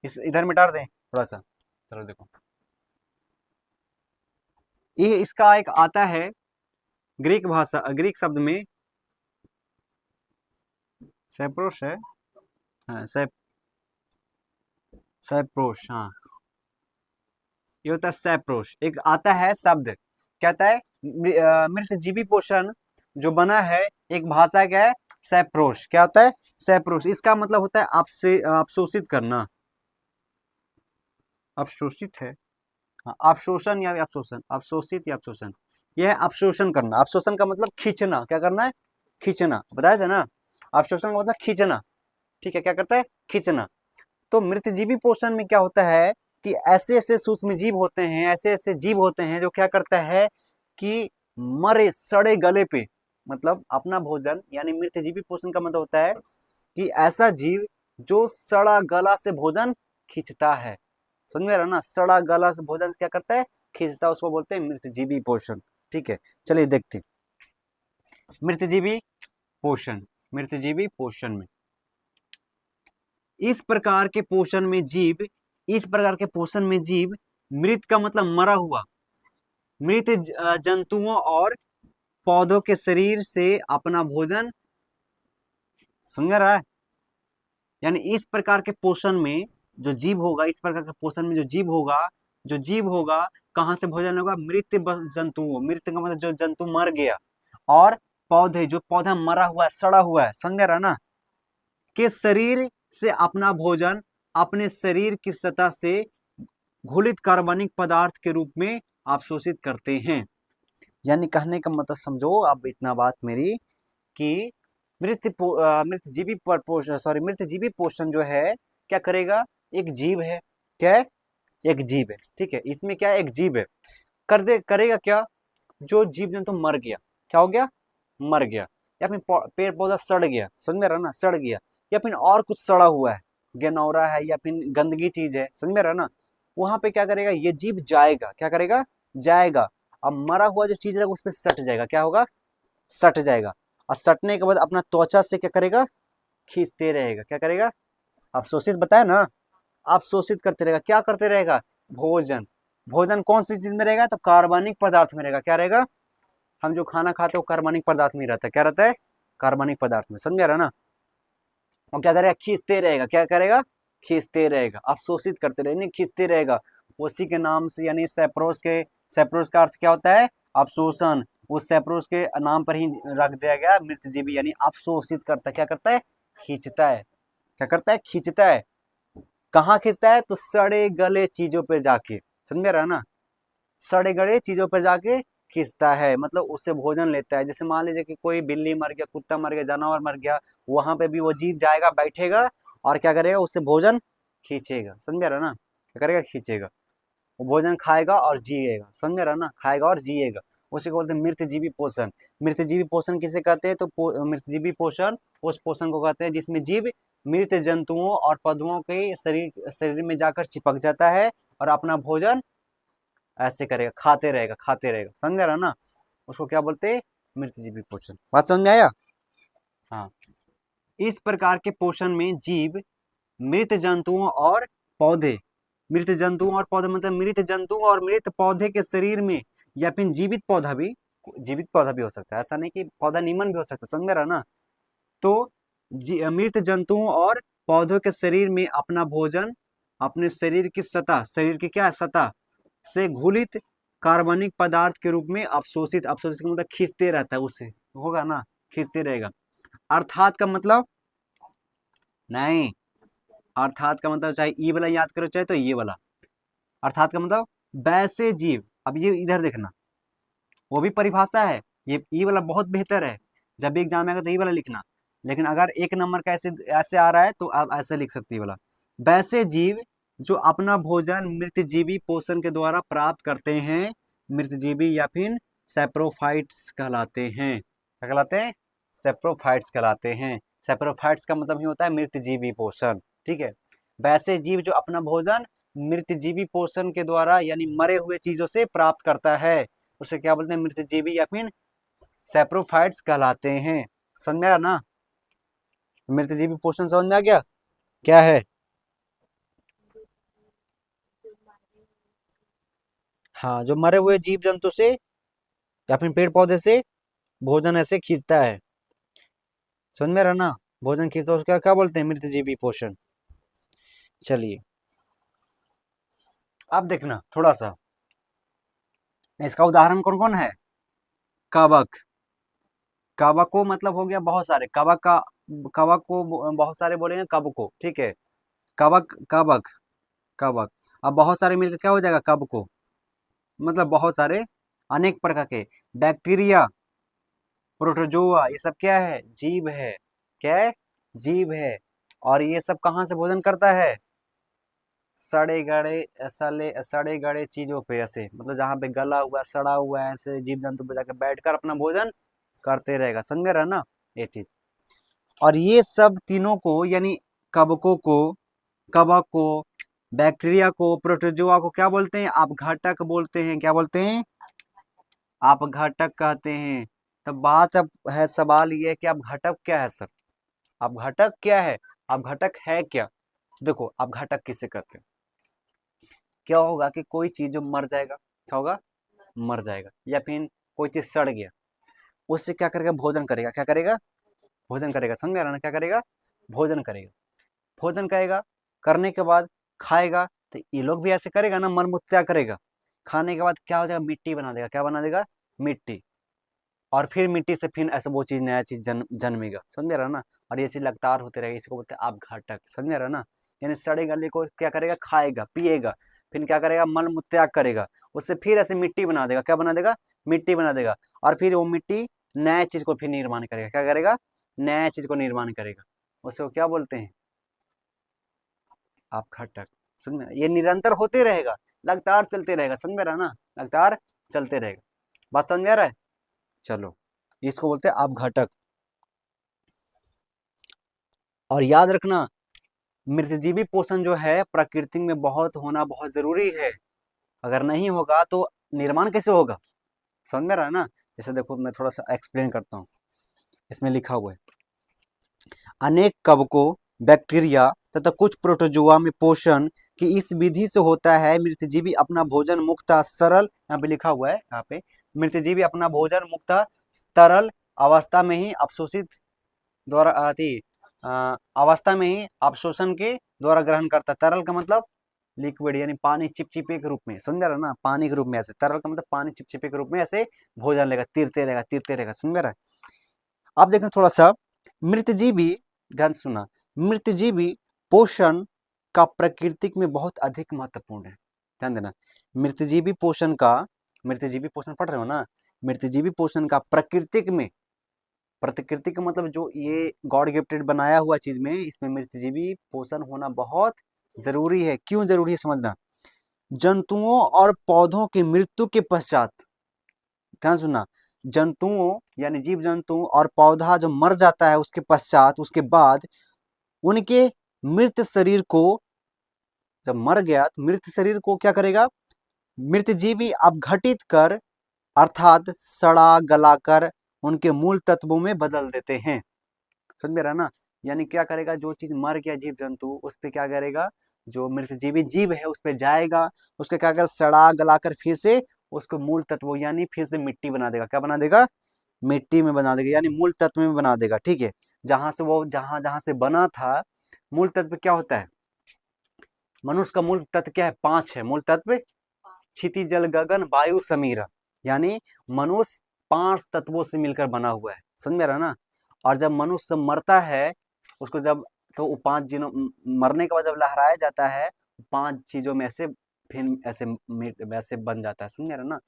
इस इधर मिटा दें थोड़ा सा। चलो देखो, ये इसका एक आता है ग्रीक भाषा, ग्रीक शब्द में सैप्रोस है, हाँ सैप्रोस, हाँ ये होता है सैप्रोस। एक आता है शब्द, क्या आता है? मृतजीवी पोषण जो बना है एक भाषा का है सैप्रोस। क्या होता है? सैप्रोस। इसका मतलब होता है आपसे अवशोषित करना, अवशोषित है, हाँ अवशोषण या अवशोषण, अवशोषित या अवशोषण, यह है अवशोषण करना। अवशोषण का मतलब खींचना, क्या करना है? खींचना, बताया था ना? अवशोषण का मतलब खींचना, ठीक है, क्या करता है? खींचना। तो मृतजीवी पोषण में क्या होता है कि ऐसे ऐसे सूक्ष्म जीव होते हैं, ऐसे ऐसे जीव होते हैं जो क्या करता है कि मरे सड़े गले पे, मतलब अपना भोजन, यानी मृतजीवी पोषण का मतलब होता है कि ऐसा जीव जो सड़ा गला से भोजन खींचता है। समझ में रहा ना? सड़ा गला से भोजन क्या करता है? खींचता है, उसको बोलते हैं मृतजीवी पोषण। ठीक है, चलिए देखते हैं मृतजीवी पोषण। मृतजीवी पोषण में इस प्रकार के पोषण में जीव, इस प्रकार के पोषण में जीव, मृत का मतलब मरा हुआ, मृत जंतुओं और पौधों के शरीर से अपना भोजन, समझ रहा है? यानी इस प्रकार के पोषण में जो जीव होगा, इस प्रकार के पोषण में जो जीव होगा, जो जीव होगा कहाँ से भोजन होगा? मृत जंतुओं, मृत का मतलब जो जंतु मर गया, और पौधे, जो पौधा मरा हुआ है, सड़ा हुआ है, समझ रहा ना, के शरीर से अपना भोजन अपने शरीर की सतह से घुलित कार्बनिक पदार्थ के रूप में अवशोषित करते हैं। यानी कहने का मतलब समझो अब इतना बात मेरी, कि मृतजीवी पोषण, सॉरी मृतजीवी पोषण जो है क्या करेगा? एक जीव है, क्या है? एक जीव है, ठीक है, इसमें क्या है? एक जीव है, कर दे, करेगा क्या? जो जीव जंतु मर गया, क्या हो गया? मर गया, या फिर पेड़ पौधा सड़ गया, समझ में रहा ना? सड़ गया, या फिर और कुछ सड़ा हुआ है, गेनौरा है या फिर गंदगी चीज है, समझ में रहा ना? वहां पे क्या करेगा? ये जीव जाएगा, क्या करेगा? जाएगा। अब मरा हुआ जो चीज रहेगा उस पर सट जाएगा, क्या होगा? सट जाएगा, और सटने के बाद अपना त्वचा से क्या करेगा? खींचते रहेगा, क्या करेगा? अवशोषित, बताया ना? अवशोषित करते रहेगा, क्या करते रहेगा? भोजन। भोजन कौन सी चीज में रहेगा? तो कार्बनिक पदार्थ में रहेगा, क्या रहेगा? हम जो खाना खाते हैं वो कार्बनिक पदार्थ में रहता है, क्या रहता है? कार्बनिक पदार्थ में, समझ रहा ना? और क्या करेगा? खींचते रहेगा, क्या करेगा? खींचते रहेगा, अवशोषित करते रहेगा, नहीं खींचते रहेगा। उसी के नाम से, यानी सैप्रोस के, सैप्रोस का अर्थ क्या होता है? अवशोषण। उस सैप्रोस के नाम पर ही रख दिया गया मृतजीवी, यानी अवशोषित करता है, क्या करता है? खींचता है, क्या करता है? खींचता है। कहाँ खींचता है? तो सड़े गले चीजों पे जाके, समझ रहा ना? सड़े गले चीजों पे जाके खींचता है, मतलब उससे भोजन लेता है। जैसे मान लीजिए कि कोई बिल्ली मर गया, कुत्ता मर गया, जानवर मर गया, वहां पे भी वो जीव जाएगा, बैठेगा, और क्या करेगा? उससे भोजन खींचेगा, समझ रहा ना? क्या करेगा? खींचेगा, वो भोजन खाएगा और जिएगा, समझ रहा ना? खाएगा और जिएगा, उसी को बोलते हैं मृतजीवी पोषण। मृतजीवी पोषण किसे कहते हैं? तो मृतजीवी पोषण उस पोषण को कहते हैं जिसमें जीव मृत जंतुओं और पौधों के शरीर शरीर में जाकर चिपक जाता है और अपना भोजन ऐसे करेगा, खाते रहेगा, खाते रहेगा, समझ रहा ना? उसको क्या बोलते हैं? मृतजीवी पोषण। बात समझ में आया? हाँ, इस प्रकार के पोषण में जीव मृत जंतुओं और पौधे, मृत जंतुओं और पौधे मतलब मृत जंतु और मृत पौधे के शरीर में, या फिर जीवित पौधा भी, जीवित पौधा भी हो सकता है, ऐसा नहीं कि पौधा नीमन भी हो सकता है, समझ में रहा ना? तो मृत जंतुओं और पौधों के शरीर में अपना भोजन अपने शरीर की सतह, शरीर की क्या सतह से घुलित कार्बनिक पदार्थ के रूप में अवशोषित, अवशोषित का मतलब खींचते रहता है, उससे होगा ना? खींचते रहेगा। अर्थात का मतलब, नहीं, अर्थात का मतलब चाहे ई वाला याद करो चाहे तो ये वाला, अर्थात का मतलब वैसे जीव, अब ये इधर देखना, वो भी परिभाषा है। ये वाला बहुत बेहतर है, जब भी एग्जाम में आएगा तो ये वाला लिखना। लेकिन अगर 1 नंबर का ऐसे ऐसे आ रहा है तो आप ऐसे लिख सकते हो वाला। वैसे जीव जो अपना भोजन मृतजीवी पोषण के द्वारा प्राप्त करते हैं, मृतजीवी या फिर सैप्रोफाइट्स कहलाते हैं। क्या कहलाते हैं? सैप्रोफाइट्स कहलाते हैं। सैप्रोफाइट्स का मतलब ही होता है मृतजीवी पोषण। ठीक है। वैसे जीव जो अपना भोजन मृतजीवी पोषण के द्वारा यानी मरे हुए चीजों से प्राप्त करता है, उसे क्या बोलते हैं? मृतजीवी या फिर सैप्रोफाइट्स कहलाते हैं। समझ में आया ना? मृतजीवी पोषण समझ में आ गया क्या है? हाँ, जो मरे हुए जीव जंतु से या फिर पेड़ पौधे से भोजन ऐसे खींचता है। समझ में रहा ना? भोजन खींचता है उसका क्या बोलते हैं? मृतजीवी पोषण। चलिए अब देखना थोड़ा सा, इसका उदाहरण कौन कौन है? कवक। कवक को मतलब हो गया बहुत सारे, कवक का, कवक को बहुत सारे बोलेंगे कब को। ठीक है। कवक, कवक, कवक। अब बहुत सारे मिलकर क्या हो जाएगा? कब को, मतलब बहुत सारे, अनेक प्रकार के। बैक्टीरिया, प्रोटोजोआ, ये सब क्या है? जीव है। क्या है? जीव है। और ये सब कहाँ से भोजन करता है? सड़े गड़े, सड़े गड़े चीजों पे, ऐसे मतलब जहाँ पे गला हुआ सड़ा हुआ है, ऐसे जीव जंतु पे जाकर बैठकर अपना भोजन करते रहेगा। समझ में रहा ना ये चीज? और ये सब तीनों को यानी कवकों को, कवक को, बैक्टीरिया को, प्रोटोजोआ को क्या बोलते हैं? आप घटक बोलते हैं। क्या बोलते हैं? आप घटक कहते हैं। तब बात अब है, सवाल ये है कि आप घटक क्या है सर? आप घटक क्या है? आप घटक है क्या? देखो, आप घटक किसे कहते हैं? क्या होगा कि कोई चीज जो मर जाएगा, क्या होगा? मर जाएगा। या फिर कोई चीज सड़ गया, उससे क्या करेगा? भोजन करेगा। क्या करेगा? भोजन करेगा। समझ में आ रहा ना? क्या करेगा? भोजन करेगा। भोजन करेगा, करने के बाद खाएगा। तो ये लोग भी ऐसे करेगा ना, मल मूत्र त्याग करेगा। खाने के बाद क्या हो जाएगा? मिट्टी बना देगा। क्या बना देगा? मिट्टी। और फिर मिट्टी से फिर ऐसे वो चीज, नया चीज जन्मेगा। समझ में रहा ना? और ये चीज लगातार होते रहेगा, इसको बोलते हैं आप घटक। समझ में रहा ना? यानी सड़े गले को क्या करेगा? खाएगा, पिएगा, फिर क्या करेगा? मल मूत्र त्याग करेगा, उससे फिर ऐसे मिट्टी बना देगा। क्या बना देगा? मिट्टी बना देगा। और फिर वो मिट्टी नया चीज को फिर निर्माण करेगा। क्या करेगा? नया चीज को निर्माण करेगा। उसको क्या बोलते हैं? आप घटक। समझ में? ये निरंतर होते रहेगा, लगातार चलते रहेगा। समझ में रहा ना? लगातार चलते रहेगा। बात समझ में आ रहा है? चलो, इसको बोलते हैं आप घटक। और याद रखना, मृतजीवी पोषण जो है प्रकृति में बहुत होना बहुत जरूरी है। अगर नहीं होगा तो निर्माण कैसे होगा? समझ में रहा है ना? जैसे देखो, मैं थोड़ा सा एक्सप्लेन करता हूँ। इसमें लिखा हुआ है, अनेक कवकों, बैक्टीरिया तथा कुछ प्रोटोजोआ में पोषण की इस विधि से होता है। मृतजीवी अपना भोजन मुक्तः सरल, यहाँ पे लिखा हुआ है, यहाँ पे मृतजीवी अपना भोजन मुक्तः तरल अवस्था में ही अवशोषित द्वारा आती अवस्था में ही अवशोषण के द्वारा ग्रहण करता है। तरल का मतलब लिक्विड, यानी पानी चिपचिपे के रूप में। समझ रहा ना? पानी के रूप में। ऐसे तरल का मतलब पानी चिपचिपे के रूप में ऐसे भोजन लेगा, तीरते रहेगा, तीरते रहेगा। समझ रहा है? अब देखना थोड़ा सा, मृतजीवी, ध्यान से सुना, मृतजीवी पोषण का प्रकृति में बहुत अधिक महत्वपूर्ण है। ध्यान देना, मृतजीवी पोषण का, मृतजीवी पोषण पढ़ रहे हो ना? मृतजीवी पोषण का प्राकृतिक में, प्रकृति का मतलब जो ये गॉड गिफ्टेड बनाया हुआ चीज में, इसमें मृतजीवी पोषण होना बहुत जरूरी है। क्यों जरूरी है समझना, जंतुओं और पौधों की मृत्यु के पश्चात, ध्यान सुनना, जंतुओं यानी जीव जंतु और पौधा जो मर जाता है उसके पश्चात, उसके बाद उनके मृत शरीर को, जब मर गया तो मृत शरीर को क्या करेगा? मृतजीवी अपघटित कर, अर्थात सड़ा गलाकर उनके मूल तत्वों में बदल देते हैं। समझ में रहा ना? यानी क्या करेगा? जो चीज मर गया जीव जंतु, उस पे क्या करेगा? जो मृतजीवी जीव है उस पे जाएगा, उसके क्या कर, सड़ा गलाकर फिर से उसको मूल तत्व यानी फिर से मिट्टी बना देगा। क्या बना देगा? मिट्टी में बना देगा, यानी मूल तत्व में बना देगा। ठीक है। जहां से वो, जहां जहां से बना था, मूल तत्व क्या होता है? मनुष्य का मूल तत्व क्या है? 5 है मूल तत्व, क्षिति जल गगन वायु समीर। यानी मनुष्य 5 तत्वों से मिलकर बना हुआ है। समझ में रहा ना? और जब मनुष्य मरता है, उसको जब, तो वो 5 जिनों, मरने के बाद जब लहराया जाता है, 5 चीजों में से फिर ऐसे वैसे बन जाता है। समझ रहा ना?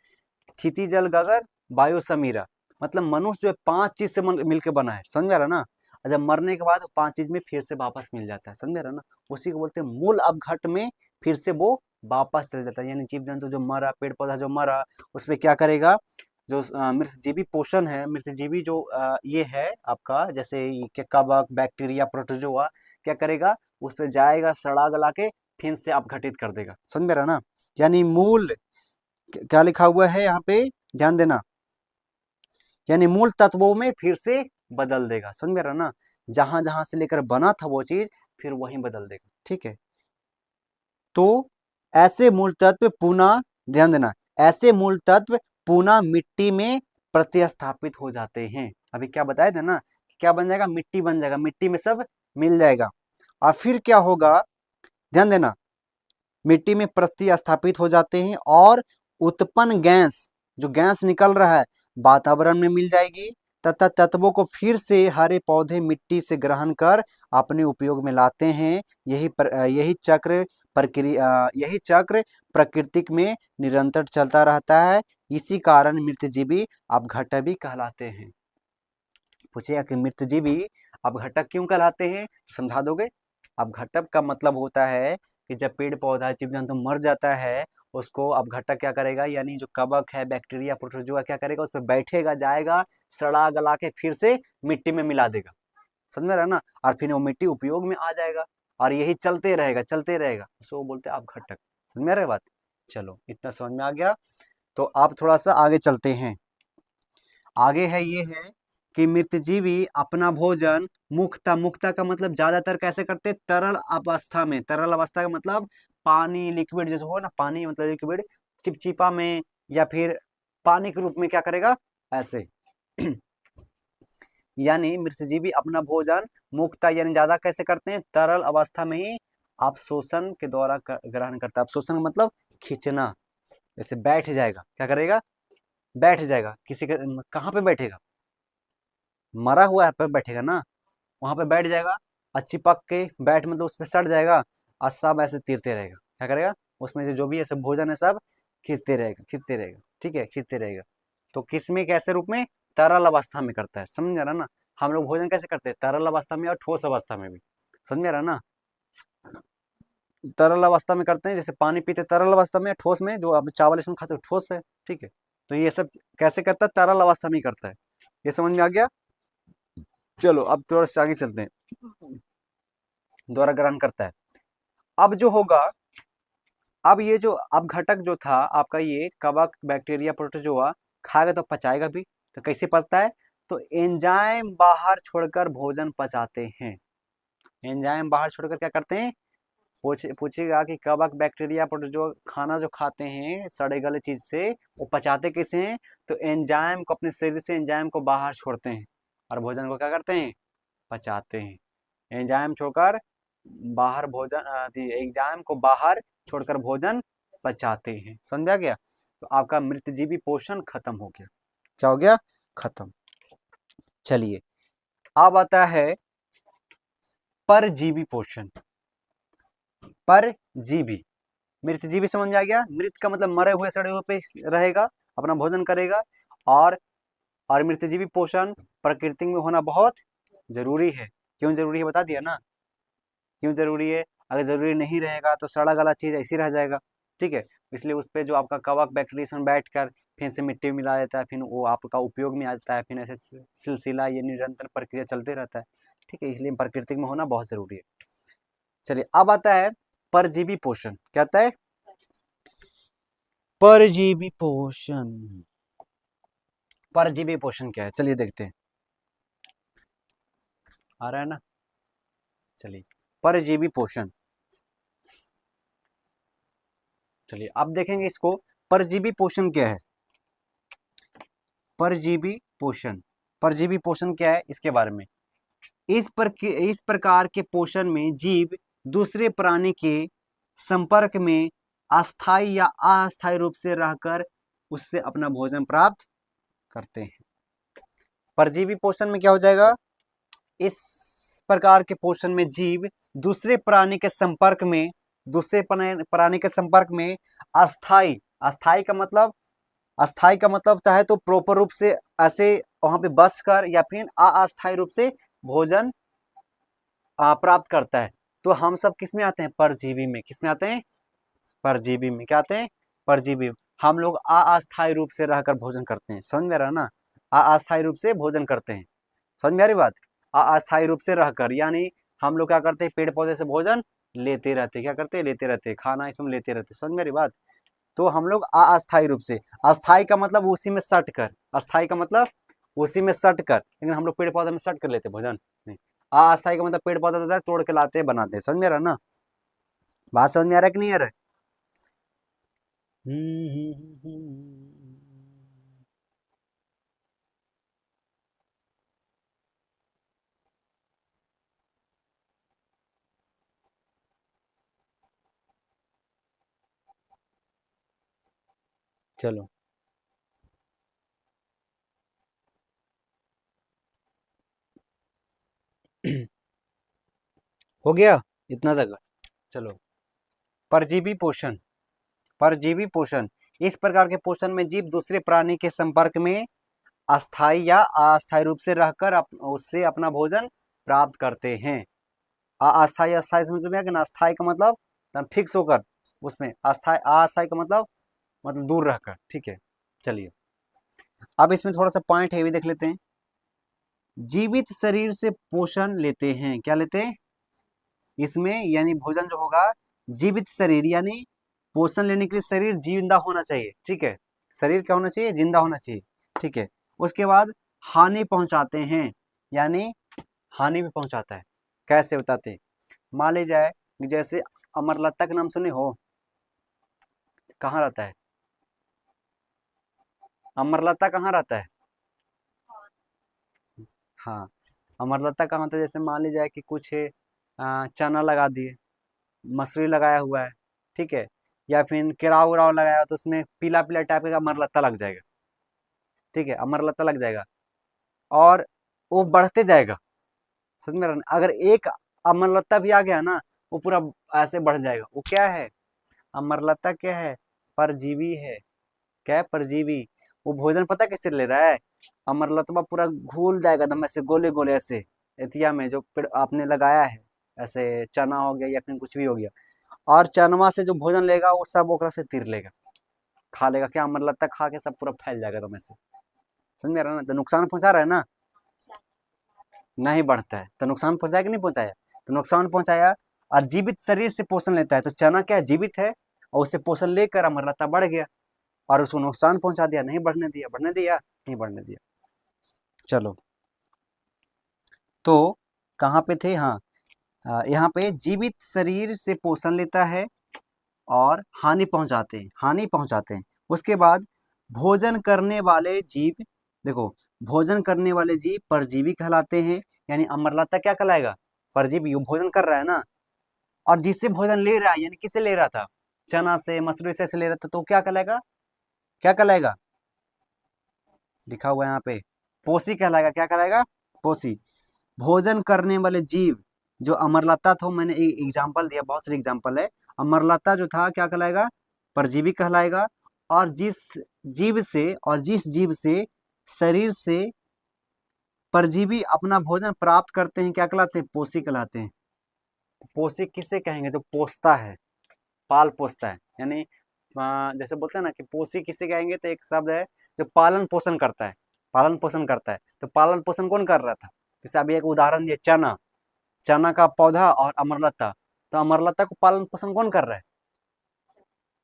क्षिति जल गगन वायु समीरा, मतलब मनुष्य जो है 5 चीज से मिलकर बना है, समझ रहा ना। और जब मरने के बाद 5 चीज में फिर से वापस मिल जाता है, समझ रहा ना। उसी को बोलते हैं मूल अपघट में फिर से वो वापस चल जाता है। यानी जीव जंतु जो मरा, पेड़ पौधा जो मरा, उसमें क्या करेगा, जो मृतजीवी पोषण है, मृतजीवी जो ये है आपका, जैसे कवक, बैक्टीरिया, प्रोटोजोआ, क्या करेगा, उस पर जाएगा, सड़ा गला के फिर से अपघटित कर देगा, समझ में रहा ना। यानी मूल क्या लिखा हुआ है यहाँ पे, ध्यान देना, यानी मूल तत्वों में फिर से बदल देगा, समझ में रहा ना। जहां जहां से लेकर बना था वो चीज, फिर वहीं बदल देगा, ठीक है। तो ऐसे मूल तत्व पुनः, ध्यान देना, ऐसे मूल तत्व पुनः मिट्टी में प्रतिस्थापित हो जाते हैं। अभी क्या बताया था ना, क्या बन जाएगा, मिट्टी बन जाएगा, मिट्टी में सब मिल जाएगा। और फिर क्या होगा, ध्यान देना, मिट्टी में प्रतिस्थापित हो जाते हैं और उत्पन्न गैस, जो गैस निकल रहा है, वातावरण में मिल जाएगी तथा तत्वों को फिर से हरे पौधे मिट्टी से ग्रहण कर अपने उपयोग में लाते हैं। यही चक्र प्रकृति में निरंतर चलता रहता है। इसी कारण मृतजीवी अपघटक भी कहलाते हैं। पूछेगा कि मृतजीवी अपघटक क्यों कहलाते हैं, समझा दोगे। अपघटक का मतलब होता है कि जब पेड़ पौधा जीव जंतु मर जाता है, उसको अपघटक क्या करेगा, यानी जो कवक है, बैक्टीरिया, प्रोटोजोआ, क्या करेगा, उस पर बैठेगा, जाएगा, सड़ा गला के फिर से मिट्टी में मिला देगा, समझ में रहा ना। और फिर वो मिट्टी उपयोग में आ जाएगा, और यही चलते रहेगा, चलते रहेगा, उसको बोलते हैं अपघटक। समझ में रहे बात। चलो, इतना समझ में आ गया। तो आप थोड़ा सा आगे चलते हैं। आगे है, ये है कि मृतजीवी अपना भोजन मुक्ता, मुक्ता का मतलब ज्यादातर कैसे करते हैं, तरल अवस्था में। तरल अवस्था का मतलब पानी, लिक्विड जैसे हो ना, पानी मतलब लिक्विड, चिपचिपा में, या फिर पानी के रूप में क्या करेगा, ऐसे। यानी मृतजीवी अपना भोजन मुक्ता यानी ज्यादा कैसे करते हैं, तरल अवस्था में ही अपशोषण के द्वारा ग्रहण करता है। अपशोषण का मतलब खींचना, जैसे बैठ जाएगा, क्या करेगा, बैठ जाएगा, किसी के कहाँ पे बैठेगा, मरा हुआ है पे बैठेगा ना, वहां पे बैठ जाएगा, और चिपक के बैठ मतलब उस पर सट जाएगा, और सब ऐसे तीरते रहेगा, क्या करेगा, उसमें से जो भी ऐसे भोजन है सब खींचते रहेगा, खींचते रहेगा, ठीक है, खींचते रहेगा। तो किस में, कैसे रूप में, तरल अवस्था में करता है, समझ रहा ना। हम लोग भोजन कैसे करते हैं, तरल अवस्था में और ठोस अवस्था में भी, समझ रहा ना। तरल अवस्था में करते हैं, जैसे पानी पीते तरल अवस्था में, ठोस में, जो आप चावल इसमें खाते हो ठोस है, ठीक है। तो ये सब कैसे करता है, तरल अवस्था में ही करता है। ये समझ में आ गया। चलो अब थोड़ा सा आगे चलते हैं। द्वारा ग्रहण करता है। अब जो होगा, अब ये जो अपघटक जो था आपका, ये कवक, बैक्टीरिया, प्रोटोजोआ, खाएगा तो पचाएगा भी। तो कैसे पचता है, तो एंजाइम बाहर छोड़कर भोजन पचाते हैं। एंजाइम बाहर छोड़कर क्या करते हैं, पूछेगा कि कवक, बैक्टीरिया, प्रोटोजोआ खाना जो खाते हैं सड़े गले चीज से, वो पचाते कैसे हैं, तो एंजाइम को, अपने शरीर से एंजाइम को बाहर छोड़ते हैं, और भोजन को क्या करते हैं, पचाते हैं। एंजाइम छोड़कर बाहर भोजन, एंजाइम को बाहर छोड़कर भोजन पचाते हैं, समझा गया। तो आपका मृतजीवी पोषण खत्म हो गया। क्या हो गया, खत्म। चलिए, अब आता है परजीवी पोषण। परजीवी, मृतजीवी समझ में आ गया, मृत का मतलब मरे हुए, सड़े हुए पे रहेगा, अपना भोजन करेगा। और मृतजीवी पोषण प्रकृति में होना बहुत जरूरी है। क्यों जरूरी है, बता दिया ना, क्यों जरूरी है। अगर जरूरी नहीं रहेगा तो सड़ा गला चीज ऐसी रह जाएगा, ठीक है। इसलिए उस पर जो आपका कवक, बैक्टीरिया बैठ कर फिर से मिट्टी में मिला देता है, फिर वो आपका उपयोग में आ जाता है, फिर ऐसे सिलसिला, ये निरंतर प्रक्रिया चलते रहता है, ठीक है। इसलिए प्रकृति में होना बहुत जरूरी है। चलिए, अब आता है परजीवी पोषण। क्या आता है, परजीवी पोषण। परजीवी पोषण क्या है, चलिए देखते हैं, आ रहा है ना। चलिए, परजीवी पोषण, चलिए अब देखेंगे इसको, परजीवी पोषण क्या है। परजीवी पोषण, परजीवी पोषण क्या है, इसके बारे में। इस प्रकार के पोषण में जीव दूसरे प्राणी के संपर्क में अस्थायी या अस्थायी रूप से रहकर उससे अपना भोजन प्राप्त करते हैं। परजीवी पोषण में क्या हो जाएगा, इस प्रकार के पोषण में जीव दूसरे प्राणी के संपर्क में, दूसरे प्राणी के संपर्क में अस्थाई, अस्थाई का मतलब अस्थाई का मतलब चाहे तो प्रॉपर रूप से ऐसे वहां पे बस कर या फिर अस्थायी रूप से भोजन प्राप्त करता है। तो हम सब किस में आते हैं? परजीवी में। किस में आते हैं? परजीवी में। क्या आते हैं? परजीवी। हम लोग अस्थायी रूप से रहकर भोजन करते हैं। समझ में आ रहा है ना? अस्थायी रूप से भोजन करते हैं। समझ में आ रही बात? अस्थायी रूप से रहकर, यानी हम लोग क्या करते हैं? पेड़ पौधे से भोजन लेते रहते हैं। क्या करते हैं? लेते रहते हैं। खाना इसमें लेते रहते हैं। समझ में आ रही बात? तो हम लोग अस्थायी रूप से, अस्थायी का मतलब उसी में सट कर, अस्थायी का मतलब उसी में सट कर, लेकिन हम लोग पेड़ पौधे में सट कर लेते हैं भोजन नहीं। अस्थायी का मतलब पेड़ पौधा होता है, तोड़ के लाते हैं, बनाते हैं। समझ में आ रहा है ना? बात समझ में आ रहा है कि नहीं आ रहा है? चलो। हो गया इतना तक? चलो। परजीवी पोषण। परजीवी पोषण, इस प्रकार के पोषण में जीव दूसरे प्राणी के संपर्क में अस्थायी या अस्थायी रूप से रहकर उससे अपना भोजन प्राप्त करते हैं। अस्थायी, अस्थायी समझ में आ गया ना? अस्थायी का मतलब फिक्स होकर उसमें, अस्थायी, अस्थायी का मतलब दूर रहकर। ठीक है, चलिए। अब इसमें थोड़ा सा पॉइंट है, भी देख लेते हैं। जीवित शरीर से पोषण लेते हैं। क्या लेते हैं इसमें? यानी भोजन जो होगा, जीवित शरीर यानी पोषण लेने के लिए शरीर जिंदा होना चाहिए। ठीक है, शरीर क्या होना चाहिए? जिंदा होना चाहिए। ठीक है, उसके बाद हानि पहुंचाते हैं, यानी हानि भी पहुंचाता है। कैसे बताते हैं? मान ली जाए कि जैसे अमरलता का नाम सुने हो? कहाँ रहता है अमरलता? कहाँ रहता है? हाँ, अमरलता कहाँ होता है? जैसे मान ली जाए कि कुछ चना लगा दिए, मसूरी लगाया हुआ है, ठीक है, या फिर केराव उराव लगाया हो, तो उसमें पीला पीला टाइप का अमरलता लग जाएगा। ठीक है, अमरलता लग जाएगा और वो बढ़ते जाएगा। समझ में आ रहा है ना? अगर एक अमरलता भी आ गया ना, वो पूरा ऐसे बढ़ जाएगा। वो क्या है? अमरलता क्या है? परजीवी है। क्या है? परजीवी। वो भोजन पता कैसे ले रहा है? अमरलतवा पूरा घुल जाएगा एकदम ऐसे गोले गोले ऐसे, एथिया में जो पेड़ आपने लगाया है, ऐसे चना हो गया या फिर कुछ भी हो गया, और चनवा से जो भोजन लेगा वो सब ओकरा से तीर लेगा, खा लेगा। क्या? अमरलता खा के सब पूरा फैल जाएगा एकदम ऐसे। समझ में आ रहा है ना? तो नुकसान पहुंचा रहा है ना? नहीं बढ़ता है तो नुकसान पहुंचाया कि नहीं पहुंचाया? तो नुकसान पहुंचाया। और जीवित शरीर से पोषण लेता है, तो चना क्या है? जीवित है, और उससे पोषण लेकर अमरलता बढ़ गया और उसको नुकसान पहुंचा दिया। नहीं बढ़ने दिया, बढ़ने दिया? नहीं बढ़ने दिया। चलो, तो कहाँ पे थे? हाँ, यहाँ पे जीवित शरीर से पोषण लेता है और हानि पहुंचाते हैं, हानि पहुंचाते हैं। उसके बाद भोजन करने वाले जीव, देखो, भोजन करने वाले जीव परजीवी कहलाते हैं। यानी अमरलता क्या कहलाएगा? परजीवी। वो भोजन कर रहा है ना, और जिससे भोजन ले रहा है, यानी किससे ले रहा था? चना से, मसूरी से ले रहा था, तो क्या कहलाएगा? क्या कहलाएगा? लिखा हुआ है यहाँ पे, पोषी कहलाएगा। क्या कहलाएगा? पोषी। भोजन करने वाले जीव जो अमरलता था, मैंने एक एग्जाम्पल दिया, बहुत सारे एग्जाम्पल है। अमरलता जो था क्या कहलाएगा? परजीवी कहलाएगा। और जिस जीव से शरीर से परजीवी अपना भोजन प्राप्त करते हैं, क्या कहलाते हैं? पोषी कहलाते हैं। तो पोषी किसे कहेंगे? जो पोसता है, पाल पोसता है। यानी जैसे बोलते हैं ना कि पोषी किसे कहेंगे, तो एक शब्द है जो पालन पोषण करता है। पालन पोषण करता है, तो पालन पोषण कौन कर रहा था? जैसे अभी एक उदाहरण दिया, चना, चना का पौधा और अमरलता, तो अमरलता को पालन पोषण कौन कर रहा है?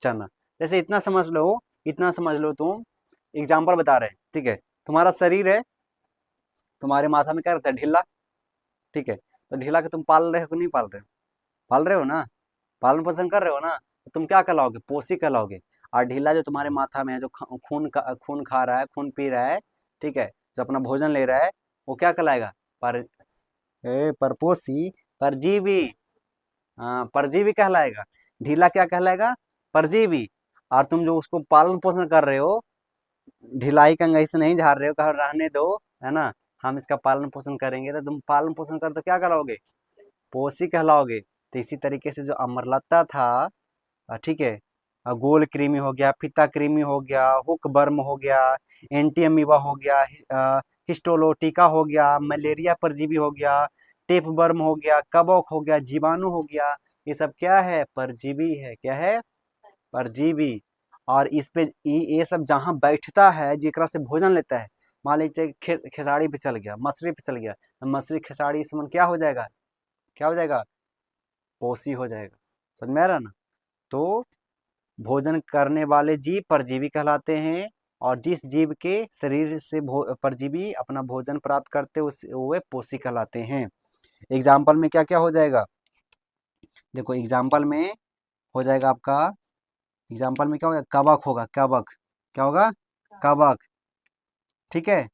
चना। जैसे इतना समझ लो, इतना समझ लो, तुम एग्जाम्पल बता रहे हैं, ठीक है, तुम्हारा शरीर है, तुम्हारे माथा में क्या रहता है? ढीला। ठीक है, तो ढीला के तुम पाल रहे हो कि नहीं पाल रहे हो? पाल रहे हो ना, पालन पोषण कर रहे हो ना, तो तुम क्या कहलाओगे? पोषी कहलाओगे। और ढीला जो तुम्हारे माथा में है, जो खून खा रहा है, खून पी रहा है, ठीक है, जो अपना भोजन ले रहा है, वो क्या कहलाएगा? पर परपोषी, परजीवी। हाँ, परजीवी कहलाएगा। ढीला क्या कहलाएगा? परजीवी। और तुम जो उसको पालन पोषण कर रहे हो, ढिलाई कंघी से नहीं झाड़ रहे हो, कहो रहने दो, है ना, हम इसका पालन पोषण करेंगे, तो तुम पालन पोषण कर तो क्या कहलाओगे? पोषी कहलाओगे। तो इसी तरीके से जो अमरलता था, ठीक है, गोल कृमि हो गया, फिता कृमि हो गया, हुक बर्म हो गया, एंटी अमीबा हो गया, हिस्टोलोटिका हो गया, मलेरिया परजीवी हो गया, टेप बर्म हो गया, कवक हो गया, जीवाणु हो गया। ये सब क्या है? परजीवी है। क्या है? परजीवी। और इस पे ये सब जहाँ बैठता है, जेकरा से भोजन लेता है, मान लीजिए खेसाड़ी पे चल गया, मछली पे चल गया, तो मछली खेसाड़ी इस मन क्या हो जाएगा? क्या हो जाएगा? पोषी हो जाएगा। समझ में आ रहा ना? तो भोजन करने वाले जीव परजीवी कहलाते हैं, और जिस जीव के शरीर से परजीवी अपना भोजन प्राप्त करते उस वे पोषी कहलाते हैं। एग्जाम्पल में क्या क्या हो जाएगा? देखो एग्जाम्पल में हो जाएगा आपका, एग्जाम्पल में क्या होगा? कवक होगा। कवक क्या होगा? कवक। ठीक है।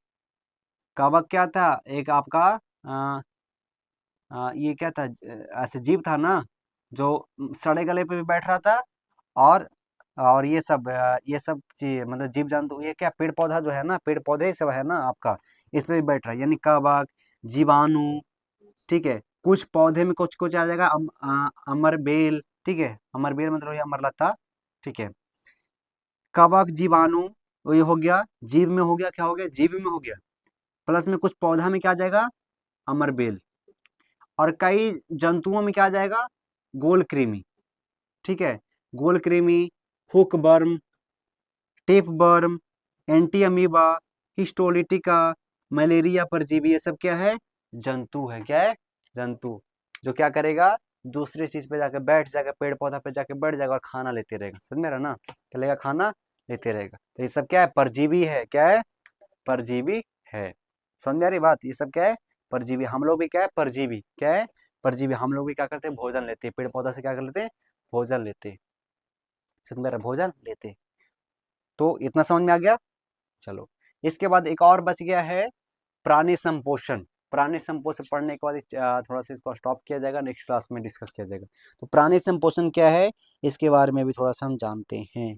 कवक क्या था? एक आपका ये क्या था? ऐसे जीव था ना, जो सड़े गले पे भी बैठ रहा था, और ये सब चीज मतलब जीव जंतु, ये क्या पेड़ पौधा जो है ना, पेड़ पौधे सब है ना आपका, इस पे भी बैठ रहा है, यानी कवक, जीवाणु। ठीक है। कुछ पौधे में कुछ कुछ आ जाएगा, अमरबेल। ठीक है। अमरबेल मतलब ये अमरलता। ठीक है। कवक, जीवाणु, ये हो गया जीव में, हो गया क्या हो गया? जीव में हो गया। प्लस में कुछ पौधा में क्या आ जाएगा? अमरबेल। और कई जंतुओं में क्या आ जाएगा? गोल कृमि। ठीक है। गोल कृमि, हुक बर्म, टेप बर्म, एंटी अमीबा, हिस्टोलिटिका, मलेरिया परजीवी, ये सब क्या है? जंतु है। क्या है? जंतु। जो क्या करेगा? दूसरी चीज पे जाके बैठ जाएगा, पेड़ पौधा पे जाके बैठ जाएगा और खाना लेते रहेगा। समझ में रहा ना? चलेगा, खाना लेते रहेगा। तो ये सब क्या है? परजीवी है। क्या है? परजीवी है। समझ में आ रही बात? ये सब क्या है? परजीवी। हम लोग भी क्या है? परजीवी। क्या है? परजीवी। हम लोग भी क्या करते हैं? भोजन लेते हैं पेड़ पौधा से। क्या कर लेते हैं? भोजन लेते हैं। समझ में आ रहा? भोजन लेते हैं। तो इतना समझ में आ गया। चलो, इसके बाद एक और बच गया है, प्राणी संपोषण। प्राणी संपोषण पढ़ने के बाद थोड़ा सा इसको स्टॉप किया जाएगा, नेक्स्ट क्लास में डिस्कस किया जाएगा। तो प्राणी संपोषण क्या है, इसके बारे में भी थोड़ा सा हम जानते हैं।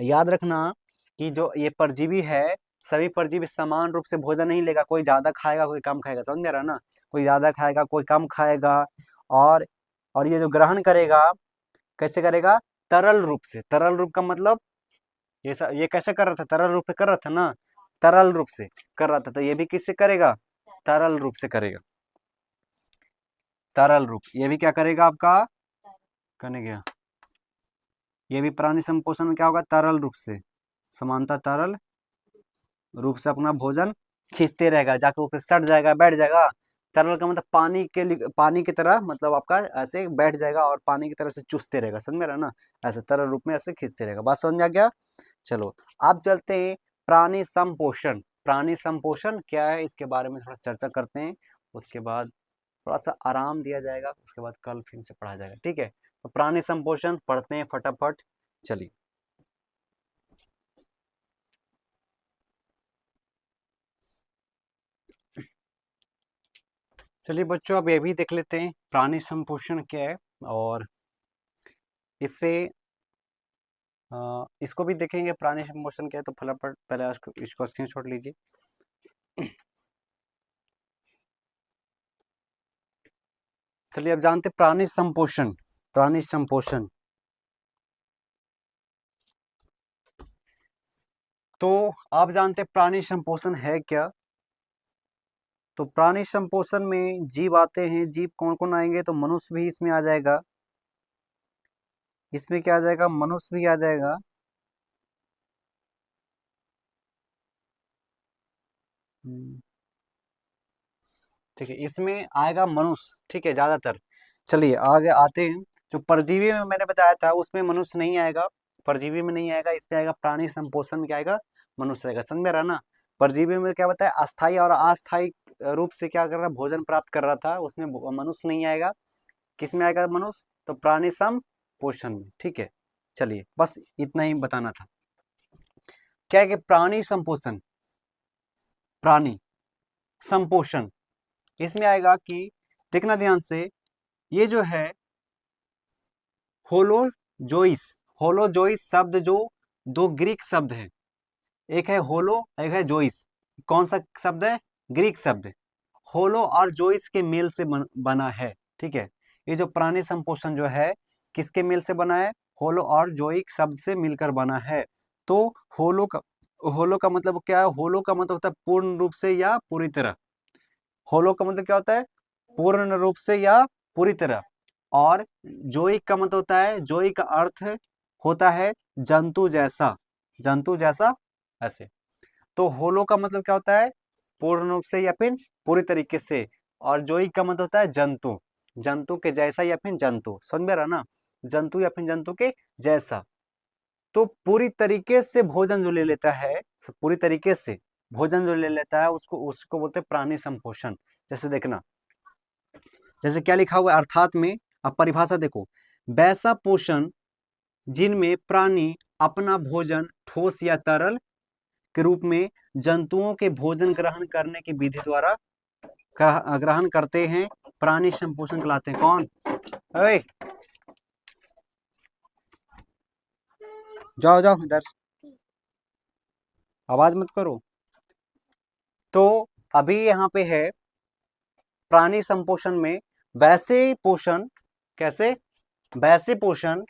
याद रखना कि जो ये परजीवी है, सभी परजीवी समान रूप से भोजन नहीं लेगा। कोई ज्यादा खाएगा, कोई कम खाएगा। समझ में आ रहा है ना? कोई ज्यादा खाएगा, कोई कम खाएगा। और और ये जो ग्रहण करेगा, कैसे करेगा? तरल रूप से। तरल रूप का मतलब ये कैसे कर रहा था? तरल रूप से कर रहा था ना? तरल रूप से कर रहा था, तो ये भी किससे करेगा? तरल रूप से करेगा। तरल रूप, ये भी क्या करेगा आपका? करने गया। ये भी प्राणी संपोषण में क्या होगा? तरल रूप से, समानता तरल रूप से अपना भोजन खींचते रहेगा, जाके ऊपर सट जाएगा, बैठ जाएगा। तरल का मतलब पानी के लिए, पानी की तरह मतलब आपका ऐसे बैठ जाएगा और पानी की तरह से चूसते रहेगा। समझ में रहा ना? ऐसे तरल रूप में ऐसे खींचते रहेगा। बात समझ में आ गया? चलो, अब चलते हैं प्राणी संपोषण। प्राणी संपोषण क्या है, इसके बारे में थोड़ा चर्चा करते हैं। उसके बाद थोड़ा सा आराम दिया जाएगा, उसके बाद कल फिर से पढ़ा जाएगा। ठीक है। तो प्राणी संपोषण पढ़ते हैं फटाफट। चलिए, चलिए बच्चों, अब ये भी देख लेते हैं प्राणी संपोषण क्या है। और इससे इसको भी देखेंगे प्राणी संपोषण क्या है। तो फटाफट पहले इसको स्क्रीनशॉट लीजिए। चलिए, अब जानते हैं प्राणी संपोषण। प्राणी संपोषण, तो आप जानते हैं प्राणी संपोषण है क्या? तो प्राणी संपोषण में जीव आते हैं। जीव कौन कौन आएंगे? तो मनुष्य भी इसमें आ जाएगा। इसमें क्या आ जाएगा? मनुष्य भी आ जाएगा। हम्म, ठीक है, इसमें आएगा मनुष्य। ठीक है, ज्यादातर। चलिए आगे आते हैं। जो परजीवी में मैंने बताया था, उसमें मनुष्य नहीं आएगा। परजीवी में नहीं आएगा। इसमें आएगा प्राणी संपोषण में क्या आएगा? मनुष्य आएगा। समझ में रहा ना? परजीवी में क्या बताया? अस्थाई और अस्थाई रूप से क्या कर रहा? भोजन प्राप्त कर रहा था, उसमें मनुष्य नहीं आएगा। किस में आएगा मनुष्य? तो प्राणी संपोषण में। ठीक है। चलिए, बस इतना ही बताना था। क्या है कि प्राणी संपोषण, प्राणी संपोषण, इसमें आएगा कि देखना ध्यान से, ये जो है होलोजोइस। होलोजोइस शब्द जो दो ग्रीक शब्द है, एक है होलो, एक है जोइस। कौन सा शब्द है? ग्रीक शब्द। होलो और जोइस के मेल से बना है। ठीक है। ये जो प्राणी संपोषण जो है किसके मेल से बना है? होलो और जोइक शब्द से मिलकर बना है। तो होलो का मतलब क्या है? होलो का मतलब होता है पूर्ण रूप से या पूरी तरह। होलो का मतलब क्या होता है? पूर्ण रूप से या पूरी तरह। और जोइक का मतलब होता है, जोइक का अर्थ होता है जंतु जैसा, जंतु जैसा ऐसे। तो होलो का मतलब क्या होता है? पूर्ण रूप से या फिर पूरी तरीके से। और जोइक का मतलब होता है जंतु, जंतु के जैसा या फिर जंतु, समझ में रहा ना? जंतु या फिर जंतु के जैसा। तो पूरी तरीके से भोजन जो ले लेता है, पूरी तरीके से भोजन जो ले लेता है उसको उसको बोलते हैं प्राणी संपोषण। जैसे देखना, जैसे क्या लिखा हुआ है अर्थात में, अब परिभाषा देखो, वैसा पोषण जिनमें प्राणी अपना भोजन ठोस या तरल के रूप में जंतुओं के भोजन ग्रहण करने की विधि द्वारा ग्रहण करते हैं, प्राणी संपोषण कहलाते हैं। कौन? अरे जाओ जाओ इधर, आवाज मत करो। तो अभी यहाँ पे है प्राणी संपोषण में वैसे पोषण, कैसे? वैसे पोषण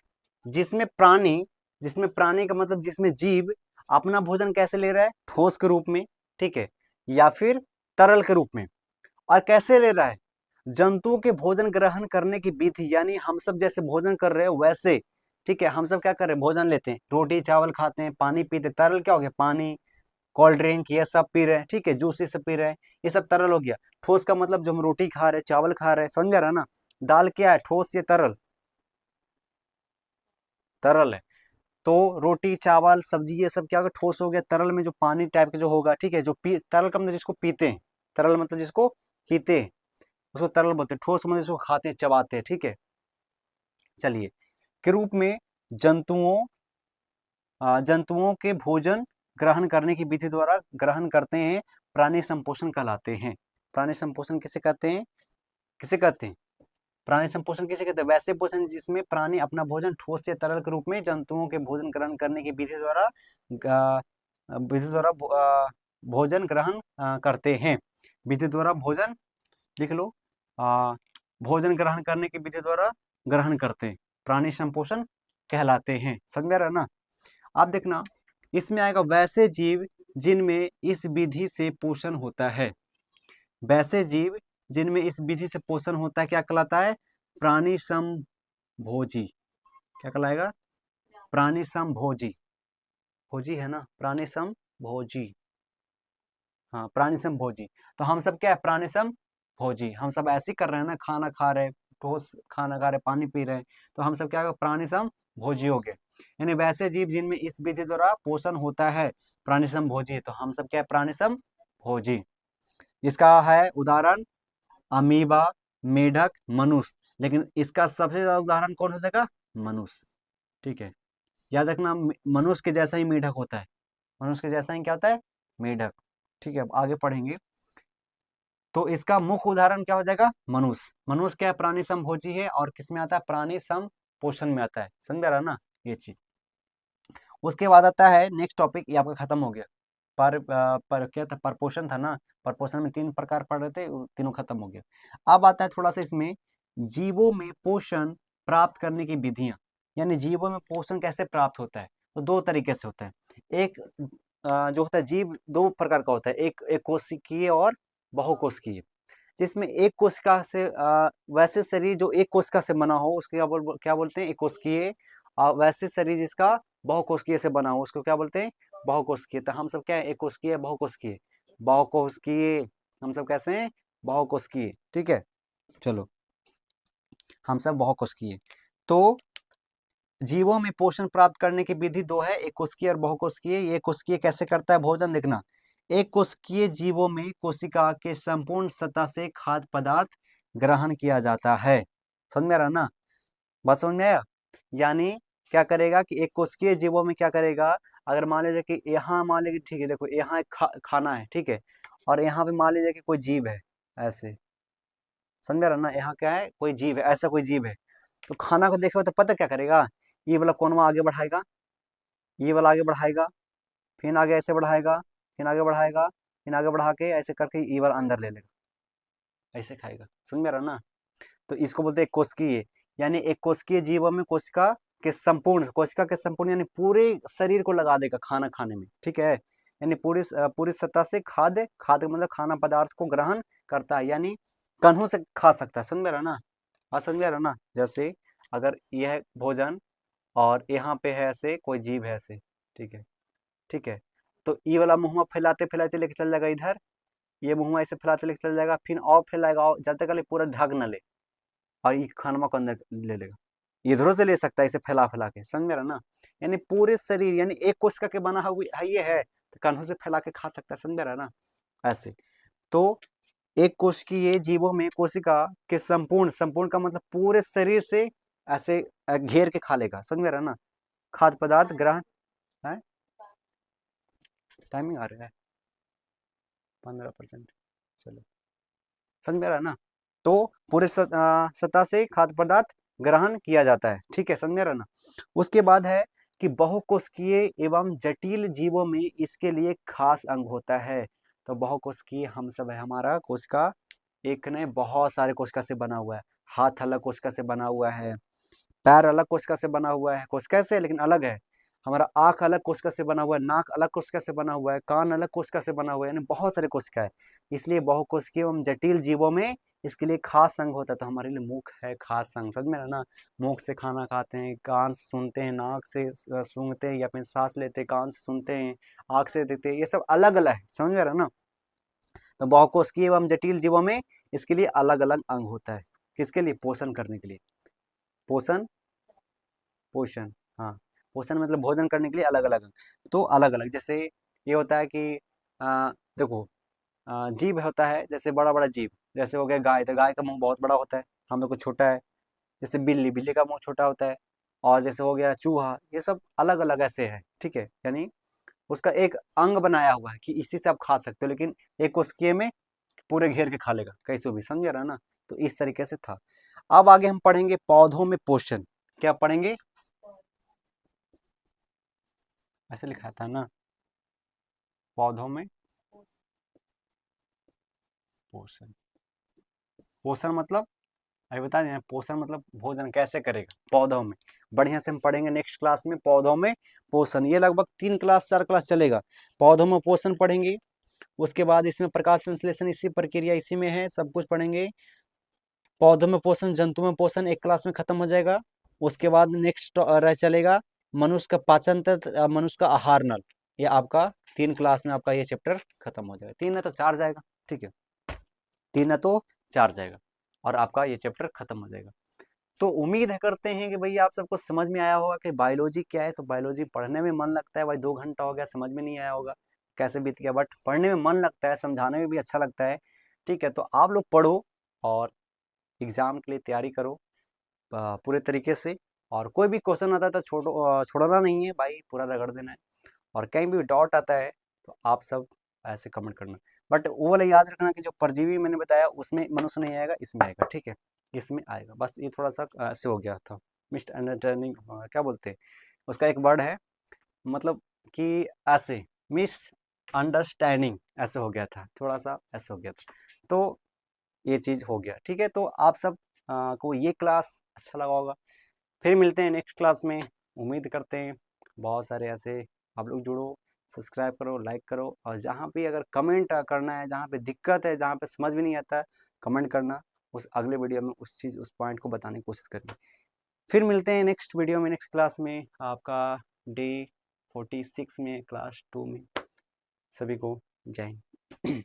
जिसमें प्राणी का मतलब जिसमें जीव अपना भोजन कैसे ले रहा है? ठोस के रूप में, ठीक है, या फिर तरल के रूप में। और कैसे ले रहा है? जंतुओं के भोजन ग्रहण करने की विधि, यानी हम सब जैसे भोजन कर रहे हैं वैसे, ठीक है, हम सब क्या कर रहे हैं? भोजन लेते हैं, रोटी चावल खाते हैं, पानी पीते। तरल क्या हो गया? पानी, कोल्ड ड्रिंक, ये सब पी रहे हैं, ठीक है, जूस ये सब पी रहे हैं, ये सब तरल हो गया। ठोस का मतलब जो हम रोटी खा रहे हैं, चावल खा रहे हैं, समझ में आ रहा है ना? दाल क्या है? ठोस या तरल? तरल है। तो रोटी चावल सब्जी ये सब क्या होगा? ठोस हो गया। तरल में जो पानी टाइप का जो होगा, ठीक है, जो पी, तरल का मतलब जिसको पीते हैं, तरल मतलब जिसको पीते हैं उसको तरल बोलते हैं। ठोस मतलब जिसको खाते हैं, चबाते हैं, ठीक है। चलिए, के रूप में जंतुओं जंतुओं के भोजन ग्रहण करने की विधि द्वारा ग्रहण करते हैं, प्राणी संपोषण कहलाते हैं। प्राणी संपोषण किसे कहते हैं? किसे कहते हैं? प्राणी संपोषण किसे कहते हैं? वैसे पोषण जिसमें प्राणी अपना भोजन ठोस या तरल के रूप में जंतुओं के भोजन ग्रहण करने की विधि द्वारा भोजन ग्रहण करते हैं। विधि द्वारा भोजन, लिख लो, भोजन ग्रहण करने की विधि द्वारा ग्रहण करते हैं, प्राणी संपोषण कहलाते हैं। समझ में आ रहा है ना? आप देखना, इसमें आएगा वैसे जीव जिनमें इस विधि से पोषण होता है। वैसे जीव जिनमें इस विधि से पोषण होता है क्या कहलाता है? प्राणी समभोजी। क्या कहलाएगा? प्राणी समभोजी। भोजी है ना? प्राणी समभोजी। हाँ, प्राणी समभोजी। तो हम सब क्या है? प्राणी समभोजी। हम सब ऐसे ही कर रहे हैं ना, खाना खा रहे, ठोस खाना खा रहे, पानी पी रहे, तो हम सब क्या है? प्राणी समभोजी हो गए। यानी वैसे जीव जिनमें इस विधि द्वारा पोषण होता है, प्राणी समभोजी। तो हम सब क्या है? प्राणी समभोजी। इसका है उदाहरण अमीबा, मेढक, मनुष्य। लेकिन इसका सबसे ज्यादा उदाहरण कौन हो जाएगा? मनुष्य, ठीक है। याद रखना, मनुष्य के जैसा ही मेढक होता है। मनुष्य के जैसा ही क्या होता है? मेढक, ठीक है। अब आगे पढ़ेंगे। तो इसका मुख्य उदाहरण क्या हो जाएगा? मनुष्य। मनुष्य क्या है? प्राणी समभोजी है और किस में आता है? प्राणी सम पोषण में आता है। समझ रहा ना ये चीज? उसके बाद आता है नेक्स्ट टॉपिक, ये आपका खत्म हो गया। पर क्या था? परपोषण था ना? परपोषण में 3 प्रकार पढ़ रहे थे, तीनों खत्म हो गया। अब आता है थोड़ा सा इसमें जीवों में पोषण प्राप्त करने की विधियां, यानी जीवों में पोषण कैसे प्राप्त होता है। तो 2 तरीके से होता है। एक जो होता है जीव 2 प्रकार का होता है, एक एक कोशिकीय और बहुकोशिकीय। जिसमें एक कोशिका से वैसे शरीर जो एक कोशिका से बना हो उसको क्या बोलते हैं? एक कोशिकीय। वैसे शरीर जिसका बहुकोशिकीय से बना हो उसको क्या बोलते हैं? बहुकोशिकीय। तो हम सब क्या है? एक कोशिकीय, बहुकोशिकीय, बहुकोशिकीय। हम सब कैसे हैं? बहुकोशिकीय, ठीक है। चलो, हम सब बहुकोशिकीय। तो जीवों में पोषण प्राप्त करने की विधि 2 है, एक कोशिकीय और बहुकोशिकीय। एक कोशिकीय कैसे करता है भोजन? देखना, एक कोशिकीय जीवों में कोशिका के संपूर्ण सतह से खाद्य पदार्थ ग्रहण किया जाता है। समझ में आ रहा ना? बात समझ में आया? यानी क्या करेगा कि एक कोशिकीय जीवों में क्या करेगा? अगर मान लीजिए कि यहाँ मान लीजिए, ठीक है, देखो यहाँ एक खाना है, ठीक है, और यहाँ पे मान लीजिए कि कोई जीव है ऐसे। समझ में आ रहा ना? यहाँ क्या है? कोई जीव है, ऐसा कोई जीव है। तो खाना को देखेगा तो पता क्या करेगा? ये वाला कोनवा आगे बढ़ाएगा, ये वाला आगे बढ़ाएगा, फिर आगे ऐसे बढ़ाएगा, फिर आगे बढ़ाएगा, फिर आगे बढ़ा के ऐसे करके ये वाला अंदर ले लेगा, ऐसे खाएगा। समझ में आ रहा ना? तो इसको बोलते हैं कोशिकीय। यानी एक कोशिकीय जीवों में कोशिका के संपूर्ण यानी पूरे शरीर को लगा देगा खाना खाने में, ठीक है। यानी पूरी सत्ता से खाद्य खाद्य मतलब खाना पदार्थ को ग्रहण करता है, यानी कंधों से खा सकता है, समझ में रहा ना। हाँ समझ में रहा ना। जैसे अगर यह भोजन और यहाँ पे है ऐसे कोई जीव है ऐसे, ठीक है, ठीक है। तो ये वाला मुंह फैलाते फैलाते लेके चल जाएगा इधर, ये मुंह ऐसे फैलाते लेके चल जाएगा, फिर और फैलाएगा और जब तक पूरा ढक न ले, और ये खाना को अंदर ले लेगा। इधरों से ले सकता है इसे फैला फैला के, समझ में रहा ना। यानी पूरे शरीर यानी एक कोशिका के बना हुआ है ये है, तो कंधों से फैला के खा सकता है, समझ में रहा ना। ऐसे तो एक कोशिकीय जीवों में कोशिका के संपूर्ण संपूर्ण का मतलब पूरे शरीर से ऐसे घेर के खा लेगा, समझ में रहा ना। खाद्य पदार्थ ग्रहण है। टाइमिंग आ रहा है 15%, चलो समझ में रहा ना। तो पूरे सतह से खाद्य पदार्थ ग्रहण किया जाता है, ठीक है, समझ में रहा ना। उसके बाद है कि बहुकोशिकीय एवं जटिल जीवों में इसके लिए खास अंग होता है। तो बहुकोशिकीय हम सब है, हमारा कोशिका एक ने बहुत सारे कोशिका से बना हुआ है। हाथ अलग कोशिका से बना हुआ है, पैर अलग कोशिका से बना हुआ है, कोशिका से लेकिन अलग है। हमारा आंख अलग कोशिका से बना हुआ है, नाक अलग कोशिका से बना हुआ है, कान अलग कोशिका से बना हुआ है, यानी बहुत सारे कोशिका है। इसलिए बहुकोशिकीय एवं जटिल जीवों में इसके लिए खास अंग होता है। तो हमारे लिए मुख है खास अंग, समझ में ना। मुख से खाना खाते हैं, कान से सुनते हैं, नाक से सूंघते हैं या फिर सांस लेते हैं, कान से सुनते हैं, आँख से देखते हैं, ये सब अलग अलग है, समझ में रहा ना। तो बहुकोशिकीय एवं जटिल जीवों में इसके लिए अलग अलग अंग होता है, किसके लिए, पोषण करने के लिए। पोषण पोषण, हाँ, पोषण मतलब भोजन करने के लिए अलग अलग। तो अलग अलग जैसे ये होता है कि देखो, जीभ होता है जैसे बड़ा बड़ा जीभ, जैसे हो गया गाय, तो गाय का मुंह बहुत बड़ा होता है, हम लोग को छोटा है। जैसे बिल्ली, बिल्ली का मुंह छोटा होता है। और जैसे हो गया चूहा, ये सब अलग अलग ऐसे है, ठीक है। यानी उसका एक अंग बनाया हुआ है कि इसी से आप खा सकते हो, लेकिन एक कोशिकीय में पूरे घेर के खा लेगा कैसे भी, समझ रहा ना। तो इस तरीके से था। अब आगे हम पढ़ेंगे पौधों में पोषण। क्या पढ़ेंगे, ऐसे लिखा था ना, पौधों में पोषण। पोषण मतलब अभी बता दें, पोषण मतलब भोजन कैसे करेगा पौधों में, बढ़िया से हम पढ़ेंगे नेक्स्ट क्लास में। पौधों में पोषण ये लगभग 3 क्लास 4 क्लास चलेगा। पौधों में पोषण पढ़ेंगे, उसके बाद इसमें प्रकाश संश्लेषण इसी प्रक्रिया इसी में है, सब कुछ पढ़ेंगे। पौधों में पोषण, जंतु में पोषण एक क्लास में खत्म हो जाएगा। उसके बाद नेक्स्ट रह चलेगा मनुष्य का पाचन तंत्र, मनुष्य का आहार नल। ये आपका 3 क्लास में आपका ये चैप्टर खत्म हो जाएगा। 3 है तो 4 जाएगा, ठीक है, 3 है तो 4 जाएगा और आपका ये चैप्टर खत्म हो जाएगा। तो उम्मीद है करते हैं कि भैया आप सबको समझ में आया होगा कि बायोलॉजी क्या है। तो बायोलॉजी पढ़ने में मन लगता है भाई, 2 घंटा हो गया समझ में नहीं आया होगा कैसे बीत गया, बट पढ़ने में मन लगता है, समझाने में भी अच्छा लगता है, ठीक है। तो आप लोग पढ़ो और एग्जाम के लिए तैयारी करो पूरे तरीके से। और कोई भी क्वेश्चन आता है तो छोड़ना नहीं है भाई, पूरा रगड़ देना है। और कहीं भी डाउट आता है तो आप सब ऐसे कमेंट करना। बट वो वाला याद रखना कि जो परजीवी मैंने बताया उसमें मनुष्य नहीं आएगा, इसमें आएगा, ठीक है, इसमें आएगा। बस ये थोड़ा सा ऐसे हो गया था, मिस्ट अंडरस्टैंडिंग, क्या बोलते हैं उसका, एक वर्ड है मतलब कि ऐसे मिस अंडरस्टैंडिंग ऐसे हो गया था, थोड़ा सा ऐसे हो गया था। तो ये चीज़ हो गया, ठीक है। तो आप सब को ये क्लास अच्छा लगा होगा। फिर मिलते हैं नेक्स्ट क्लास में, उम्मीद करते हैं बहुत सारे ऐसे आप लोग जुड़ो, सब्सक्राइब करो, लाइक करो। और जहाँ पे अगर कमेंट करना है, जहाँ पे दिक्कत है, जहाँ पे समझ में नहीं आता है, कमेंट करना। उस अगले वीडियो में उस चीज़ उस पॉइंट को बताने की कोशिश करेंगे। फिर मिलते हैं नेक्स्ट वीडियो में, नेक्स्ट क्लास में आपका डे 46 में, क्लास 2 में। सभी को जय हिंद।